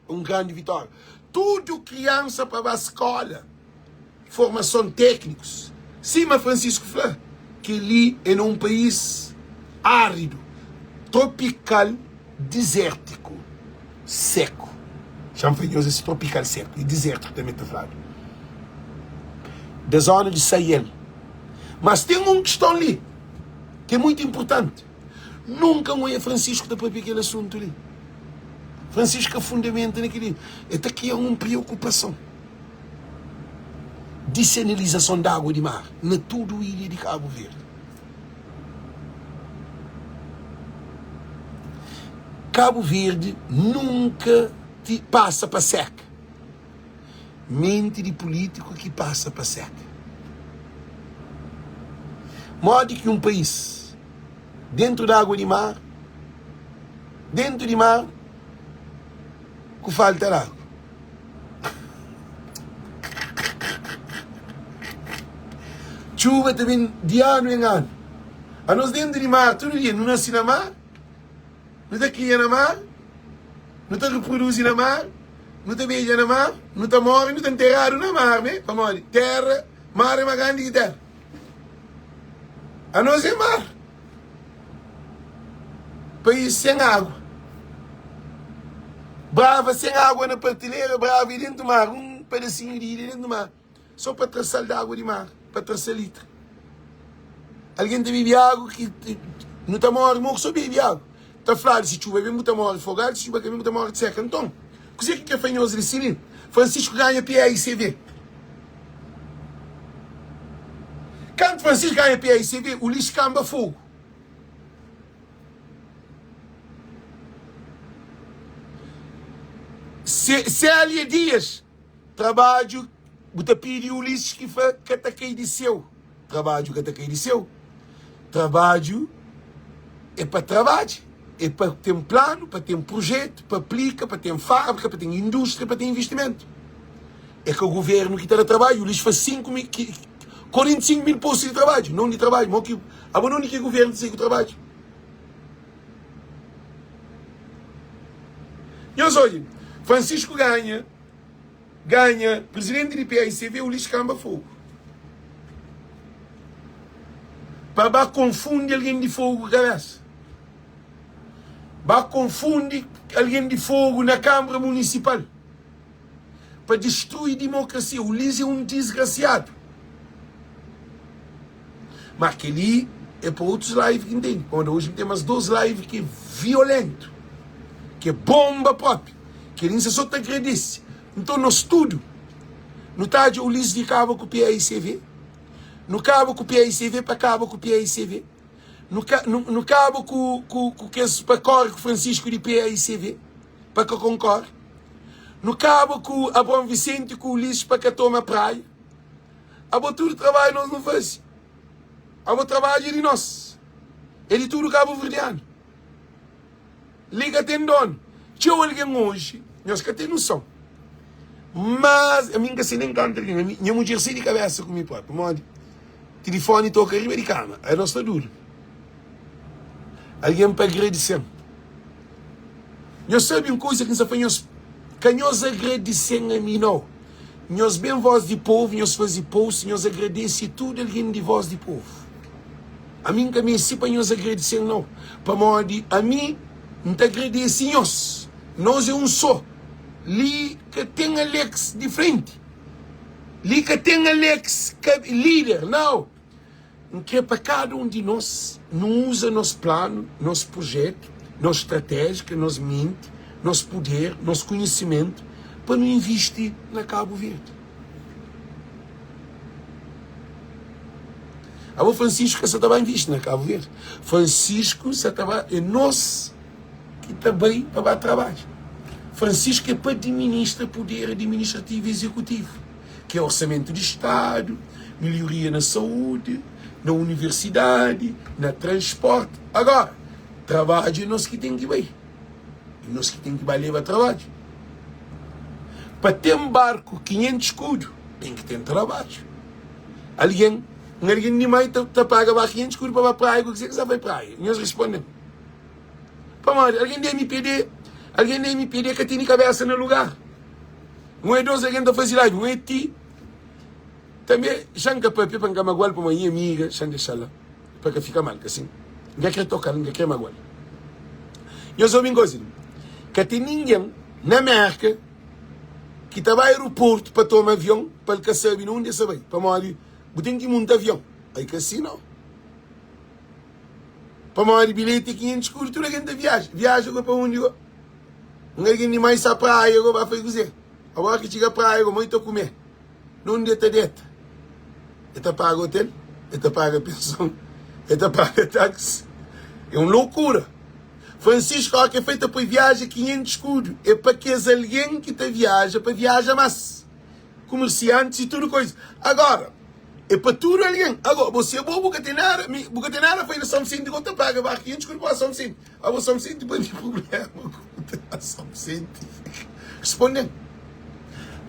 é uma grande vitória. Tudo criança para a escola, formação técnicos. Cima Francisco Flá, que ali é num país árido, tropical, desértico, seco. Chamamos esse tropical seco e desértico também está falando. Da zona de Sahel. Mas tem uma questão ali, que é muito importante. Nunca é Francisco da própria aquele assunto ali. Francisco é fundamento naquele. Até que é uma preocupação. Desanalização da água de mar na toda a ilha de Cabo Verde. Cabo Verde nunca passa para seca. Mente de político que passa para seca. Modo que um país dentro da água de mar, que falta água. Chuva também de ano em ano. A nós dentro de mar, todo dia, não nasce na mar, não está cria na mar, não está reproduz na mar, não está beija na mar, não está morre, não está enterrado na mar, né? Terra, mar é mais grande que terra. A nós é mar. País sem água. Brava sem água na prateleira, brava e dentro do mar, um pedacinho de ilha dentro do mar. Só para traçar de água de mar, para traçar litro. Alguém te bebe água que não está morre, só bebe água. Está falando, se chuva bem, muita morre folgada, se chuva bem, muita morre de seca. Então, o que é fanhoso de Francisco ganha PICV. Quando Francisco ganha PICV, o lixo camba fogo. Se ali dias, trabalho, você pede o lixo que está caído de seu. Trabalho que está caído de seu. Trabalho é para trabalho. É para ter um plano, para ter um projeto, para aplicar, para ter uma fábrica, para ter indústria, para ter investimento. É que o governo que está a trabalho, o lixo faz 45 mil postos de trabalho, não de trabalho, mas não é que o governo tem que trabalho. E olha, Francisco ganha, presidente de PICV, o lixo camba fogo. Para confundir alguém de fogo com a cabeça. Para confundir alguém de fogo na Câmara Municipal. Para destruir a democracia. O Liz é um desgraciado. Mas aquele é para outros lives que entendem. Quando hoje temos 2 lives que é violento. Que é bomba própria. Que ele só te agradece. Então nós tudo. No tarde o Ulisses acaba com o PICV. No cabo com o PICV para cabo com o PICV. No cabo com que esse para corre com o Francisco de PICV. Para que concorre. No cabo com a Bom Vicente com o Ulisses para que tome a praia. A tudo trabalho nós não fazemos. A trabalho de nós. É de tudo Cabo Verdeano. Liga tendão. Se eu alguém hoje, nós que tem noção. Mas a mim que se nem canta, minha mulher sai de cabeça com o meu pai. Modo, telefone toca arriba de cama. Aí nós está duro. Alguém para agradecer. Nós sabemos uma coisa que nós fazemos. Que nós agradecemos a mim, não. Nós bem voz de povo, nós fazemos post, nós agradecemos tudo alguém de voz de povo. A mim que me se para nós agradecer, não. Para modo, a mim, não te agradecemos. Nós é um só. Li que tem Alex de frente. Li que tem Alex líder, não. Que é para cada um de nós, não usa nosso plano, nosso projeto, nossa estratégia, nossa mente, nosso poder, nosso conhecimento, para não investir na Cabo Verde. O Francisco que você estava investir na Cabo Verde. Francisco você estava é nós que também para trabalho. Francisco é para administrar poder administrativo e executivo, que é orçamento de Estado, melhoria na saúde, na universidade, na transporte. Agora, trabalho é nós que tem que ir. É nós que tem que ir levar trabalho. Para ter um barco 500 escudos, tem que ter trabalho. Alguém demais te paga 500 escudos para a praia, o que você vai para a praia? Nós respondemos. Alguém da MPD que tem cabeça no lugar. Não é dois alguém da fazer live, não é ti. Também, janca para pepa para magoar para uma amiga, janca deixar lá, para que fica mal, assim. Ninguém quer tocar, ninguém quer magoar. Eu sou bem coisa, que tem ninguém na América que está no aeroporto para tomar avião, para que sabe não onde sabe, para morrer, tem que montar avião, aí que assim não. Para morrer bilhete 500 escuros, tudo alguém viaja para onde eu. Ninguém mais a praia, eu vou fazer. Agora que chega a praia, eu vou comer. Não deta. Ele paga hotel, ele paga pensão, ele paga táxi. É uma loucura. Francisco, que é feita para viagem 500 escudos. É para que alguém que te viaja, para viajar mais. Comerciantes e tudo coisa. Agora, é para tudo alguém. Agora, você é bom, porque tem nada, foi na São Vicente, que te paga 500 escudos para São Vicente. Agora, São Vicente, não tem problema. São Vicente. Respondendo.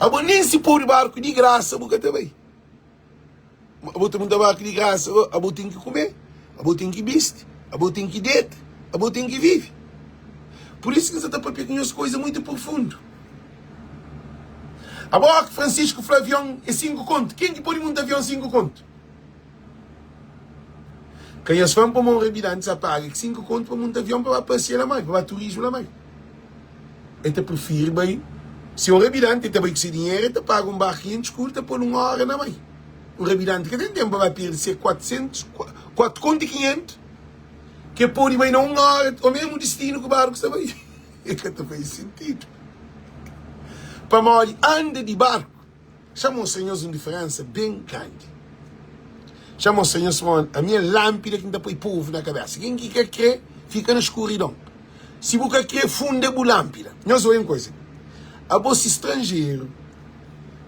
Agora, nem se pôr barco de graça, porque também. Agora, tem muito barco de graça. Agora, tem que comer. Agora, tem que vestir. Agora, tem que deitar. Agora, tem que viver. Por isso que você está para pegar as coisas muito profundas. Agora que Francisco Flavião é 5 contos. Quem que põe muito avião 5 contos? Quem as vão para um revidante, paga 5 contos para muito avião para passear lá mais, para turismo lá mais. Ele prefere bem. Se um revidante também que se dinheiro, ele paga um barquinho curto por 1 hora na mãe. Um revidante que tem tempo para perder 400, 4 contos e 500. Que pode bem não 1 hora, o mesmo destino que o barco está bem. É que não faz sentido. Para morrer, anda de barco. Chama os senhores uma diferença bem grande. Chama os senhores a minha lâmpada que ainda põe povo na cabeça. Quem que quer crer, fica na escuridão. Se você quer, funda a lâmpada. Nós vamos uma coisa. A bolsa estrangeiro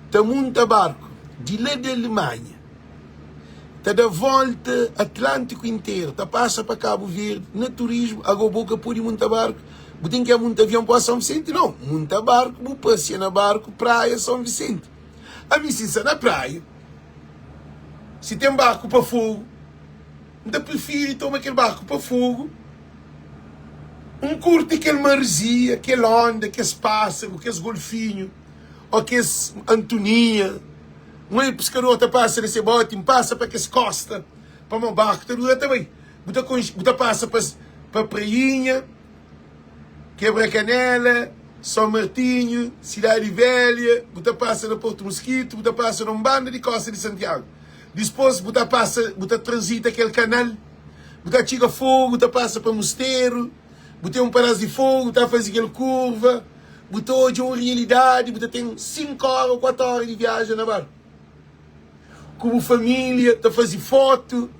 está muito barco de lá da Alemanha. Está da volta Atlântico inteiro. Está passa para Cabo Verde, no turismo. Agora boca pode montar barco. Tem que ir muito avião para São Vicente? Não. Monta barco, vou passear na barco, praia, São Vicente. A mim, se está na praia, se tem barco para fogo, ainda prefiro tomar aquele barco para fogo, curte aquele maresia, aquele onda, aqueles pássaros, aqueles golfinhos, ou aqueles antoninha. Um pescador que passa nesse bote, passa para aquelas costas, para o meu barco, está também. Você passa para a prainha, Quebra-Canela, São Martinho, Cidade Velha, você passa no Porto Mosquito, você passa numa banda de Costa de Santiago. Depois você passa, você transita aquele canal, você chega fogo, você passa para Mosteiro, você tem um pedaço de fogo, você faz aquela curva, Você hoje é uma realidade, você tem 5 horas ou 4 horas de viagem na barca. Como família, está fazendo foto.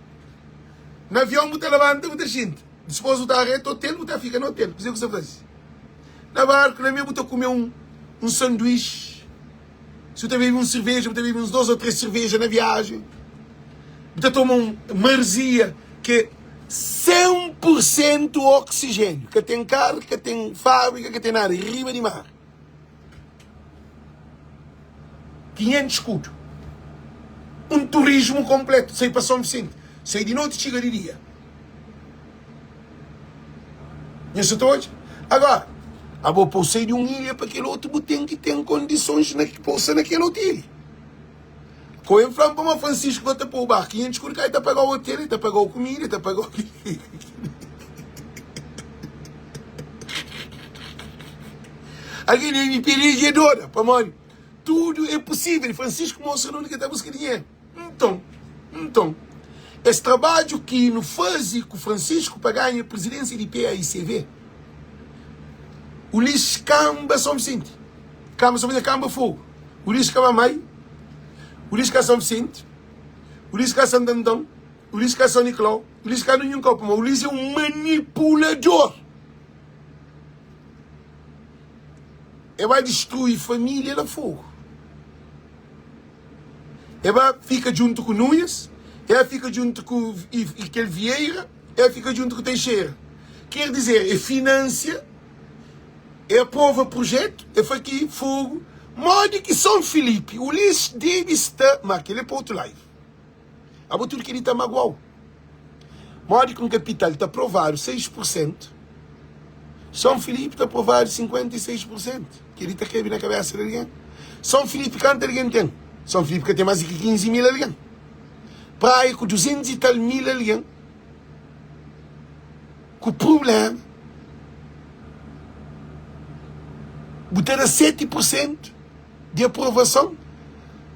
No avião, você levanta, você sente. Depois você arreta no hotel, você fica no hotel. Você você faz. Na barca, na minha, você come um sanduíche. Se você bebe uma cerveja, você bebe uns 2 ou 3 cervejas na viagem. Você toma uma marzia que é 100% oxigênio. Que tem carro, que tem fábrica, que tem nada. Riba de mar. 500 escudos. Um turismo completo. Sei para São Vicente. Sei de noite, chega de dia. Isso hoje. Agora, a boa pousei de uma ilha para aquele outro tem que ter condições de pousar naquele hotel. Quando eu falo para o Francisco, vai para o barco, 500 escudos, ele está pagando o hotel, ele está pagando a comida, ele está pagando... Alguém me pediu dona, para mim. Tudo é possível. Francisco mostra onde está buscando dinheiro. Então, esse trabalho que não faz com o Francisco para ganhar a presidência de PAICV, o lixo camba São Vicente. Camba fogo. O lixo camba Mai, o lixo camba São Vicente, o lixo camba Santo Antão, o lixo camba São Nicolau, o lixo camba nenhum copo, mas o lixo é um manipulador. Ele vai destruir família no fogo. Ele fica junto com Núñez, ele fica junto com aquele Vieira, ele fica junto com Teixeira. Quer dizer, é financia, é aprova projeto, é faz aqui fogo. Modo que São Felipe, o lixo deve estar, mas aquele é para outro live. A tudo que ele está magoado. Modo que um capital está aprovado 6%, São Felipe está aprovado 56%. Que ele está quebrando na cabeça de alguém. São Felipe, quanto alguém tem? São Felipe que tem mais de 15 mil alguém. Praia com 200 e tal mil alguém. Com problema. Botar a 7% de aprovação.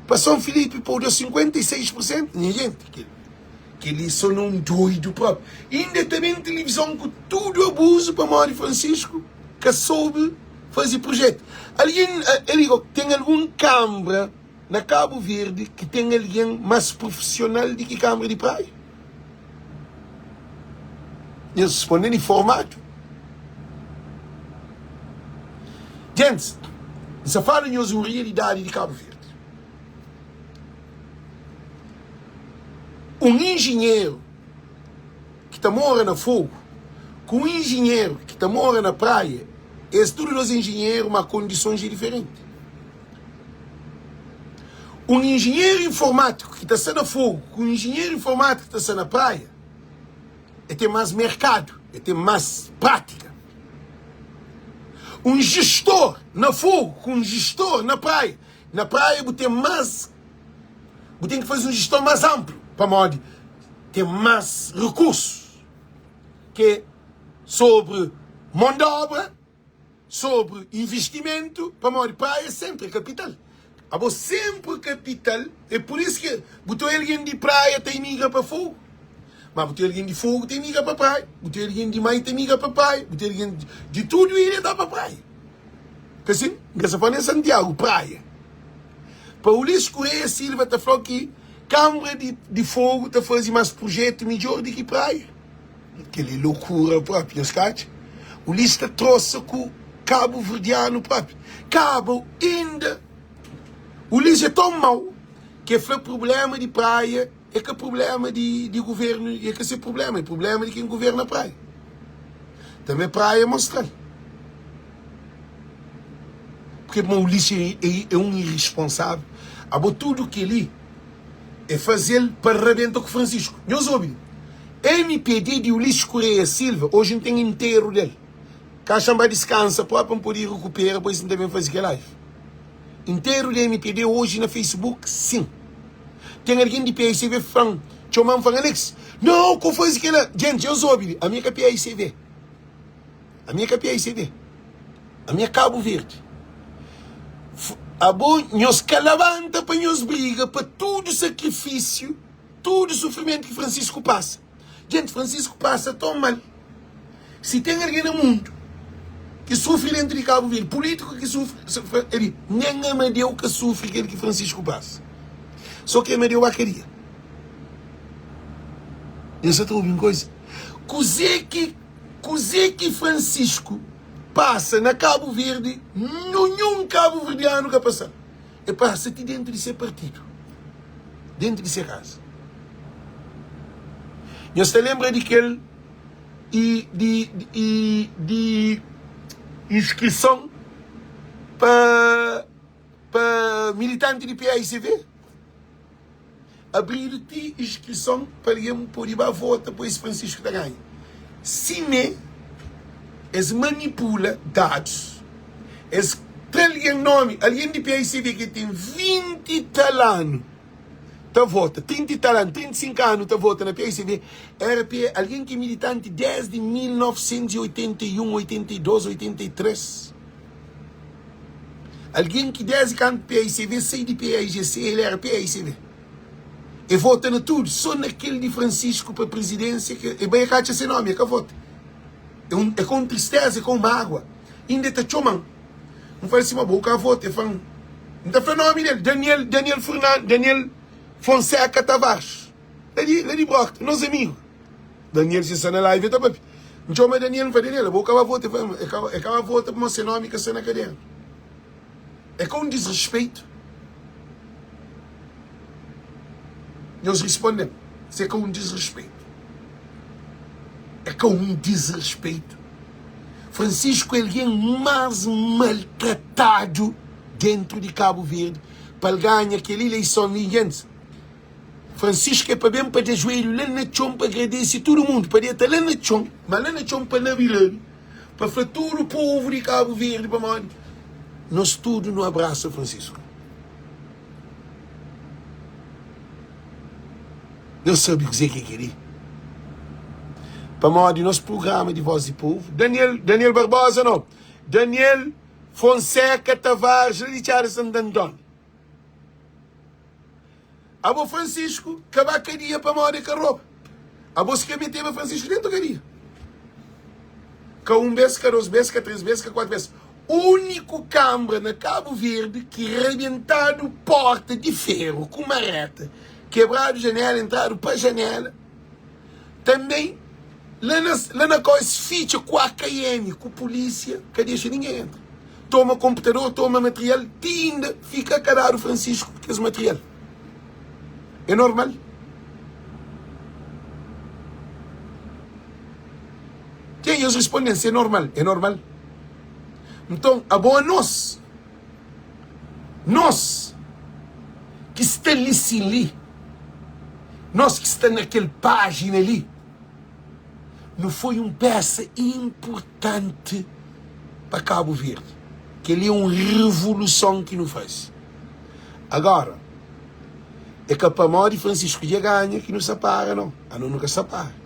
Para São Felipe, pôr 56%. Ninguém. Que eles são um doido próprio. Ainda também televisão com tudo abuso para Mário Francisco, que soube fazer projeto. Tem algum câmara na Cabo Verde que tem alguém mais profissional do que câmara de praia? Eles respondem em formato. Gente, se falam em uma realidade de Cabo Verde. Um engenheiro que está morando na fogo, com um engenheiro que está morando na praia, eles todos os engenheiros uma condições diferentes. Um engenheiro informático que está na fogo, com um engenheiro informático que está na praia, ele tem mais mercado, ele tem mais prática. Um gestor na fogo, com um gestor na praia você tem mais, você tem que fazer um gestor mais amplo. Para modo ter mais recursos que sobre mão de obra, sobre investimento, para modo praia sempre capital. A sempre capital, é por isso que botou alguém de praia tem migra para fogo, mas botou alguém de fogo tem migra para praia, botou alguém de mar tem migra para praia, botou alguém de tudo ele dá para praia. Que assim, que se fala em Santiago, praia. Para o Luís Correia Silva está falando que Câmara de Fogo está fazendo mais projeto melhor do que praia. Aquela loucura própria, escate. O lista trouxe com Cabo Verdeano próprio. Cabo ainda. O lista é tão mau que foi problema de praia, é que problema de governo, é que esse problema, é problema de quem governa a praia. Também praia mostrar. Porque o lista é um irresponsável. Tudo que ele é fazer para arrebentar com o Francisco. Nós ouvimos. MPD de Ulisses Correia Silva, hoje não tem inteiro dele. Caixa vai descansa, para poder recuperar, depois não também fazer live. Inteiro de MPD hoje na Facebook, sim. Tem alguém de PICV falando, chamam falando, Alex, não, como faz aquela. Gente, eu ouvi, a minha é PICV. A minha é PICV. A minha é Cabo Verde. Nós calavanta para nós briga para todo sacrifício, todo sofrimento que Francisco passa. Gente, Francisco passa tão mal. Se tem alguém no mundo que sofre dentro de Cabo Verde, político que sofre, ele nem Amadeu que sofre aquele que Francisco passa. Só que Amadeu a queria. Eu só estou ouvindo coisa. Cozê que Francisco passa na Cabo Verde, nenhum Cabo Verdeano que passa. E passa-te dentro de seu partido. Dentro de sua casa. Eu se lembra de aquele de inscrição para militante de PAICV. Abrir-te inscrição para irmos por ir a votar para esse Francisco da ganha. Se não, eles manipulam dados. Eles trazem nome. Alguém de PAICV que tem 20 tal anos, tá vota, 30 tal anos, 35 anos, tá vota na PAICV. Era alguém que é militante desde 1981, 82, 83. Alguém que desde quando PAICV saiu de PAIGC, ele era PAICV. E vota na tudo, só naquele de Francisco para a presidência, que é bem a caixa sem nome, é que vota. É com tristeza, é com mágoa. Ainda está chumando. Não faz assim uma boca, vota. Não está falando o nome dele, Daniel Fonseca Tavares. Ele brocta, nós amigos. Daniel se está na live, tá papi. Não chama Daniel, não faz Daniel, a boca vai votar, é que vai votar para você nome que está na cadeira. É com desrespeito. Eles respondem, isso é com um desrespeito. É com um desrespeito. Francisco é alguém mais maltratado dentro de Cabo Verde para ganhar aquela eleição ligante. Francisco é para bem para de joelho lá na chão para agradecer todo mundo, para estar lá na chão, mas lá na chão para na virada, para falar todo o povo de Cabo Verde, para mim. Nós tudo no abraço, Francisco. Eu sabia dizer o que queria. Para modo nosso programa de Voz e Povo. Daniel Barbosa, não. Daniel Fonseca Tavares, de Santo Antônio. Abo Francisco, cabacaria para modo de roupa. Abo se que meteu Francisco dentro da caria. Com vez, dois vezes, três vezes, quatro vezes. Único câmara na Cabo Verde que rebentado porta de ferro com marreta. Quebrado janela, entraram para a janela. Também, lá na coisa, ficha com a AKM, com a polícia, que deixa ninguém entra. Toma computador, toma material, ainda fica a carar o Francisco, que é esse material. É normal? Quem eles respondem se é normal? É normal. Então, a boa nós, que está ali, nós que estamos naquela página ali, não foi uma peça importante para Cabo Verde. Que ali é uma revolução que não faz. Agora, é que a Pamor e Francisco já ganha que não se apaga, não. A não nunca se apaga.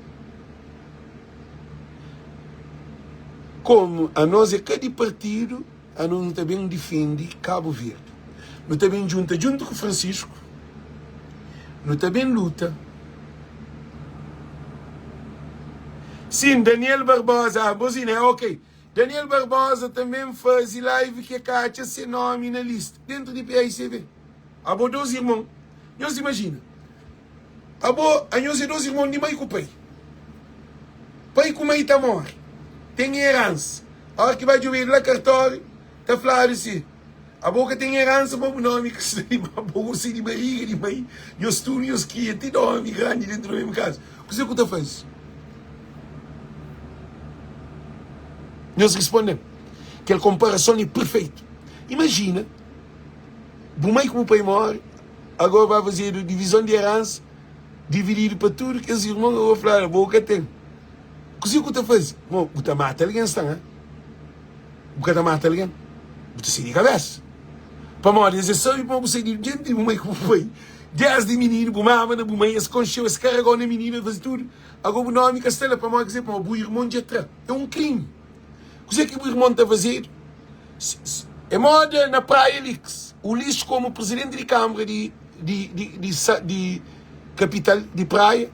Como a nós é cada partido, a não também defende Cabo Verde. Não também junto com Francisco, não também luta. Sim, Daniel Barbosa, bozina, ok. Daniel Barbosa também faz live que a Cátia se nome na lista, dentro de PAICV. Abo 12 irmãos. Nós imagina. Abo, a nós é 12 irmãos de mãe com pai. Pai com mãe está morre. Tem herança. A hora que vai de lá cartório, está falando assim. A boca tem herança, mas o nome que se tem, a boca se de barriga de mãe, e os túneis que tem nome grande dentro do mesmo caso. O que você faz? Nós respondemos que a comparação é perfeita. Imagina, o mãe como o pai morre, agora vai fazer a divisão de herança, dividido para tudo, que os irmãos vão falar, a boca tem. O que você faz? O que mata alguém está, né? O que mata alguém? Você se de cabeça. Para morrer, você sabe como você de gente, o mãe como o pai. Desde menino, o mama, o mãe, se concheu, se carregou na menina, faz tudo. Agora o nome castela para morrer, dizer, o irmão de atrás. É um crime. O que o irmão está a fazer? É moda na Praia Lix. O lixo como presidente de Câmara de capital de praia.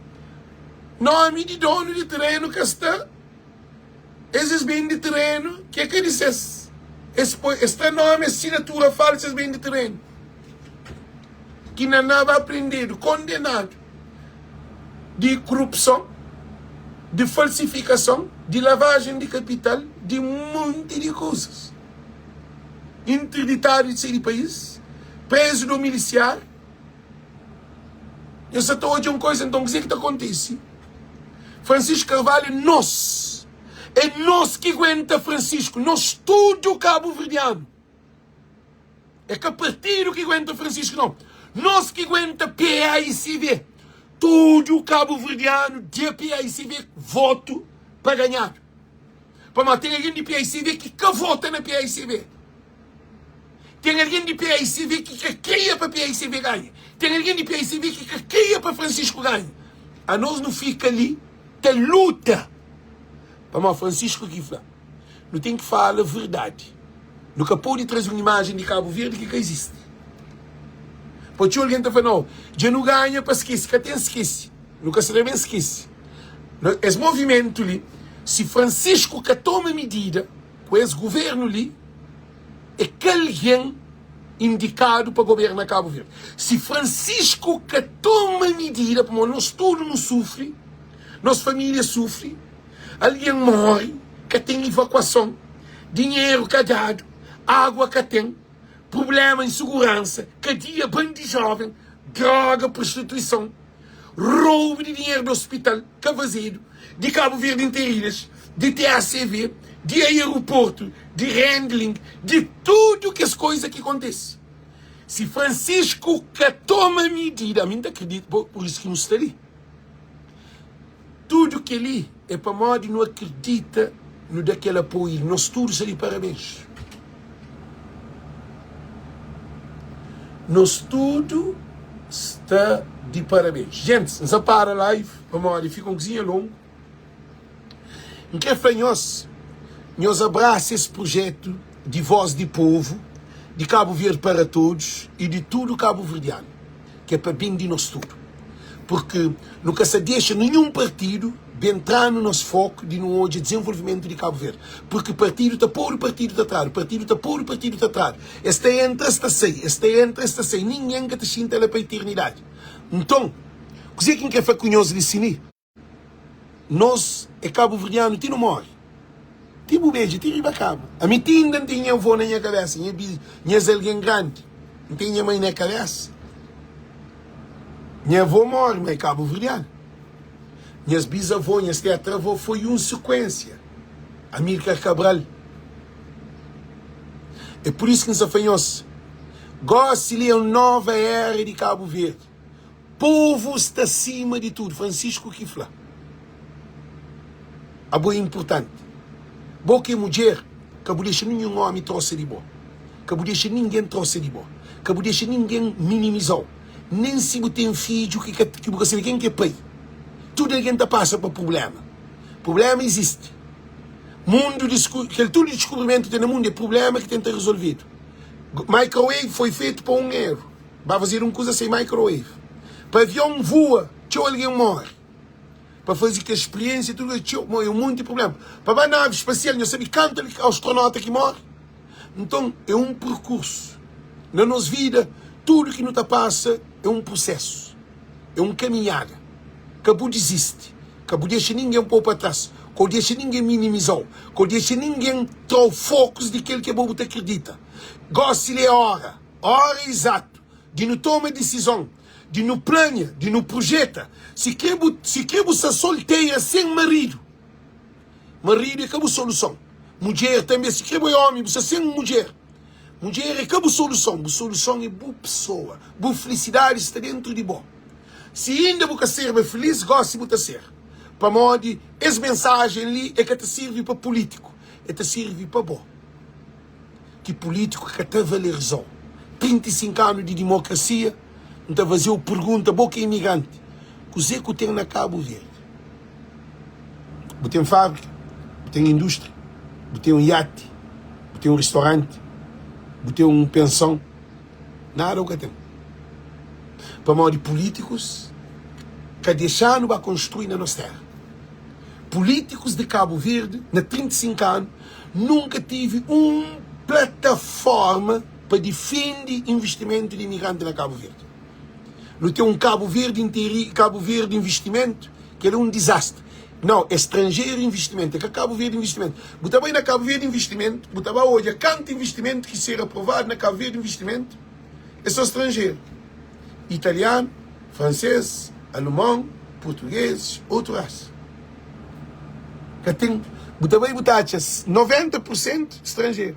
Nome de dono de terreno que está Esses bem de terreno, que dissesse? Este nome, assinatura falsa, bem de terreno. Que não vai aprender, condenado de corrupção, de falsificação, de lavagem de capital, de um monte de coisas. Interditado de sair do país, preso do miliciar. Eu só estou a dizer uma coisa, então, o que acontece? Francisco Carvalho, é nós que aguenta Francisco, nós tudo cabo-verdiano. É que a partido que aguenta Francisco, não. Nós que aguenta PAICV. Tudo cabo-verdiano de PAICV voto para ganhar. Para manter alguém de PAICV que vota na PAICV. Tem alguém de PAICV que cria para PAICV ganhar. Tem alguém de PAICV que cria para Francisco ganhar. A nós não fica ali, tem luta. Para Francisco que fala. Não tem que falar a verdade. Nunca pode trazer uma imagem de Cabo Verde que existe. Porque alguém está falando, não, já não ganha para esquecer, que até esquece. Nunca se deve esquecer. Esse movimento ali, se Francisco que toma medida com esse governo ali, é que alguém indicado para governar Cabo Verde. Se Francisco que toma medida, porque nós todos não sofrem, nossa família sofre, alguém morre, que tem evacuação, dinheiro que dado, água que tem, problema, insegurança, cadeia, bando de jovem, droga, prostituição, roubo de dinheiro do hospital, que é vazio, de Cabo Verde inteiras, de TACV, de aeroporto, de handling, de tudo que as coisas que acontecem. Se Francisco que toma medida, a mim não acredito, por isso que não está ali. Tudo que ali é para modo não acredita no daquele apoio. Nós todos ali parabéns. Nós tudo está de parabéns. Gente, não se para a live, vamos fica um cozinha longo. Em que nós abraçamos esse projeto de voz de povo, de Cabo Verde para todos e de tudo cabo-verdiano, que é para bem de nós tudo. Porque nunca se deixa nenhum partido de entrar no nosso foco de no hoje desenvolvimento de Cabo Verde. Porque o partido está por o partido está atrás, o partido está por o partido está atrás. Este entra, esta sai, este entra, esta sai. Ninguém que te sinta ela para a eternidade. Então, o que é que quer fazer com nós de sini? Nós, é cabo-verdiano, não morre. Tipo beijo, tira cabo. A mim ainda tinha avô na minha cabeça, tinha alguém grande, não tinha mãe na cabeça. Minha avó morre, mas é cabo-verdiano. Minhas bisavós, minhas tetravós foi uma sequência. Amílcar Cabral. É por isso que nos afanhou-se. Gosta de uma nova era de Cabo Verde. Povo está acima de tudo. Francisco Kifla. A boa é importante. Boa que mulher, que não deixa nenhum homem trouxe de boa. Que não deixa ninguém trouxe de boa. Que não deixa ninguém minimizou. Nem se tem filho que você quem que é pai. Tudo alguém passa para problema. Problema existe. Mundo que todo descobrimento tem no mundo é problema que tem que ser resolvido. Microwave foi feito para €1. Vai fazer uma coisa sem microwave. Para avião voa, tchau, alguém morre. Para fazer que a experiência tudo é um monte de problema. Para a nave espacial, não sabe quanto astronauta que morre. Então é um percurso. Na nossa vida, tudo que nos passa é um processo. É uma caminhada. Acabou de existir. Acabou de deixar ninguém pôr para trás. Acabou de deixar ninguém minimizou. Acabou de deixar ninguém ter focos daquele que é bom te acredita. Gosta de hora exato, de não tomar decisão, de não planear, de não projeta. Se quer você solteira sem marido, marido é como solução. Mulher também, se quer homem, você sem mulher. Mulher é como solução. A solução é boa pessoa. Boa felicidade está dentro de bom. Se ainda você ser feliz, goste de ser. Para modo, essa mensagem ali é que te serve para político. É que te serve para bom. Que político que te valorizou. 35 anos de democracia, não te fazer pergunta, boca imigrante. O que eu tenho na Cabo Verde? Eu tenho fábrica, eu tenho indústria, eu tenho um iate, eu tenho um restaurante, eu tenho uma pensão. Nada o que eu tenho. Para modo de políticos que deixaram para construir na nossa terra. políticos de Cabo Verde, na 35 anos, nunca tive uma plataforma para defender investimento de imigrante na Cabo Verde. Não tem um Cabo Verde investimento, que era um desastre. Não, estrangeiro investimento, é que Cabo Verde investimento. Você vai na Cabo Verde investimento, você vai hoje, quanto investimento que ser aprovado na Cabo Verde investimento, é só estrangeiro. Italiano, francês, alemão, português, outro raça. Você vai botar 90% estrangeiro.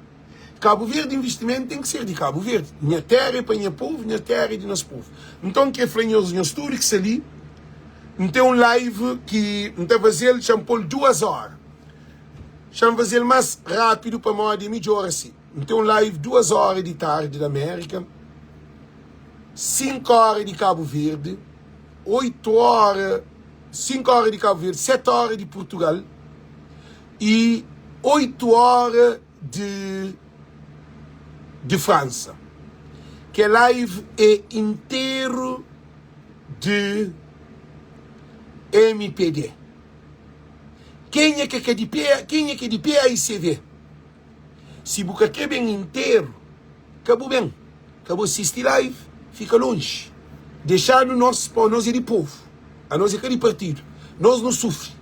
Cabo Verde investimento tem que ser de Cabo Verde. Minha terra é para minha povo, minha terra é de nosso povo. Então, que é flanhoso, meus históricos ali, tem um live que não fazer, chama por 2 horas. Chama fazer mais rápido para mais de meia hora assim. Tem um live 2 horas de tarde da América, 5 horas de Cabo Verde, 8 horas, 5 horas de Cabo Verde, 7 horas de Portugal e 8 horas de França. Que a live é inteiro de MPD. Quem é que é de pé aí você vê? Se você quer bem inteiro, acabou bem. Acabou assistir live, fica longe. Deixar nós para nós é de povo. A nós é que é de partido. Nós não sofremos.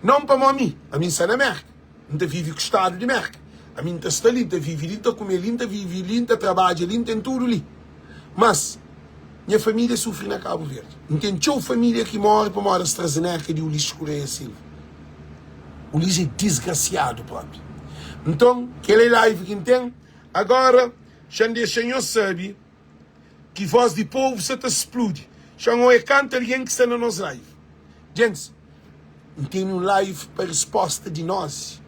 Não para mim. A mim está na América. Não vive com o Estado de América. A mim está ali, vive ali, está comer ali, vive ali, trabalha ali, tem tudo ali. Mas minha família sofre na Cabo Verde. Não tem família que mora para morar AstraZeneca de Ulisses Correia Silva. Ulisses é desgraciado, próprio. Então, aquele live que tem, agora, já deixa eu saber que voz de povo se te explode. Já não é canta alguém que está na nossa live. Gente, não tem um live para resposta de nós.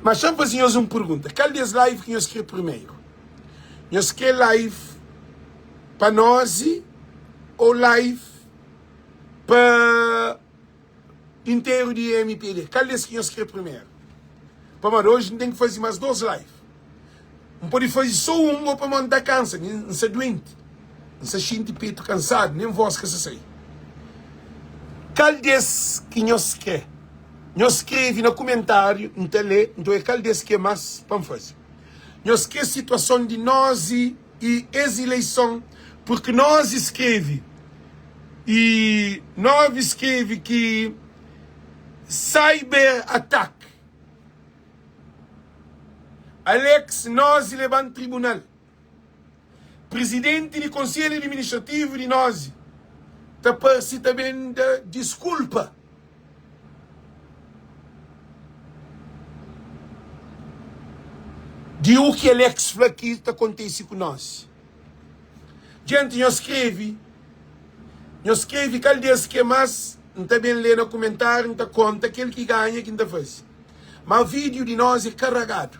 Mas já fazemos uma pergunta. Qual é a live que nós queremos primeiro? Nós queremos live para nós ou live para inteiro de MPD? Qual é que nós queremos primeiro? Para hoje não tem que fazer mais 2 lives. Não pode fazer só uma para mandar câncer. Não se doente. Não se sente peito cansado. Nem voz que se sai. Qual é que nós queremos? Nós escreve no comentário, não te lê, então é qual desse que é mais para fazer. Nós que a situação de nós e as eleições, porque nós escreve que cyber attack. Alex, nós levamos tribunal. Presidente do Conselho Administrativo de nós, se também desculpa. De o que Alex Flaquito acontece com nós. Gente, eu escrevi qual dia que é mais, não está bem ler no comentário, não está conta, aquele que ganha, quem está faz. Mas o vídeo de nós é carregado.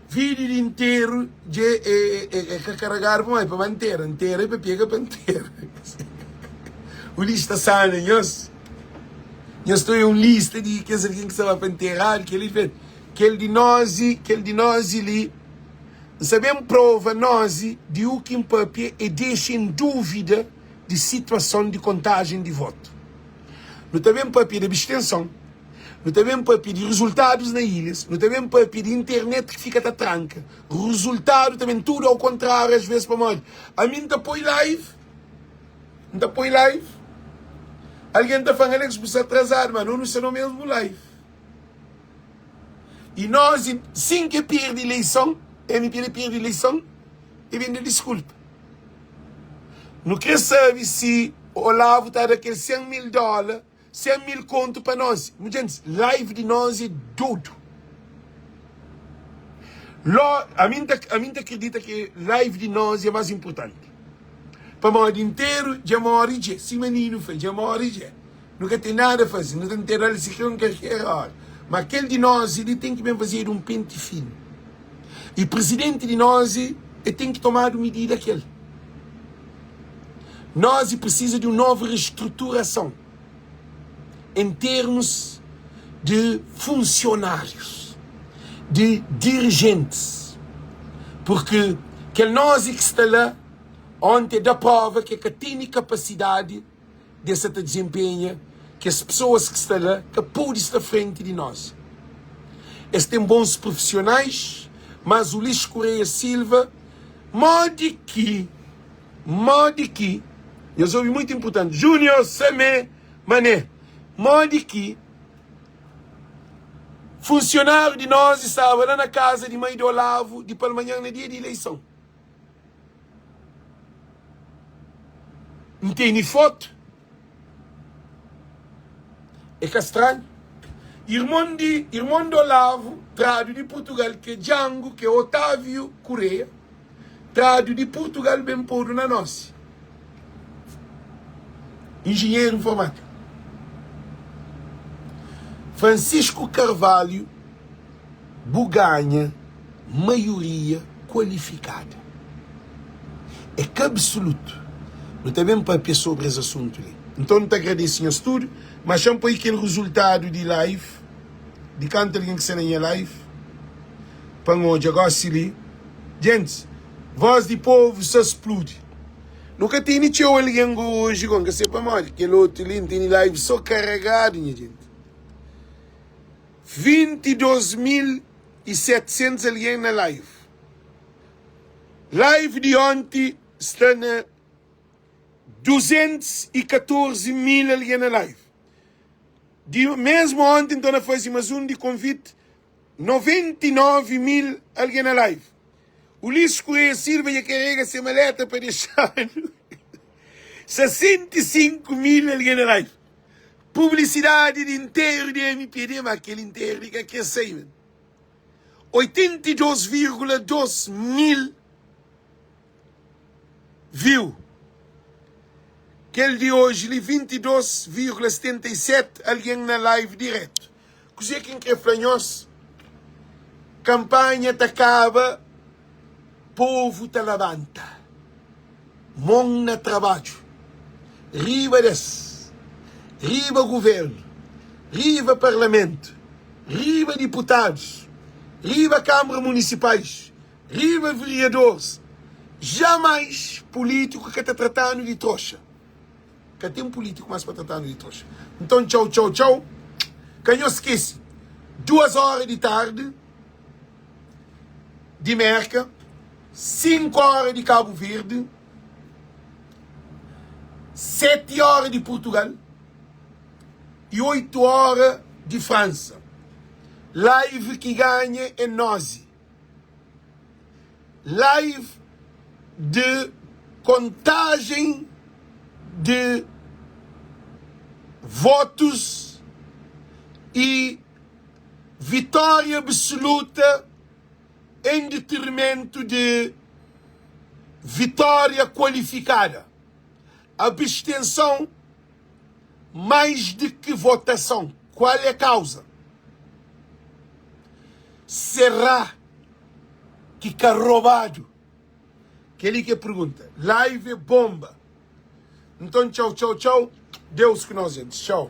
Vídeo de inteiro é carregado para manter, inteiro é para pegar para inteiro. O lista sana, nós estou em uma lista de que alguém que estava para enterrar, que ele fez. Aquele de nós ali, sabemos prova nós de o que papel e deixa em dúvida de situação de contagem de voto. Não também papel de abstenção, não também papel de resultados na ilhas, não também papel de internet que fica da tranca. O resultado também tudo ao contrário, às vezes para nós. A mim está põe live, alguém está falando que você atrasado, mas não sei no mesmo live. E nós, sem que perde eleição, MPD perde eleição, e vem de desculpa. Não quer saber se o Olavo está daquele $100 mil, 100 mil conto para nós. Gente, live de nós é tudo. A mim acredita que live de nós é mais importante. Para o mundo inteiro, já morre já. Se menino fez, já morre já. Nunca tem nada a fazer, não tem nada se quer qualquer hora. Mas aquele de nós, ele tem que mesmo fazer um pente fino. E o presidente de nós, ele tem que tomar uma medida aquele. Nós precisamos de uma nova reestruturação em termos de funcionários, de dirigentes. Porque aquele nós que está lá, ontem dá prova que tem capacidade de se desempenhar, que as pessoas que estão lá, que podem estar à frente de nós. Eles têm bons profissionais, mas o Luís Correia Silva, modo que, eu sou muito importante, Júnior Samé Mané, modo que, funcionário de nós estava lá na casa de mãe do Olavo, de pela manhã no dia de eleição. Não tem nem foto. É que estranho. Irmão do Olavo, trado de Portugal, que é Django, que é Otávio Correia, trado de Portugal bem podo na nossa. Engenheiro informático. Francisco Carvalho ganha maioria qualificada. É que absoluto. Não tem mesmo papel sobre esse assunto ali. Então não te agradeço em estudo, mas chamo para aquele resultado de live, de canto alguém que se na live, para onde agora se li. Gente, voz de povo se explode. Nunca tem nem tio alguém hoje, que você para mais, que ele outro ali tem live só carregado, minha gente. 22.700 alguém na live. Live de ontem está na 214 mil alguém na live. Mesmo ontem, então, nós fazíamos de convite, 99 mil alguém na live. O Luís Correia Silva ia carregar essa maleta para deixar 65 mil alguém na live. Publicidade de inteiro de MPD, mas aquele inteiro de que é sei, 82,2 mil viu. Aquele de hoje, 22,77 alguém na live direto. Coisa quem quer flanhos, campanha te acaba, povo te levanta. Mão na trabalho. Riba desse. Riba governo. Riba parlamento. Riba deputados. Riba câmara municipais. Riba vereadores. Jamais político que está tratando de trouxa. Que tem um político mais para tratar de trouxa. Então, tchau, tchau, tchau. Quem não esquece, 2 horas de tarde de Merca, 5 horas de Cabo Verde, 7 horas de Portugal e 8 horas de França. Live que ganha é nós. Live de contagem de votos e vitória absoluta em detrimento de vitória qualificada. Abstenção mais do que votação. Qual é a causa? Será que está roubado? Aquele que pergunta. Live é bomba. Então, tchau, tchau, tchau. Deus que nós, gente. Tchau.